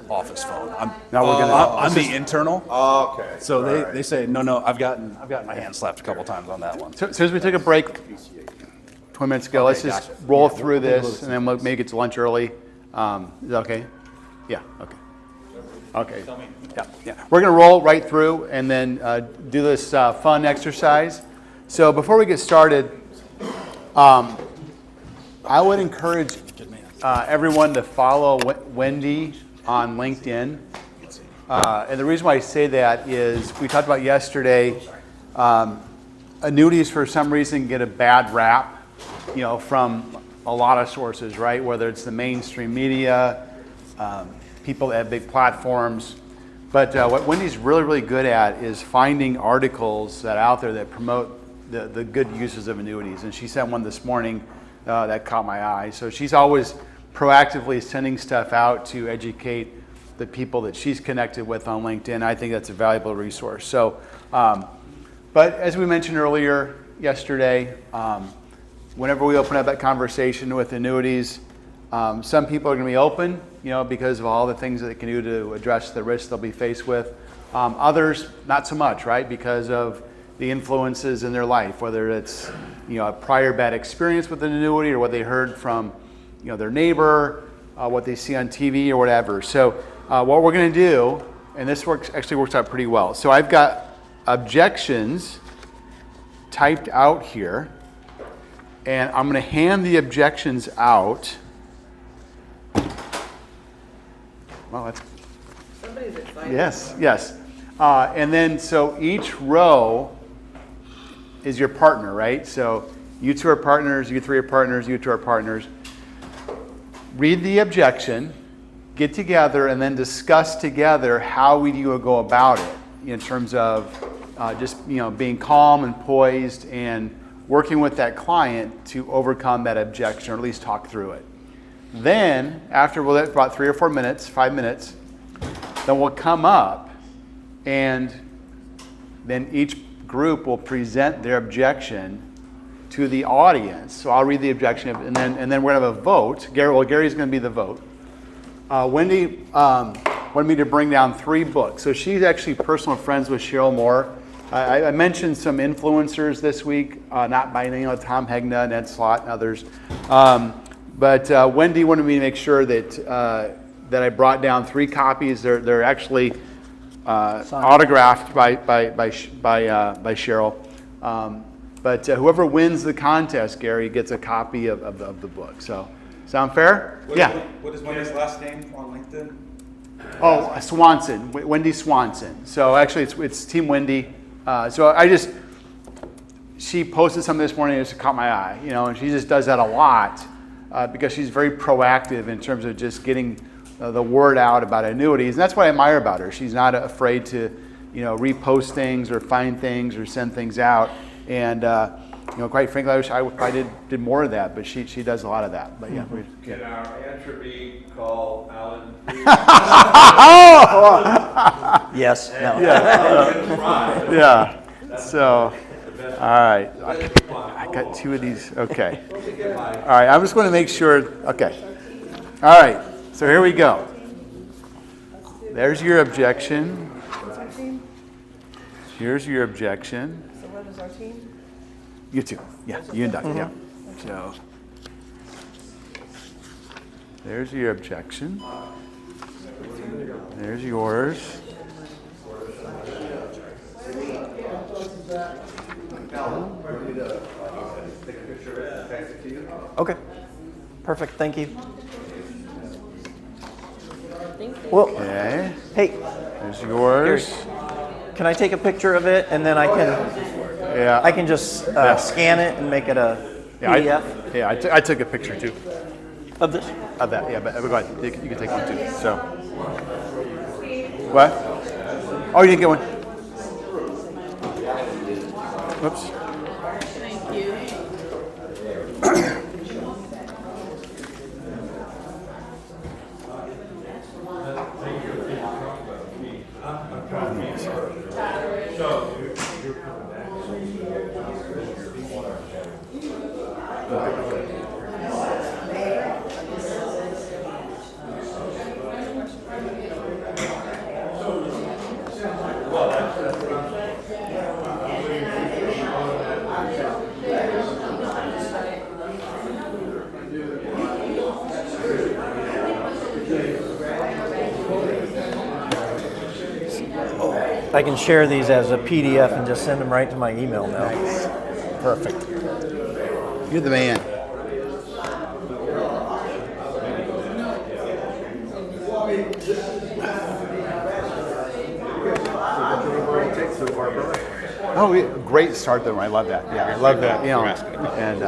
office phone. I'm the internal. Oh, okay. So All right. they say no. I've gotten my hand slapped a couple times on that one. So as we took a break 20 minutes ago, let's just roll through this, and then we'll maybe get to lunch early. Is that okay? Yeah. Okay. Okay. Yeah. We're gonna roll right through and then do this fun exercise. So before we get started, I would encourage everyone to follow Wendy on LinkedIn. And the reason why I say that is we talked about yesterday, annuities for some reason get a bad rap, from a lot of sources, right? Whether it's the mainstream media, people that have big platforms. But what Wendy's really, really good at is finding articles that are out there that promote the good uses of annuities. And she sent one this morning that caught my eye. So she's always proactively sending stuff out to educate the people that she's connected with on LinkedIn. I think that's a valuable resource. So, but as we mentioned earlier yesterday, whenever we open up that conversation with annuities, some people are going to be open, because of all the things that they can do to address the risks they'll be faced with. Others, not so much, right? Because of the influences in their life, whether it's, a prior bad experience with an annuity or what they heard from, their neighbor, what they see on TV or whatever. So what we're going to do, and this actually works out pretty well. So I've got objections typed out here, and I'm going to hand the objections out. Well, that's Somebody's excited. yes. And then so each row is your partner, right? So you two are partners, you three are partners, you two are partners. Read the objection, get together, and then discuss together how we do go about it in terms of just being calm and poised and working with that client to overcome that objection, or at least talk through it. Then, after about 3 or 4 minutes, 5 minutes, then we'll come up and then each group will present their objection to the audience. So I'll read the objection, and then we're gonna have a vote. Gary's gonna be the vote. Wendy wanted me to bring down 3 books. So she's actually personal friends with Cheryl Moore. I mentioned some influencers this week, not by name, Tom Hegna, Ned Slott, and others. But Wendy wanted me to make sure that I brought down 3 copies. They're actually autographed by Cheryl. But whoever wins the contest, Gary, gets a copy of the book. So, sound fair? What is Wendy's last name on LinkedIn? Oh, Swanson, Wendy Swanson. So actually, it's Team Wendy. She posted something this morning that just caught my eye, and she just does that a lot because she's very proactive in terms of just getting the word out about annuities. And that's what I admire about her. She's not afraid to, repost things or find things or send things out. And, quite frankly, I wish I probably did more of that, but she does a lot of that. But yeah. Can our Annuity call Alan? Yes. No. Yeah. So, all right. I got 2 of these. Okay. All right. I'm just going to make sure. Okay. All right. So here we go. There's your objection. Here's your objection. So what is our team? You too. Yeah, you and Doug. Yeah. So there's your objection. There's yours. Okay. Perfect. Thank you. Well, okay. Hey. There's yours. Here. Can I take a picture of it and then I can just scan it and make it a PDF? I took a picture too. Of this? Of that, yeah, but go ahead. You can take one too. So, what? Oh, you didn't get one? Whoops. Thank you. I can share these as a PDF and just send them right to my email now. Perfect. You're the man. Oh, great start though. I love that. Yeah, I love that. You know, and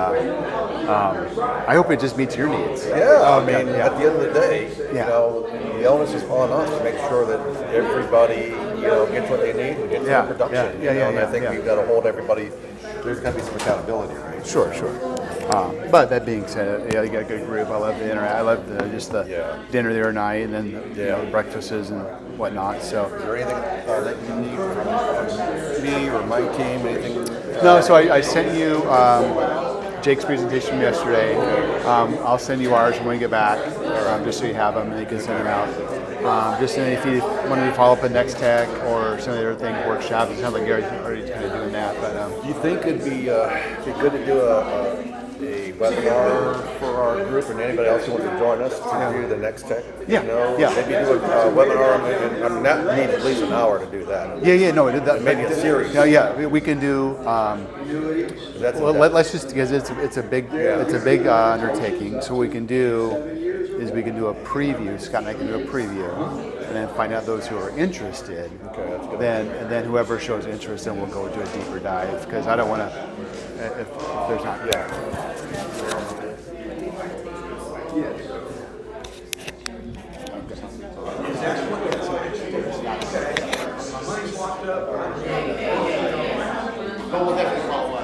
I hope it just meets your needs. Yeah, I mean, at the end of the day, you know, the onus is on us to make sure that everybody, you know, gets what they need and gets their production. And I think we've got to hold everybody. There's got to be some accountability, right? Sure. But that being said, yeah, you got a good group. I love the internet. I love just the dinner the other night, and then you know, the breakfasts and whatnot. So, is there anything that you need from me or my team? Anything? No. So I sent you Jake's presentation yesterday. I'll send you ours when we get back, just so you have them and you can send them out. Just if you wanted to follow up a Next Tech or some of the other things, workshops, it sounds like you're already kind of doing that. But do you think it'd be good to do a webinar for our group and anybody else who wants to join us to do the Next Tech? Yeah. You know, maybe do a webinar and that needs at least an hour to do that. Maybe a series. No, we can do. Let's just because it's a big undertaking. So what we can do is we can do a preview. Scott and I can do a preview, and then find out those who are interested. Okay, that's good. Then whoever shows interest, then we'll go do a deeper dive because I don't want to if there's not. Money's locked up. We'll definitely follow up.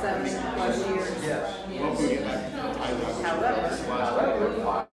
7+ years. Yes. However.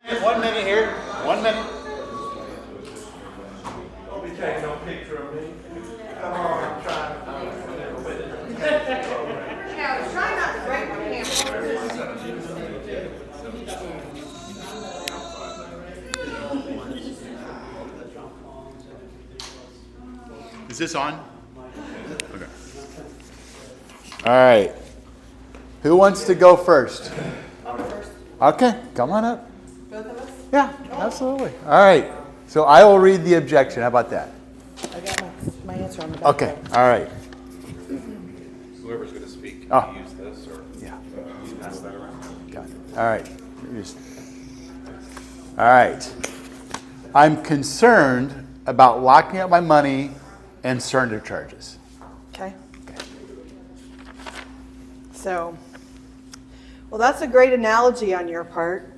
1 minute here. 1 minute. Don't be taking no picture of me. Come on, I'm trying to. Now, try not to break my camera. Is this on? Okay. All right. Who wants to go first? Okay, come on up. Both of us? Yeah, absolutely. All right. So I will read the objection. How about that? I got my answer on the back. Okay. All right. Whoever's going to speak, Oh. can you use this or pass that around? Got it. All right. All right. I'm concerned about locking up my money and surrender charges. Okay. So, well, that's a great analogy on your part.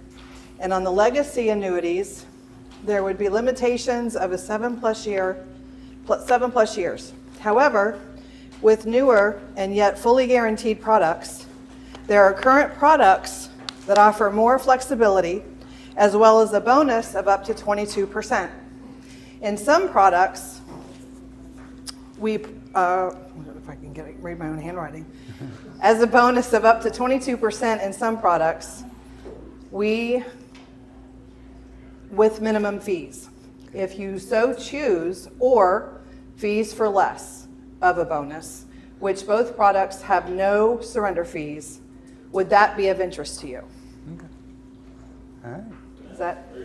And on the legacy annuities, there would be limitations of a 7+ years. However, with newer and yet fully guaranteed products, there are current products that offer more flexibility, as well as a bonus of up to 22%. In some products, if I can read my own handwriting, as a bonus of up to 22% in some products, with minimum fees, if you so choose, or fees for less of a bonus, which both products have no surrender fees. Would that be of interest to you? Okay. All right. Is that? Yeah,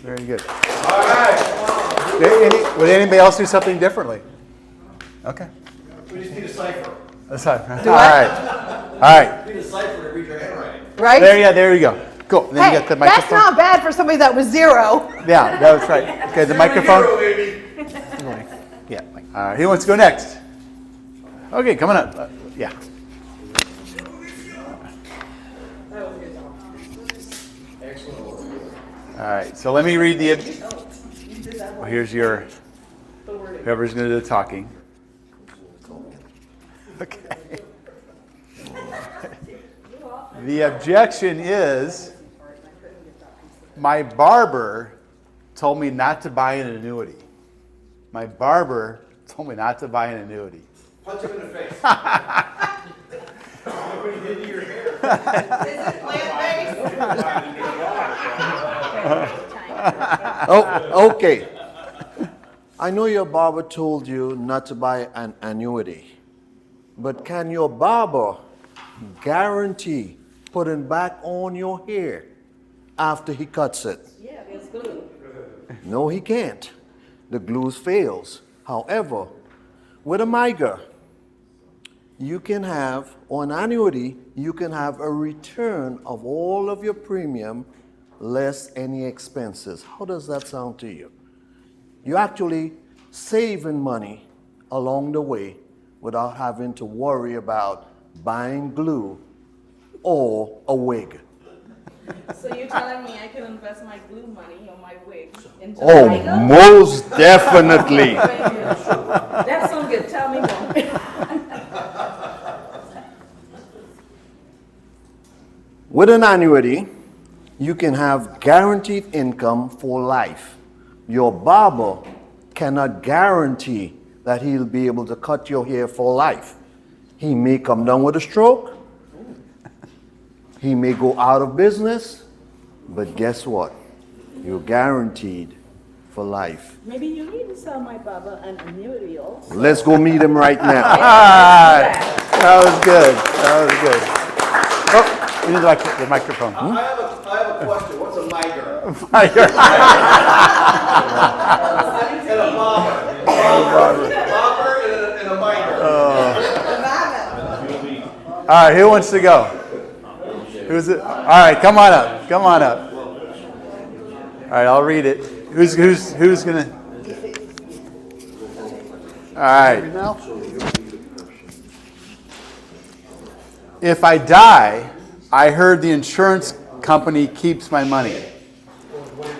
very good. All right. Would anybody else do something differently? Okay. We just need a cipher. That's fine. Do All I? right. All right. We need a cipher to read your handwriting. Right? There you go. Cool. And then Hey, you got the that's microphone. not bad for somebody that was 0. Yeah, that's right. Okay, the microphone. Yeah. All right. Who wants to go next? Okay, coming up. Yeah. All right. So let me read the. Well, here's your. Whoever's going to do the talking. Okay. The objection is my barber told me not to buy an annuity. My barber told me not to buy an annuity. Punch him in the face. What he did to your hair. Is it plant-based? Oh, okay. I know your barber told you not to buy an annuity, but can your barber guarantee putting back on your hair after he cuts it? Yeah, there's glue. No, he can't. The glue fails. However, with a MIGA, you can have, on annuity, you can have a return of all of your premium less any expenses. How does that sound to you? You're actually saving money along the way without having to worry about buying glue or a wig. So you're telling me I can invest my glue money or my wig into Oh, MIGA? most definitely. That sounds good. Tell me more. With an annuity, you can have guaranteed income for life. Your barber cannot guarantee that he'll be able to cut your hair for life. He may come down with a stroke. He may go out of business. But guess what? You're guaranteed for life. Maybe you need to sell my barber an annuity also. Let's go meet him right now. That was good. That was good. Oh, we need the microphone. I have a question. What's a MIGA? And a bobber. Bobber and a MIGA. All right, who wants to go? Who's it? All right, come on up. Come on up. All right, I'll read it. Who's gonna? All right. If I die, I heard the insurance company keeps my money.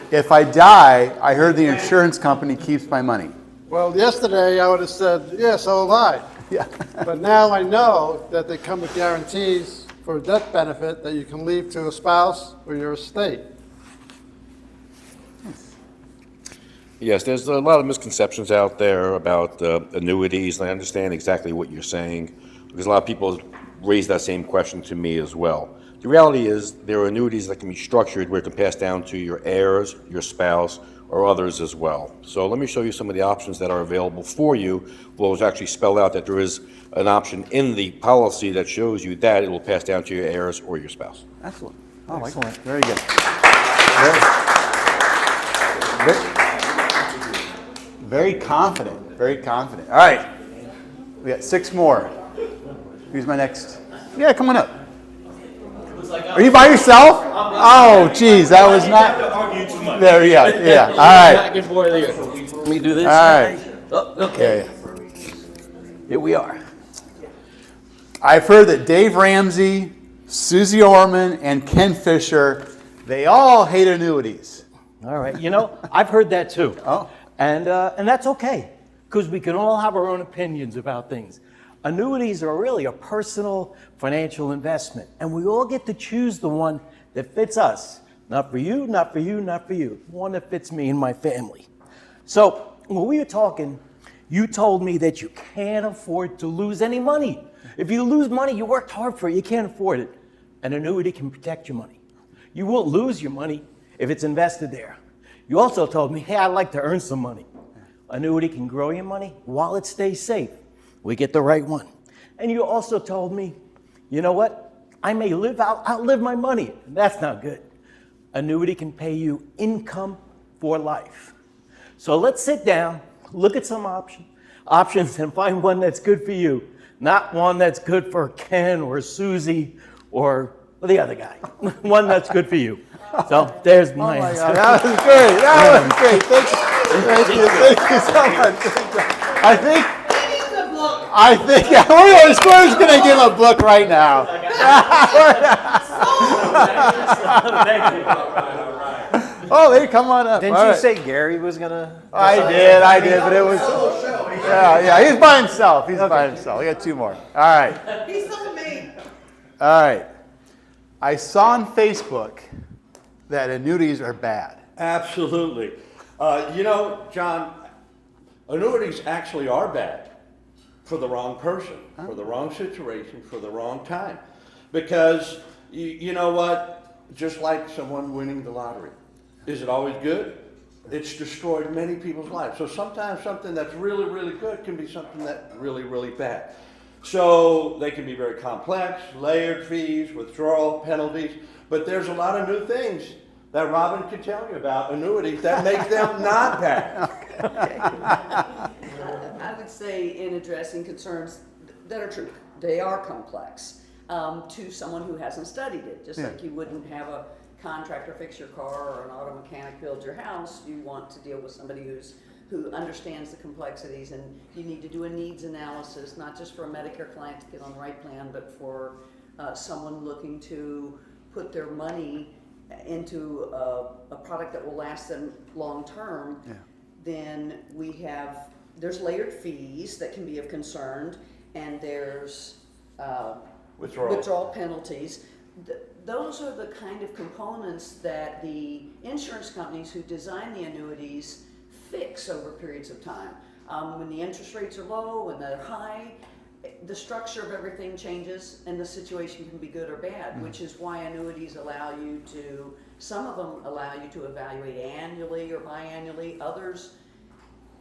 If I die, I heard the insurance company keeps my money. Well, yesterday I would have said, yeah, so have I. Yeah. But now I know that they come with guarantees for a death benefit that you can leave to a spouse or your estate. Yes, there's a lot of misconceptions out there about annuities, and I understand exactly what you're saying, because a lot of people raise that same question to me as well. The reality is there are annuities that can be structured where it can pass down to your heirs, your spouse, or others as well. So let me show you some of the options that are available for you. Well, it's actually spelled out that there is an option in the policy that shows you that it will pass down to your heirs or your spouse. Excellent. Oh, Excellent. Very good. Very confident. Very confident. All right. We got 6 more. Who's my next? Yeah, come on up. Are you by yourself? Oh, geez, that was not. There, yeah. All right. Back and forth here. Let me do this. All right. Oh, okay. Here we are. I've heard that Dave Ramsey, Susie Orman, and Ken Fisher, they all hate annuities. All right. You know, I've heard that too. Oh. And that's okay, because we can all have our own opinions about things. Annuities are really a personal financial investment, and we all get to choose the one that fits us. Not for you, not for you, not for you. One that fits me and my family. So when we were talking, you told me that you can't afford to lose any money. If you lose money, you worked hard for it, you can't afford it. An annuity can protect your money. You won't lose your money if it's invested there. You also told me, hey, I'd like to earn some money. Annuity can grow your money while it stays safe. We get the right one. And you also told me, you know what? I may outlive my money. That's not good. Annuity can pay you income for life. So let's sit down, look at some options, and find one that's good for you. Not one that's good for Ken or Susie or the other guy. One that's good for you. So there's my answer. God, that was great. That was great. Thank you so much. I think we're just going to give him a book right now. Oh, hey, come on up. Didn't you say Gary was gonna? I did, but it was. Yeah, he's by himself. He's by himself. We got 2 more. All right. He's so mean. All right. I saw on Facebook that annuities are bad. Absolutely. You know, John, annuities actually are bad for the wrong person, for the wrong situation, for the wrong time. Because, you know what? Just like someone winning the lottery. Is it always good? It's destroyed many people's lives. So sometimes something that's really, really good can be something that's really, really bad. So they can be very complex, layered fees, withdrawal penalties, but there's a lot of new things that Robin can tell you about annuities that make them not bad. I would say in addressing concerns that are true, they are complex to someone who hasn't studied it. Just like you wouldn't have a contractor fix your car or an auto mechanic build your house, you want to deal with somebody who understands the complexities, and you need to do a needs analysis, not just for a Medicare client to get on the right plan, but for someone looking to put their money into a product that will last them long term. Then there's layered fees that can be of concern, and there's withdrawal penalties. Those are the kind of components that the insurance companies who design the annuities fix over periods of time. When the interest rates are low, when they're high, the structure of everything changes and the situation can be good or bad, which is why annuities some of them allow you to evaluate annually or biannually. Others,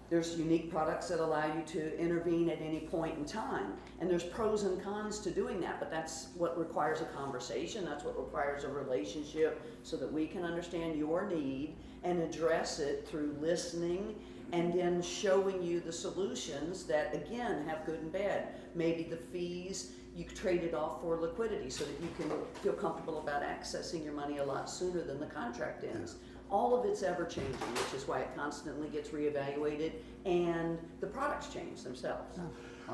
there's unique products that allow you to intervene at any point in time. And there's pros and cons to doing that, but that's what requires a conversation. That's what requires a relationship so that we can understand your need and address it through listening and then showing you the solutions that, again, have good and bad. Maybe the fees, you trade it off for liquidity so that you can feel comfortable about accessing your money a lot sooner than the contract ends. All of it's ever changing, which is why it constantly gets reevaluated, and the products change themselves.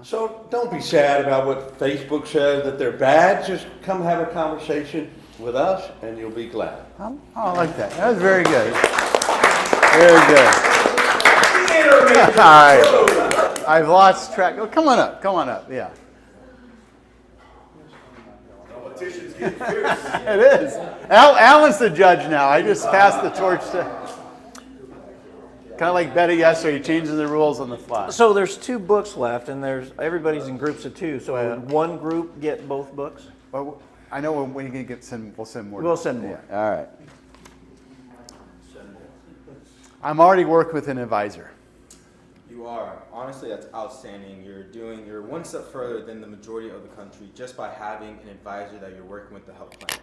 So don't be sad about what Facebook says, that they're bad. Just come have a conversation with us and you'll be glad. Oh, I like that. That was very good. Very good. All right. I've lost track. Oh, come on up. Come on up. Yeah. Competition's getting fierce. It is. Alan's the judge now. I just passed the torch to. Kind of like Betty yesterday, changing the rules on the fly. So there's 2 books left, and everybody's in groups of 2. So would one group get both books? Well, I know when we can we'll send more. We'll send more. Yeah. All right. I'm already working with an advisor. You are. Honestly, that's outstanding. You're one step further than the majority of the country just by having an advisor that you're working with to help plan.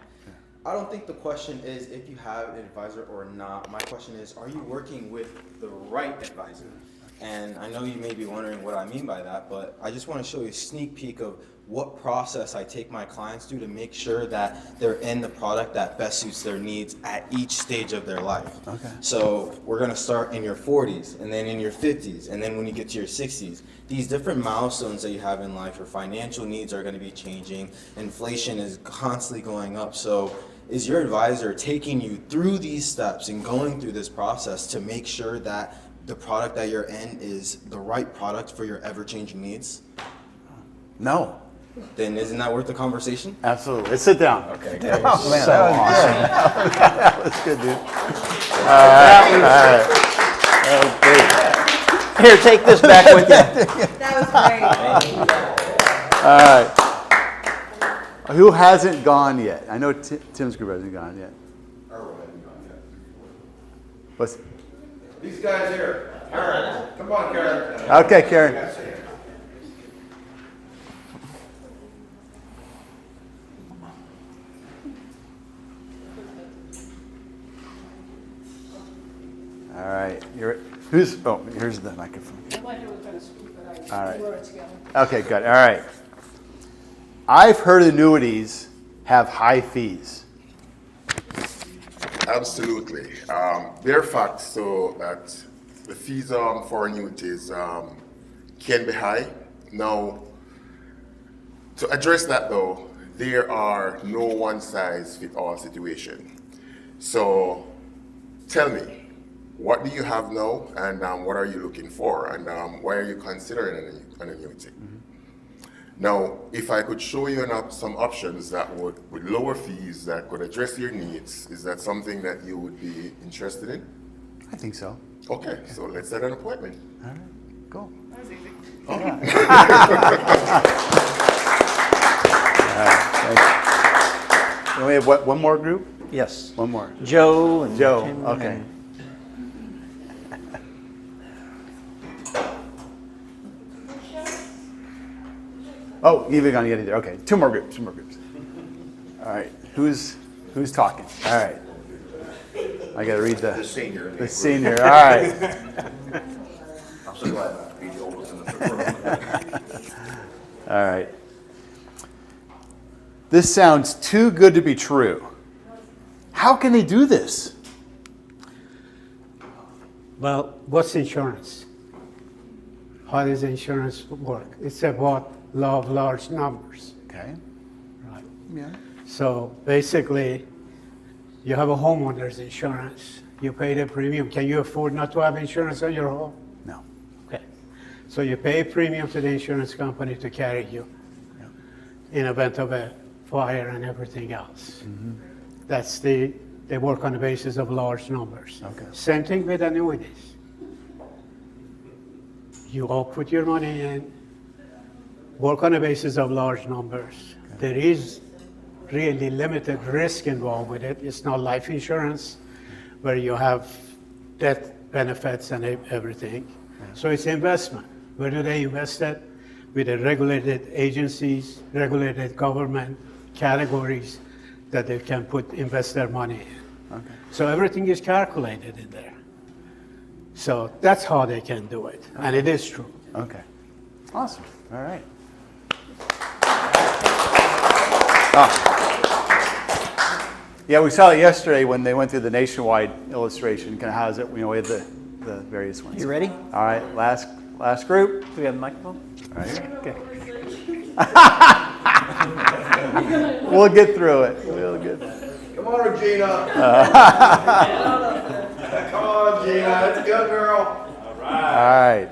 I don't think the question is if you have an advisor or not. My question is, are you working with the right advisor? And I know you may be wondering what I mean by that, but I just want to show you a sneak peek of what process I take my clients through to make sure that they're in the product that best suits their needs at each stage of their life. Okay. So we're going to start in your 40s, and then in your 50s, and then when you get to your 60s. These different milestones that you have in life, your financial needs are going to be changing. Inflation is constantly going up. So is your advisor taking you through these steps and going through this process to make sure that the product that you're in is the right product for your ever-changing needs? No. Then isn't that worth the conversation? Absolutely. Let's sit down. Okay, Yeah, great. oh, man, So that was awesome. good. That was good, dude. All right. Here, take this back with you. That was great. All right. Who hasn't gone yet? I know Tim's group hasn't gone yet. What's These guys here. Karen, come on, Karen. Okay, Karen. All right. Here's the microphone. All right. Okay, good. All right. I've heard annuities have high fees. Absolutely. There are facts so that the fees for annuities can be high. Now, to address that though, there are no one-size-fits-all situation. So tell me, what do you have now, and what are you looking for, and why are you considering an annuity? Now, if I could show you some options that would with lower fees that could address your needs, is that something that you would be interested in? I think so. Okay, so let's set an appointment. All right, cool. That was easy. All right, thanks. We have one more group? Yes. One more. Joe and Joe. Tim Okay. and- Oh, you've gone yet either. Okay, two more groups. All right, who's talking? All right, I got to read the senior. The senior. All right. I'm so glad not to be the oldest in the room. All right. This sounds too good to be true. How can they do this? Well, what's insurance? How does insurance work? It's about law of large numbers. Okay. Right. Yeah. So basically, you have a homeowner's insurance. You pay the premium. Can you afford not to have insurance on your home? No. Okay. So you pay a premium to the insurance company to carry you in event of a fire and everything else. That's they work on the basis of large numbers. Okay. Same thing with annuities. You all put your money in, work on the basis of large numbers. Okay. There is really limited risk involved with it. It's not life insurance where you have death benefits and everything. Yeah. So it's investment. Where do they invest it? With the regulated agencies, regulated government categories that they can invest their money in. Okay. So everything is calculated in there. So that's how they can do it, and it is true. Okay. Awesome. All right. Yeah, we saw it yesterday when they went through the nationwide illustration. Kind of how is it? We have the various ones. You ready? All right. Last group. Do we have a microphone? All right. Okay. We'll get through it. We'll get. Come on, Regina. Come on, Gina. That's a good girl. All right.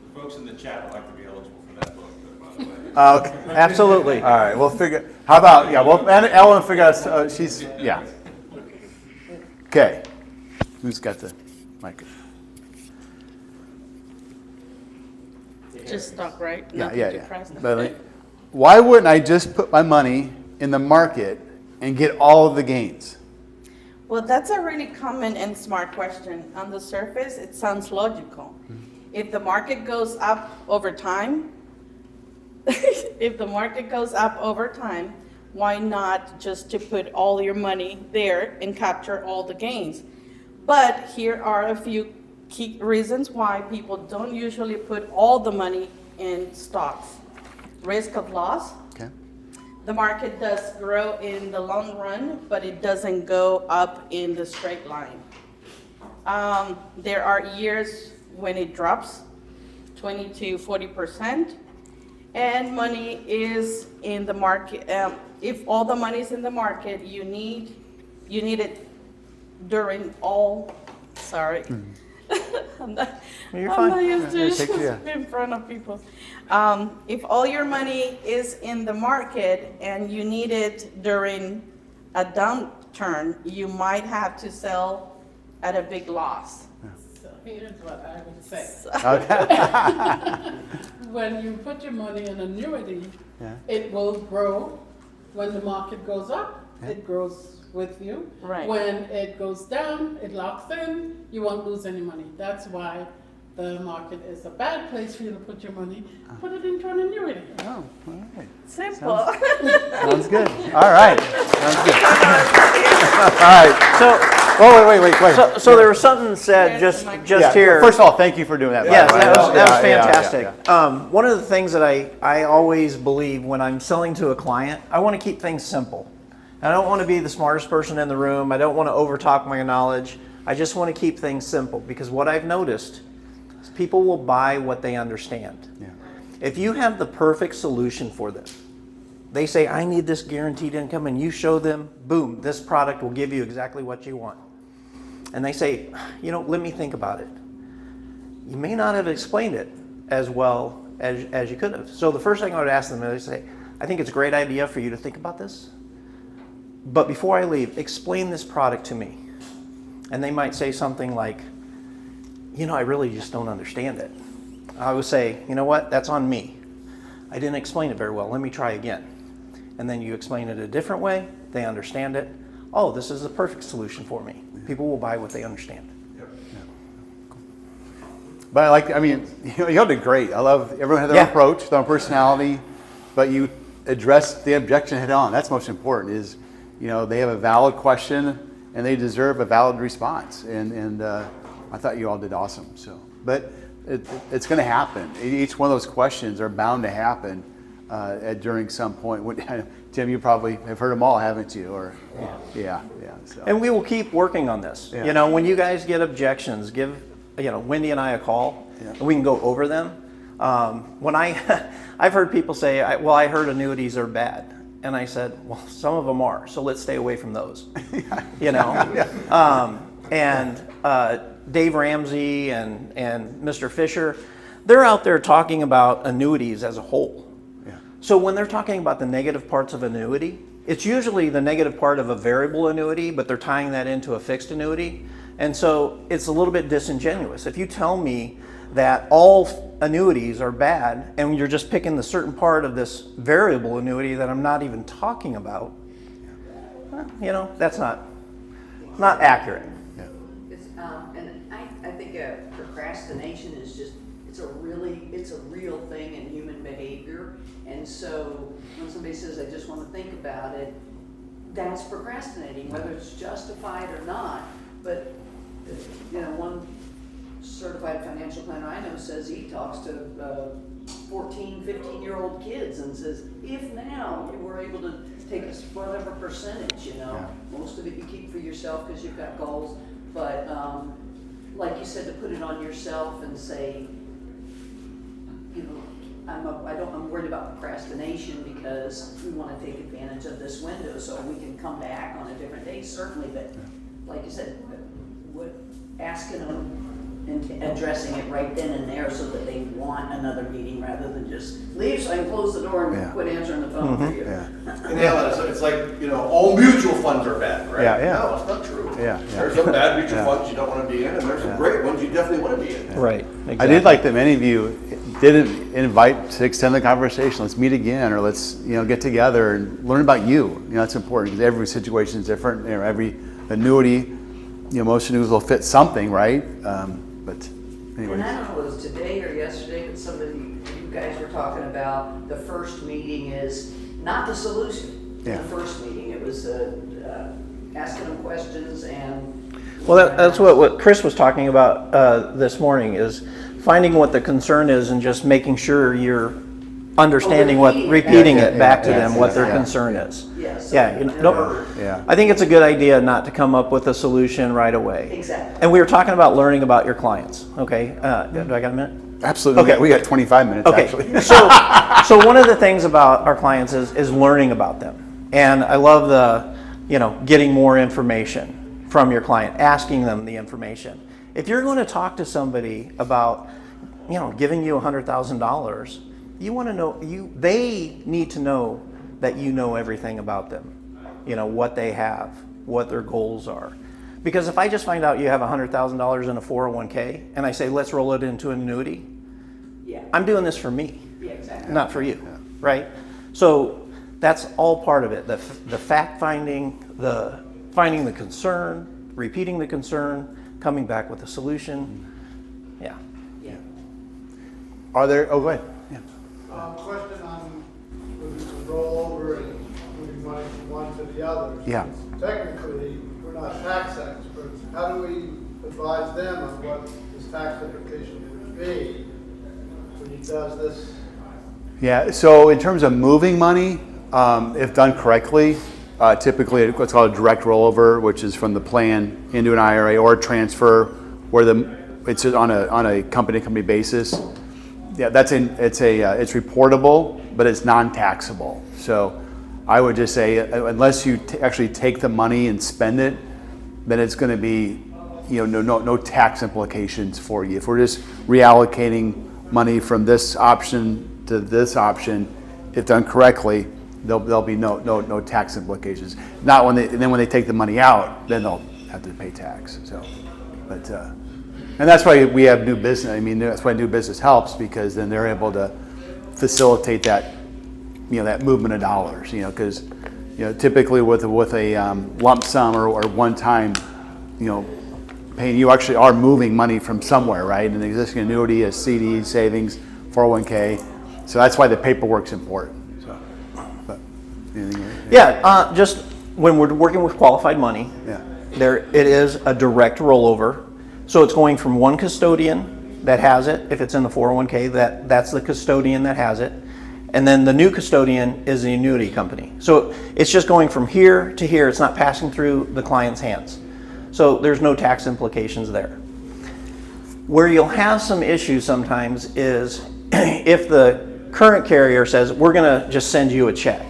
The folks in the chat would like to be eligible for that book, by the way. Okay. Absolutely. All right. We'll figure. How about Well, Ellen figure out. She's. Yeah. Okay. Who's got the mic? Just stock, right? Yeah, Nothing yeah, to yeah. price. But like, why wouldn't I just put my money in the market and get all of the gains? Well, that's a really common and smart question. On the surface, it sounds logical. If the market goes up over time, why not just to put all your money there and capture all the gains? But here are a few key reasons why people don't usually put all the money in stocks. Risk of loss. Okay. The market does grow in the long run, but it doesn't go up in the straight line. There are years when it drops 20 to 40%, and money is in the market. If all the money is in the market, you need it during all. Sorry. I'm not used to in front of people. If all your money is in the market and you need it during a downturn, you might have to sell at a big loss. So here's what I would say. Okay. When you put your money in annuity, Yeah. it will grow. When the market goes up, it grows with you. Right. When it goes down, it locks in, you won't lose any money. That's why the market is a bad place for you to put your money. Put it into an annuity. Oh, all right. Simple. Sounds good. All right. Sounds good. All right. So, wait. So there was something said just Yeah, here. First of all, thank you for doing that. by Yes, the way. that was Yeah, yeah, fantastic. yeah. One of the things that I always believe when I'm selling to a client, I want to keep things simple. I don't want to be the smartest person in the room. I don't want to overtalk my knowledge. I just want to keep things simple, because what I've noticed is people will buy what they understand. Yeah. If you have the perfect solution for them, they say, I need this guaranteed income, and you show them, boom, this product will give you exactly what you want. And they say, let me think about it. You may not have explained it as well as you could have. So the first thing I would ask them is, say, I think it's a great idea for you to think about this. But before I leave, explain this product to me. And they might say something like, I really just don't understand it. I would say, you know what, that's on me. I didn't explain it very well. Let me try again. And then you explain it a different way. They understand it. Oh, this is the perfect solution for me. People will buy what they understand. But you all did great. I love everyone had their own approach, their own personality, but you addressed the objection head on. That's most important. Is they have a valid question and they deserve a valid response. And I thought you all did awesome. So, but it's going to happen. Each one of those questions are bound to happen during some point. Tim, you probably have heard them all, haven't you? Or yeah. So. And we will keep working on this. Yeah. When you guys get objections, give Wendy and I a call, and we can go over them. When I've heard people say, I heard annuities are bad. And I said, well, some of them are, so let's stay away from those. And Dave Ramsey and Mr. Fisher, they're out there talking about annuities as a whole. So when they're talking about the negative parts of annuity, it's usually the negative part of a variable annuity, but they're tying that into a fixed annuity. And so it's a little bit disingenuous. If you tell me that all annuities are bad and you're just picking the certain part of this variable annuity that I'm not even talking about, that's not accurate. And I think procrastination is just, it's a real thing in human behavior. And so when somebody says, I just want to think about it, that's procrastinating, whether it's justified or not. But, one certified financial planner I know says he talks to 14, 15-year-old kids and says, if now you were able to take a whatever percentage, most of it you keep for yourself because you've got goals, but like you said, to put it on yourself and say, I'm worried about procrastination because we want to take advantage of this window so we can come back on a different day, certainly, but like you said, asking them and addressing it right then and there so that they want another meeting rather than just leave so I can close the door and quit answering the phone for you. It's like, all mutual funds are bad, right? Yeah. No, it's not true. There's some bad mutual funds you don't want to be in, and there's some great ones you definitely want to be in. Right. I did like that many of you didn't invite to extend the conversation. Let's meet again, or let's get together and learn about you. That's important because every situation is different. Every annuity, most annuities will fit something, right? But anyway. And I don't know if it was today or yesterday, but somebody, you guys were talking about the first meeting is not the solution. Yeah. The first meeting, it was asking them questions and. Well, that's what Chris was talking about this morning, is finding what the concern is and just making sure you're understanding repeating it back to them, what their concern is. Yes. Yeah, I think it's a good idea not to come up with a solution right away. Exactly. And we were talking about learning about your clients, okay? Do I got a minute? Absolutely. Okay. We got 25 minutes, okay. actually. So one of the things about our clients is learning about them. And I love the, getting more information from your client, asking them the information. If you're going to talk to somebody about, giving you $100,000, you want to know, they need to know that you know everything about them, what they have, what their goals are. Because if I just find out you have $100,000 in a 401k and I say, let's roll it into an annuity, I'm doing this for me, not for you, right? So that's all part of it. The fact finding, finding the concern, repeating the concern, coming back with a solution. Yeah. Are there, go ahead. Question on the rollover and moving money from one to the other. Yeah. Technically, we're not tax experts. How do we advise them on what this tax implication would be when he does this? Yeah, so in terms of moving money, if done correctly, typically what's called a direct rollover, which is from the plan into an IRA, or a transfer where it's on a company-to-company basis. Yeah, it's reportable, but it's non-taxable. So I would just say, unless you actually take the money and spend it, then it's going to be, no tax implications for you. If we're just reallocating money from this option to this option, if done correctly, there'll be no tax implications. Not when they take the money out, then they'll have to pay tax. So, but. And that's why we have new business. I mean, that's why new business helps, because then they're able to facilitate that, that movement of dollars. Because, typically with a lump sum or one time, paying, you actually are moving money from somewhere, right? An existing annuity, a CD, savings, 401k. So that's why the paperwork's important. So, but anything? Just when we're working with qualified money, it is a direct rollover. So it's going from one custodian that has it. If it's in the 401k, that's the custodian that has it. And then the new custodian is the annuity company. So it's just going from here to here. It's not passing through the client's hands. So there's no tax implications there. Where you'll have some issues sometimes is if the current carrier says, we're going to just send you a check.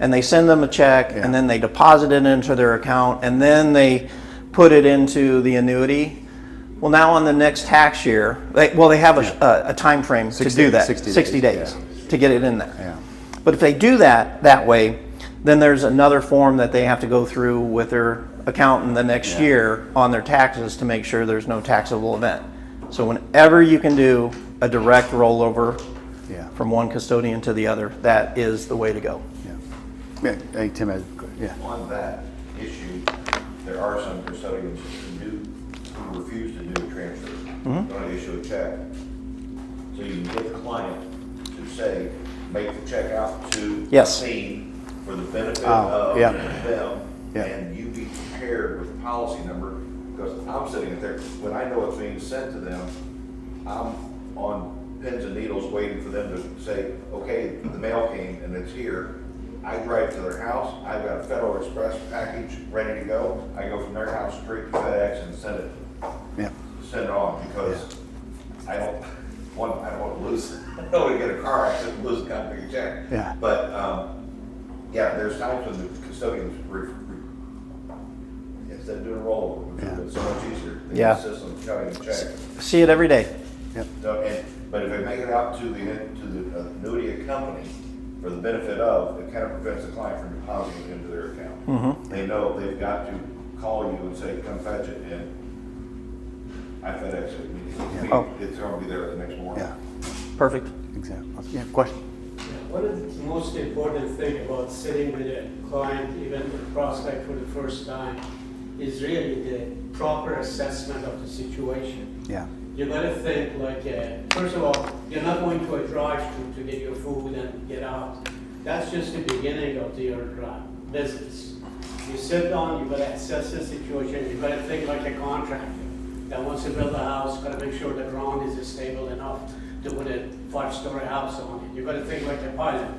And they send them a check, and then they deposit it into their account, and then they put it into the annuity. Well, now on the next tax year, they have a time frame to do that, 60 days to get it in there. Yeah. But if they do that way, then there's another form that they have to go through with their accountant the next year on their taxes to make sure there's no taxable event. So whenever you can do a direct rollover from one custodian to the other, that is the way to go. Yeah, I think Tim has, On that issue, there are some custodians who refuse to do a transfer. Mm-hmm. Don't issue a check. So you can get the client to say, make the check out to the scene for the benefit of them, and you be prepared with the policy number, because I'm sitting there, when I know it's being sent to them, I'm on pins and needles waiting for them to say, okay, the mail came and it's here. I drive to their house, I've got a Federal Express package ready to go. I go from their house straight to FedEx and send it on, because I don't want to lose, I don't want to get a car accident and lose a kind of big check. Yeah. But, there's times when the custodians, instead of doing a rollover, which is so much easier, they insist on cutting the check. See it every day. So, but if they make it out to the annuity company for the benefit of, it kind of prevents the client from depositing it into their account. Mm-hmm. They know they've got to call you and say, come fetch it, and I FedEx it. Oh. It's gonna be there the next morning. Yeah, Perfect. exactly. Yeah, question? One of the most important thing about sitting with a client, even a prospect for the first time, is really the proper assessment of the situation. Yeah. You gotta think like, first of all, you're not going to a drive-through to get your food and get out. That's just the beginning of your business. You sit down, you gotta assess the situation, you gotta think like a contractor that wants to build a house, gotta make sure the ground is stable enough to put a 5-story house on it. You gotta think like a pilot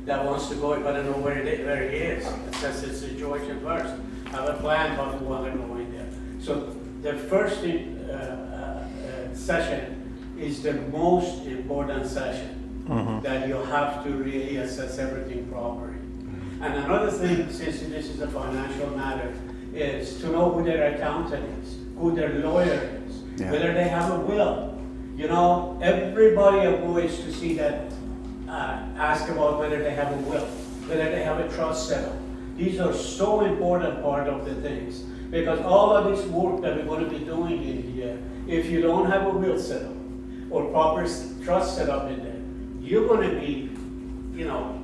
that wants to go, you gotta know where he is, assess the situation first. Have a plan how to want to go in there. So the first session is the most important session that you have to really assess everything properly. And another thing, since this is a financial matter, is to know who their accountant is, who their lawyer is, whether they have a will. You know, everybody avoids to see that, ask about whether they have a will, whether they have a trust set up. These are so important part of the things, because all of this work that we're going to be doing in here, if you don't have a will set up or proper trust set up in there, you're going to be, you know,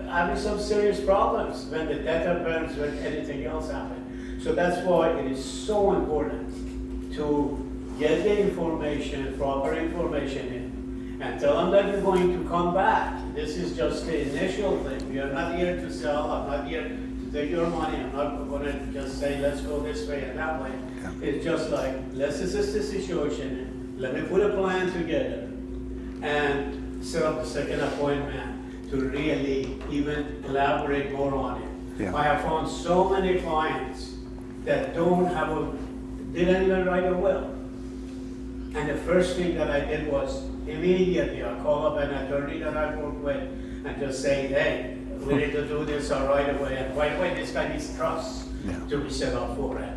having some serious problems when the death happens, when anything else happens. So that's why it is so important to get the information, proper information in, and tell them that you're going to come back. This is just the initial thing. We are not here to sell. I'm not here to take your money. I'm not going to just say, let's go this way and that way. It's just like, let's assess the situation. Let me put a plan together and set up a second appointment to really even elaborate more on it. Yeah. I have found so many clients that didn't even write a will. And the first thing that I did was immediately I call up an attorney that I work with and just say, hey, we need to do this right away. And by the way, this guy needs trust to be set up for it.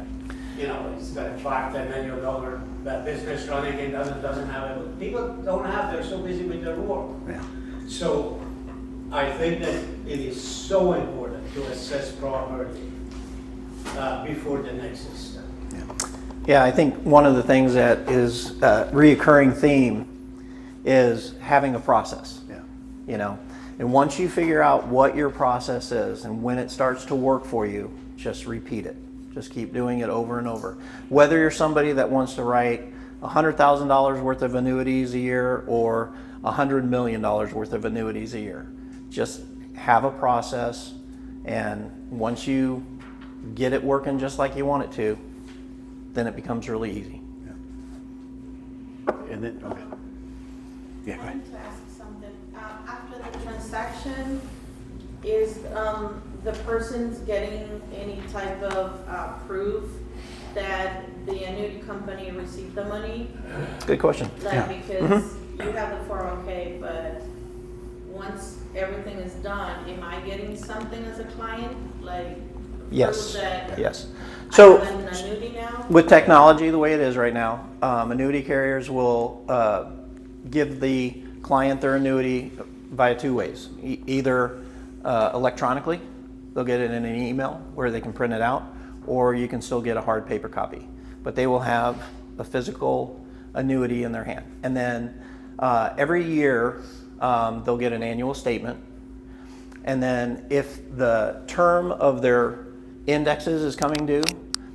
You know, he's got a $5-10 million business running and doesn't have it. People don't have, they're so busy with their work. Yeah. So I think that it is so important to assess properly before the next step. Yeah, I think one of the things that is a reoccurring theme is having a process. You know, and once you figure out what your process is and when it starts to work for you, just repeat it. Just keep doing it over and over. Whether you're somebody that wants to write $100,000 worth of annuities a year or $100 million worth of annuities a year, just have a process, and once you get it working just like you want it to, then it becomes really easy. And then, okay. Yeah, go I ahead. wanted to ask something. After the transaction, is the person's getting any type of proof that the annuity company received the money? Good question. Like, because you have the 401k, but once everything is done, am I getting something as a client? Like, Yes. proof that Yes. So I have an annuity now? with technology the way it is right now, annuity carriers will give the client their annuity via two ways. Either electronically, they'll get it in an email where they can print it out, or you can still get a hard paper copy. But they will have a physical annuity in their hand. And then every year they'll get an annual statement. And then if the term of their indexes is coming due,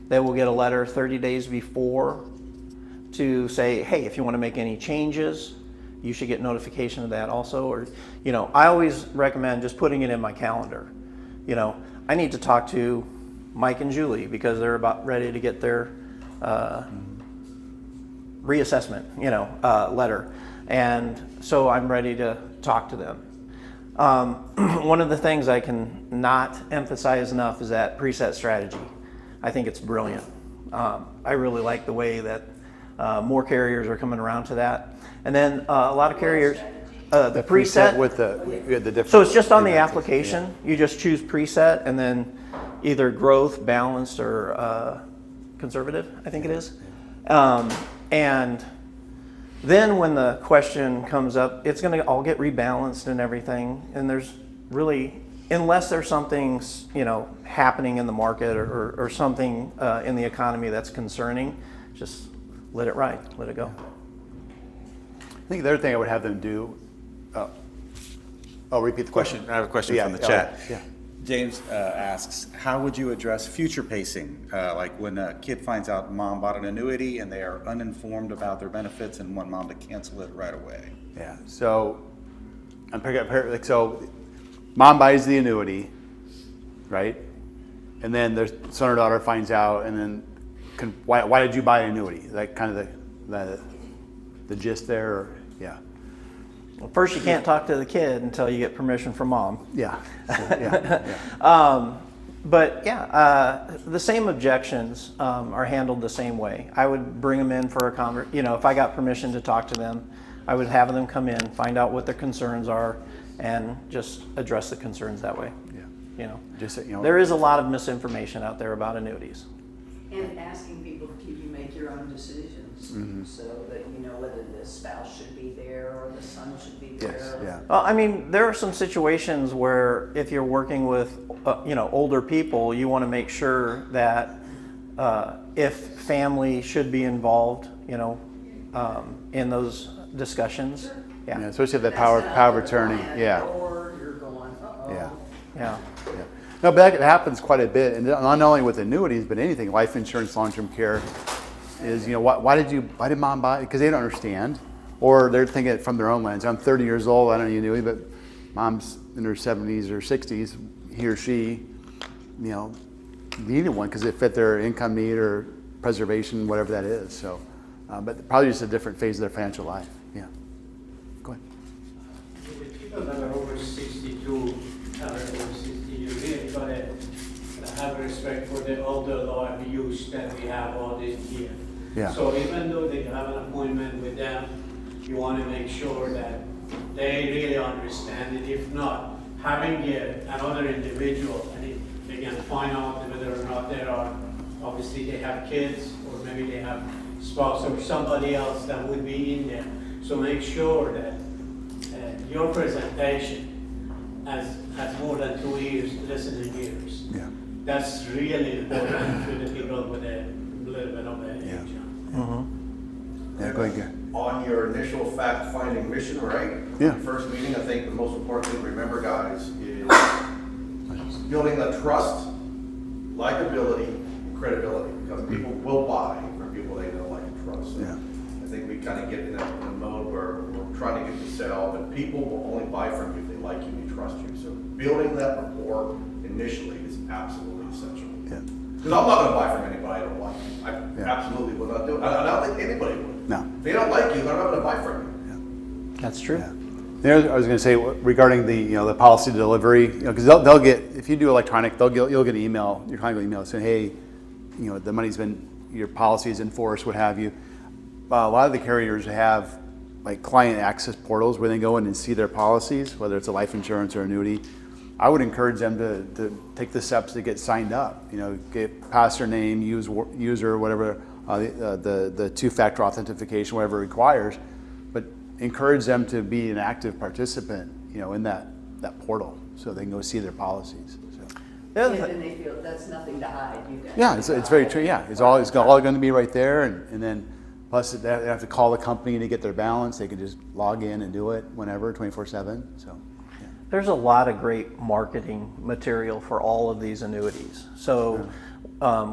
they will get a letter 30 days before to say, hey, if you want to make any changes, you should get notification of that also. Or, you know, I always recommend just putting it in my calendar. You know, I need to talk to Mike and Julie because they're about ready to get their reassessment, you know, letter. And so I'm ready to talk to them. One of the things I can not emphasize enough is that preset strategy. I think it's brilliant. I really like the way that more carriers are coming around to that. And then a lot of carriers, the preset with the different. So it's just on the application. You just choose preset and then either growth, balanced, or conservative, I think it is. And then when the question comes up, it's going to all get rebalanced and everything. And there's really unless there's something, happening in the market or something in the economy that's concerning, just let it ride, let it go. I think the other thing I would have them do, I'll repeat the question. I have a question Yeah, from the chat. yeah. James asks, how would you address future pacing? Like when a kid finds out mom bought an annuity and they are uninformed about their benefits and want mom to cancel it right away. Yeah, so so mom buys the annuity, right? And then their son or daughter finds out, and then why did you buy an annuity? Is that kind of the gist there? Or, yeah. Well, first, you can't talk to the kid until you get permission from mom. Yeah. Yeah. But yeah, the same objections are handled the same way. I would bring them in for a if I got permission to talk to them, I would have them come in, find out what their concerns are, and just address the concerns that way. Yeah. There is a lot of misinformation out there about annuities. And asking people, can you make your own decisions? So that you know whether the spouse should be there or the son should be there. Yes, yeah. Well, I mean, there are some situations where if you're working with, older people, you want to make sure that if family should be involved, in those discussions. Yeah, especially if the power of attorney. Yeah. Or you're going, uh-oh. Yeah. Yeah. Yeah. No, but that happens quite a bit, and not only with annuities, but anything, life insurance, long-term care, is, why did mom buy it? Because they don't understand, or they're thinking it from their own lens. I'm 30 years old, I don't need an annuity, but mom's in her 70s or 60s, he or she, needed one because it fit their income need or preservation, whatever that is. So, but probably just a different phase of their financial life. Yeah. Go ahead. The people that are over 62, over 60, you really got to have respect for the older law abuse that we have all this year. Yeah. So even though they have an appointment with them, you want to make sure that they really understand it. If not, having another individual, and if they can find out whether or not there are, obviously they have kids, or maybe they have spouse or somebody else that would be in there. So make sure that your presentation has more than 2 years listening years. Yeah. That's really important for the people with a little bit of age. Yeah, go ahead, Gary. On your initial fact-finding mission, right? Yeah. First meeting, I think the most important thing to remember, guys, is building the trust, likability, and credibility, because people will buy from people they know, like, and trust. So Yeah. I think we kind of get in a mode where we're trying to get you to sell, but people will only buy from you if they like you and trust you. So building that rapport initially is absolutely essential. Yeah. Because I'm not going to buy from anybody I don't like. I absolutely will not do it. I don't think anybody would. No. If they don't like you, they're not going to buy from you. That's true. Yeah. There, I was going to say regarding the policy delivery, because they'll get, if you do electronic, you'll get an email, your client will email saying, hey, the money's been, your policy is enforced, what have you. A lot of the carriers have like client access portals where they go in and see their policies, whether it's a life insurance or annuity. I would encourage them to take the steps to get signed up. Get pass their name, user, whatever, the two-factor authentication, whatever it requires. But encourage them to be an active participant, in that portal, so they can go see their policies. So. And they feel that's nothing to hide. You guys Yeah, it's very true. Yeah, it's all going to be right there, and then plus they have to call the company to get their balance. They can just log in and do it whenever, 24/7. So. There's a lot of great marketing material for all of these annuities. So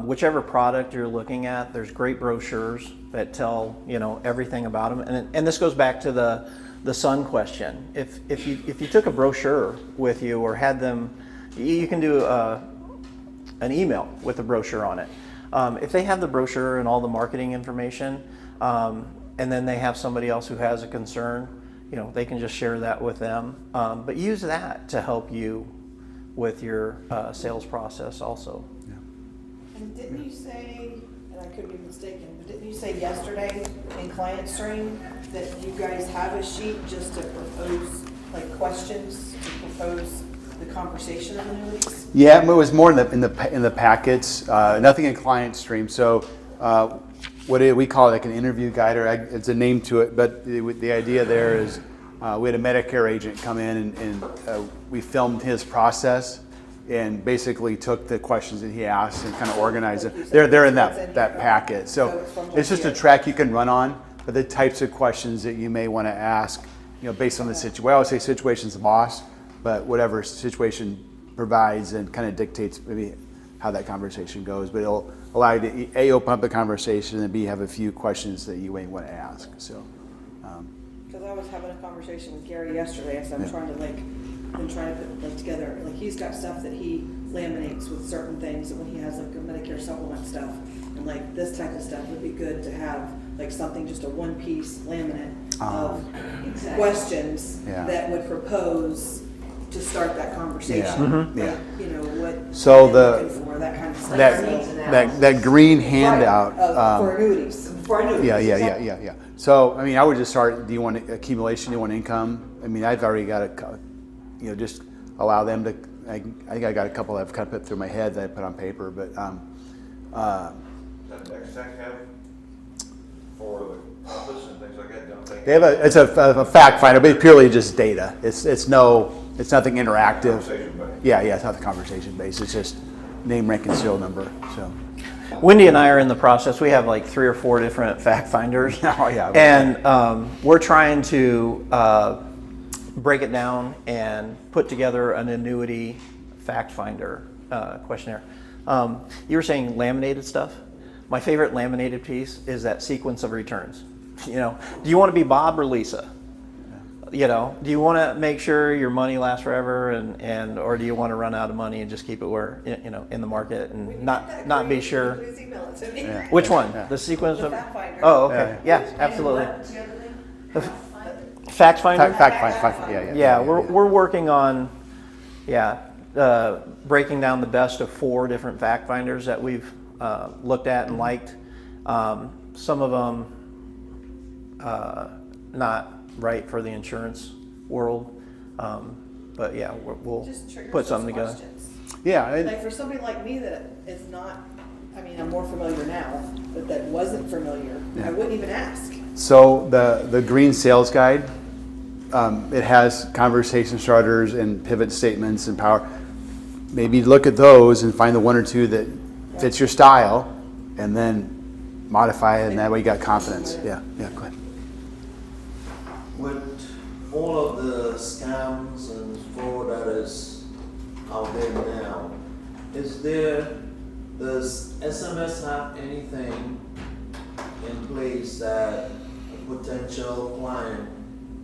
whichever product you're looking at, there's great brochures that tell everything about them. And this goes back to the son question. If you took a brochure with you or had them, you can do an email with a brochure on it. If they have the brochure and all the marketing information, and then they have somebody else who has a concern, they can just share that with them. But use that to help you with your sales process also. Yeah. And didn't you say, and I could be mistaken, but didn't you say yesterday in Client Stream that you guys have a sheet just to propose, like questions, to propose the conversation of annuities? Yeah, it was more in the packets. Nothing in Client Stream. So. We call it like an interview guide, or it's a name to it, but the idea there is we had a Medicare agent come in and we filmed his process and basically took the questions that he asked and kind of organized it. They're in that packet. So it's just a track you can run on, but the types of questions that you may want to ask, based on the situation. Well, I would say situation's the boss, but whatever situation provides and kind of dictates maybe how that conversation goes. But it'll allow you to A, open up the conversation, and B, have a few questions that you may want to ask. So. Because I was having a conversation with Gary yesterday, as I'm trying to put together, he's got stuff that he laminates with certain things, and when he has a Medicare supplement stuff, and this type of stuff would be good to have, something, just a one-piece laminate of questions that would propose to start that conversation. Yeah. What so they're looking for, that kind of stuff. That green handout. For annuities. Yeah. So, I would just start, do you want accumulation, do you want income? I've already got just allow them to, I think I got a couple I've kind of put through my head that I put on paper, but. That next tech have for the office and things like that, don't they? They have it's a fact finder, but it's purely just data. It's nothing interactive. Yeah, it's not the conversation based. It's just name, rank, and serial number. So. Wendy and I are in the process. We have 3 or 4 different fact finders. Oh, yeah. And we're trying to break it down and put together an annuity fact finder questionnaire. You were saying laminated stuff. My favorite laminated piece is that sequence of returns. Do you want to be Bob or Lisa? Do you want to make sure your money lasts forever, and or do you want to run out of money and just keep it where in the market and not be sure? Please email it to me. Yeah. Which one? Yeah. The sequence The of. fact finder. Oh, okay. Yes, absolutely. Fact finder. Fact finder. Yeah, we're working on, breaking down the best of 4 different fact finders that we've looked at and liked. Some of them not right for the insurance world, but yeah, we'll put something together. Questions. Yeah. For somebody like me that is not, I'm more familiar now, but that wasn't familiar, I wouldn't even ask. So the green sales guide, it has conversation starters and pivot statements and power. Maybe look at those and find the 1 or 2 that fits your style, and then modify it, and that way you got confidence. Yeah, go ahead. With all of the scams and fraud that is out there now, does SMS have anything in place that a potential client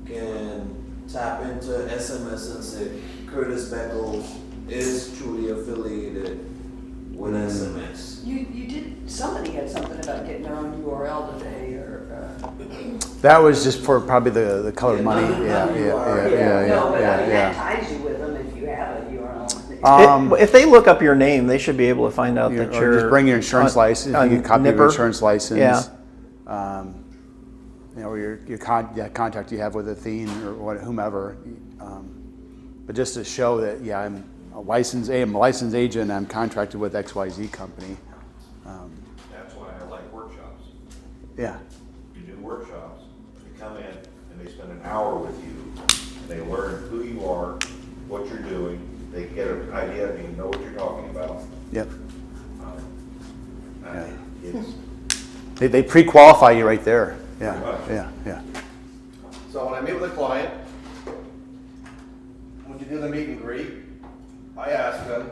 can tap into SMS and say, Curtis Beckles is truly affiliated with SMS? Somebody had something about getting their own URL today, or. That was just for probably the colored money. No, but that ties you with them if you have a URL. If they look up your name, they should be able to find out that you're. Just bring your insurance license. You can copy your insurance license. Yeah. Or your contact you have with Athene or whomever. But just to show that, I'm a licensed agent. I'm contracted with XYZ company. That's why I like workshops. Yeah. You do workshops, you come in and they spend an hour with you, and they learn who you are, what you're doing, they get an idea, and you know what you're talking about. Yep. It's They pre-qualify you right there. Yeah. So when I meet with a client, when you do the meet and greet, I ask them,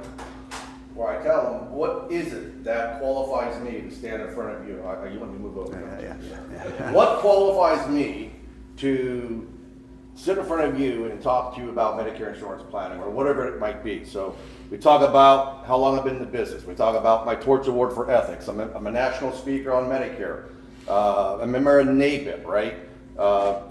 or I tell them, what is it that qualifies me to stand in front of you? You want me to move over? Yeah. What qualifies me to sit in front of you and talk to you about Medicare insurance planning or whatever it might be? So we talk about how long I've been in the business. We talk about my Torch Award for Ethics. I'm a national speaker on Medicare. I'm a member of NABIP, right?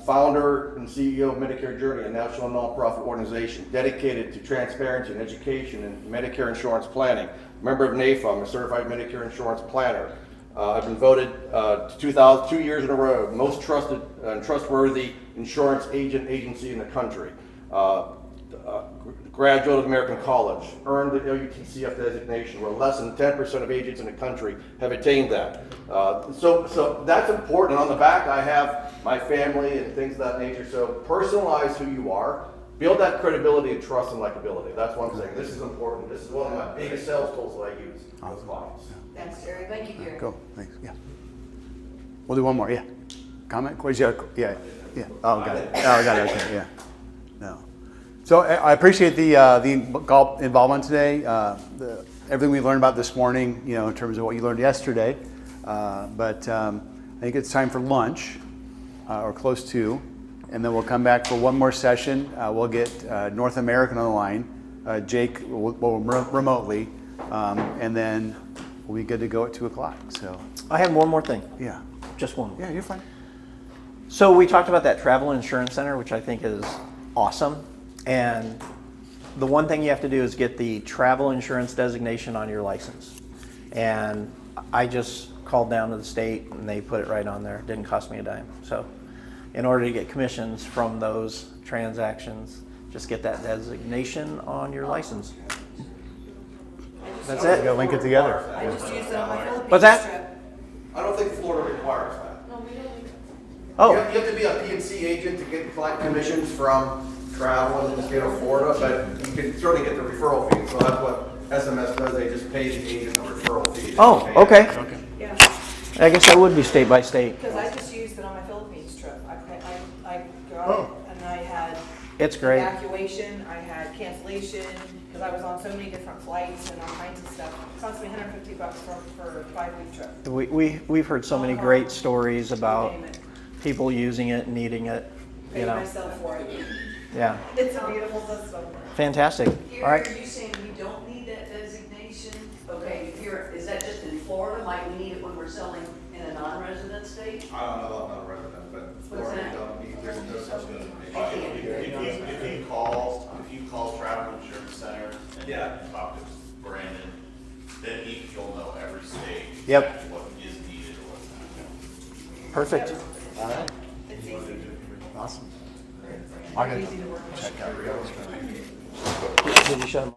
Founder and CEO of Medicare Journey, a national nonprofit organization dedicated to transparency and education in Medicare insurance planning. Member of NAFA, I'm a certified Medicare insurance planner. I've been voted 2 years in a row most trusted and trustworthy insurance agency in the country. Graduate of American College, earned the LUTCF designation, where less than 10% of agents in the country have attained that. So that's important. On the back, I have my family and things of that nature. So personalize who you are. Build that credibility and trust and likability. That's one thing. This is important. This is one of my biggest sales tools that I use with clients. Thanks, Jerry. Thank you, Jerry. Cool, thanks, yeah. We'll do one more, yeah. Comment, question? Yeah, yeah. Oh, got it. Oh, got it, okay, yeah. No. So I appreciate the involvement today, everything we learned about this morning, you know, in terms of what you learned yesterday. But I think it's time for lunch, or close to, and then we'll come back for one more session. We'll get North American on the line. Jake will remotely, and then we'll be good to go at 2 o'clock. So I have one more thing. Yeah. Just one. Yeah, you're fine. So we talked about that travel insurance center, which I think is awesome. And the one thing you have to do is get the travel insurance designation on your license. And I just called down to the state and they put it right on there. It didn't cost me a dime. So in order to get commissions from those transactions, just get that designation on your license. That's it. Go link it together. I just used it on my Philippines What's that? trip. I don't think Florida requires that. Oh. You have to be a PNC agent to get collect commissions from travel in the state of Florida, but you can certainly get the referral fee. So that's what SMS does. They just pay the agent a referral fee. Oh, okay. Yeah, I guess that would be state by state. because I just used it on my Philippines trip. I got Oh. it, and I had It's great. evacuation, I had cancellation, because I was on so many different flights and all kinds of stuff. It cost me $150 for a 5-week trip. We've heard so many great stories about people using it, needing it, you Paid know. myself for it. Yeah, It's a beautiful system. fantastic. Here, All right. are you saying we don't need that designation? Okay, here, is that just in Florida? Might we need it when we're selling in a non-resident state? I don't know about non-resident, but What's Florida that? don't need, there's no such I designation. can't. If you call Travel Insurance Center and you talk to Brandon, then you'll know every state. Yep. exactly what is needed or what's not. Perfect. All right. It's easy. Awesome. Very easy to work with. Check out your Did you shut 'em?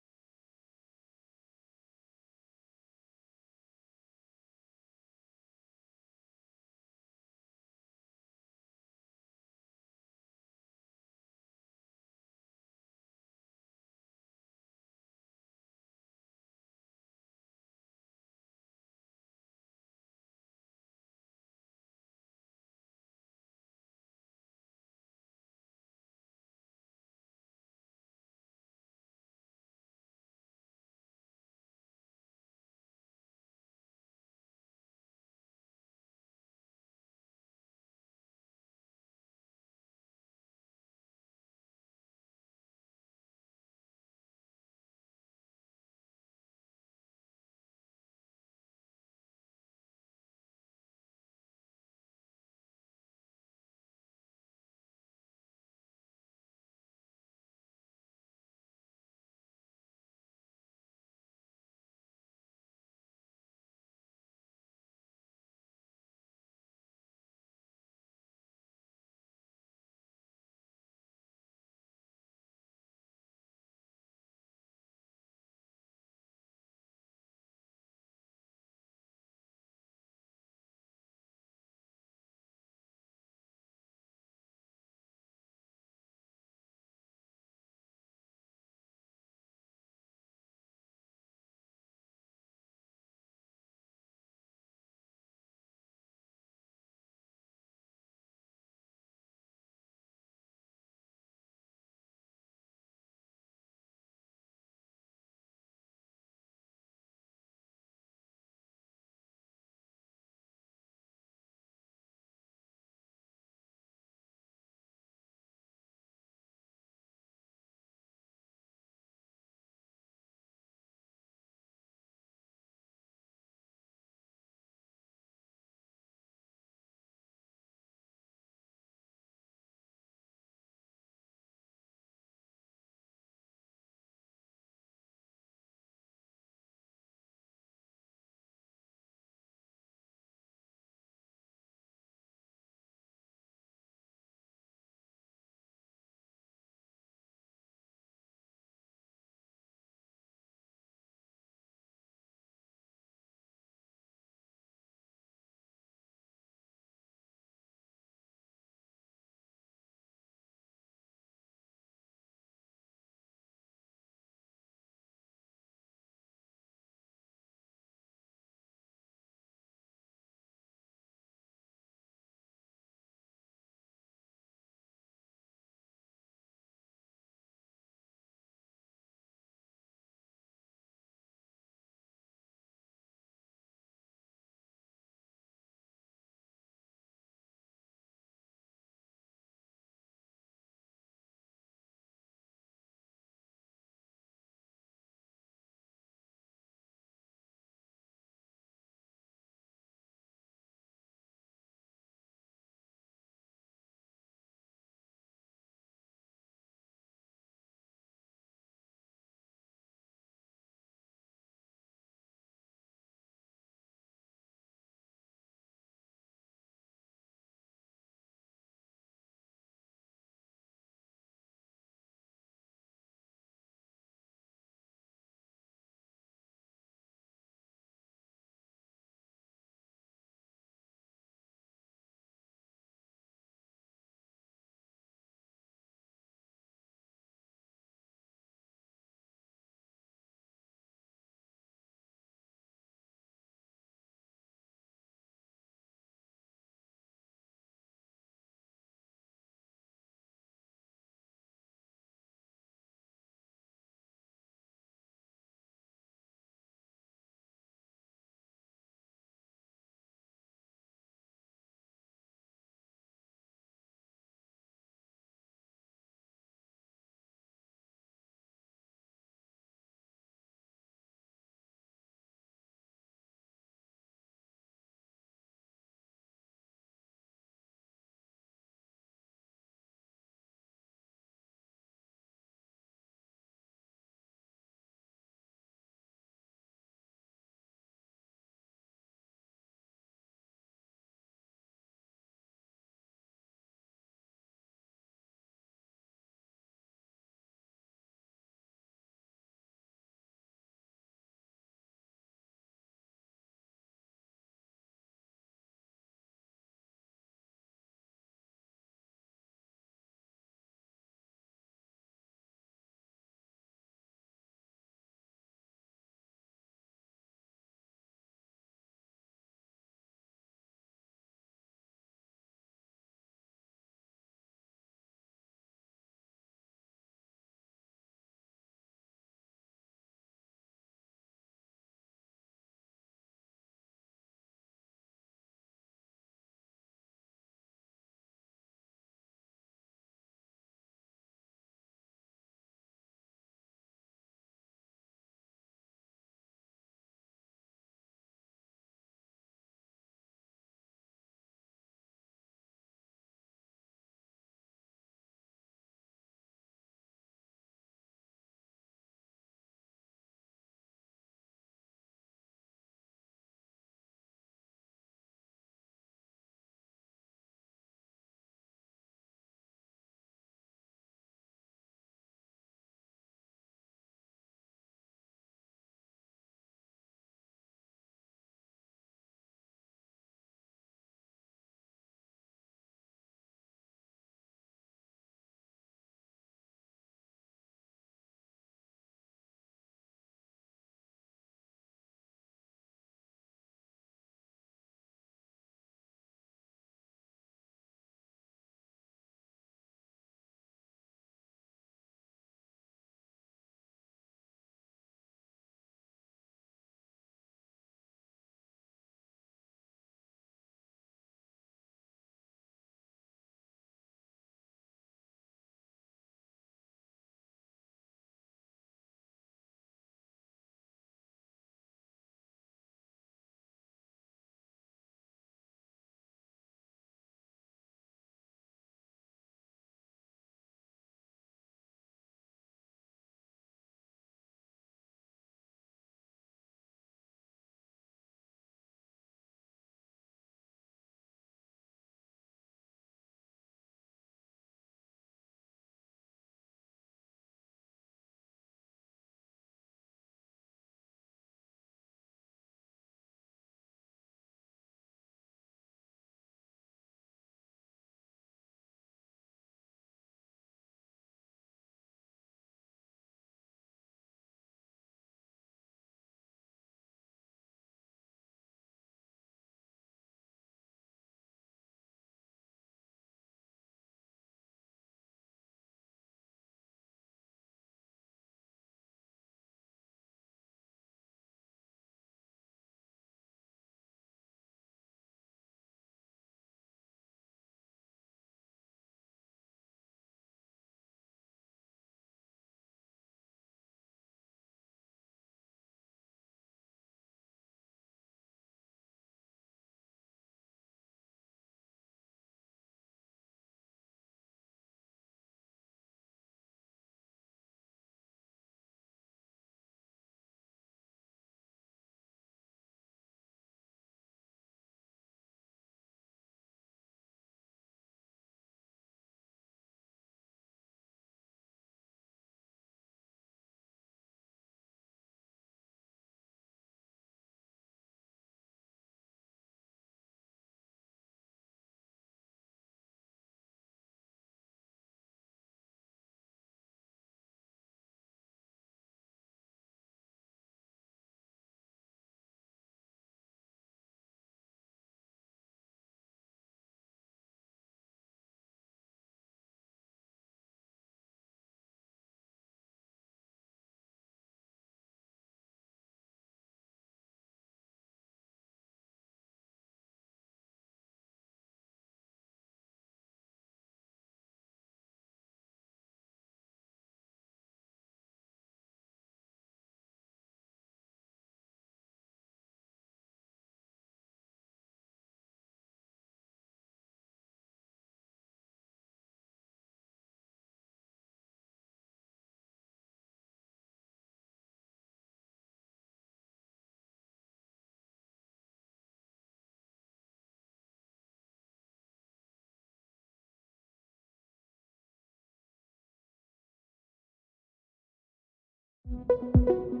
you.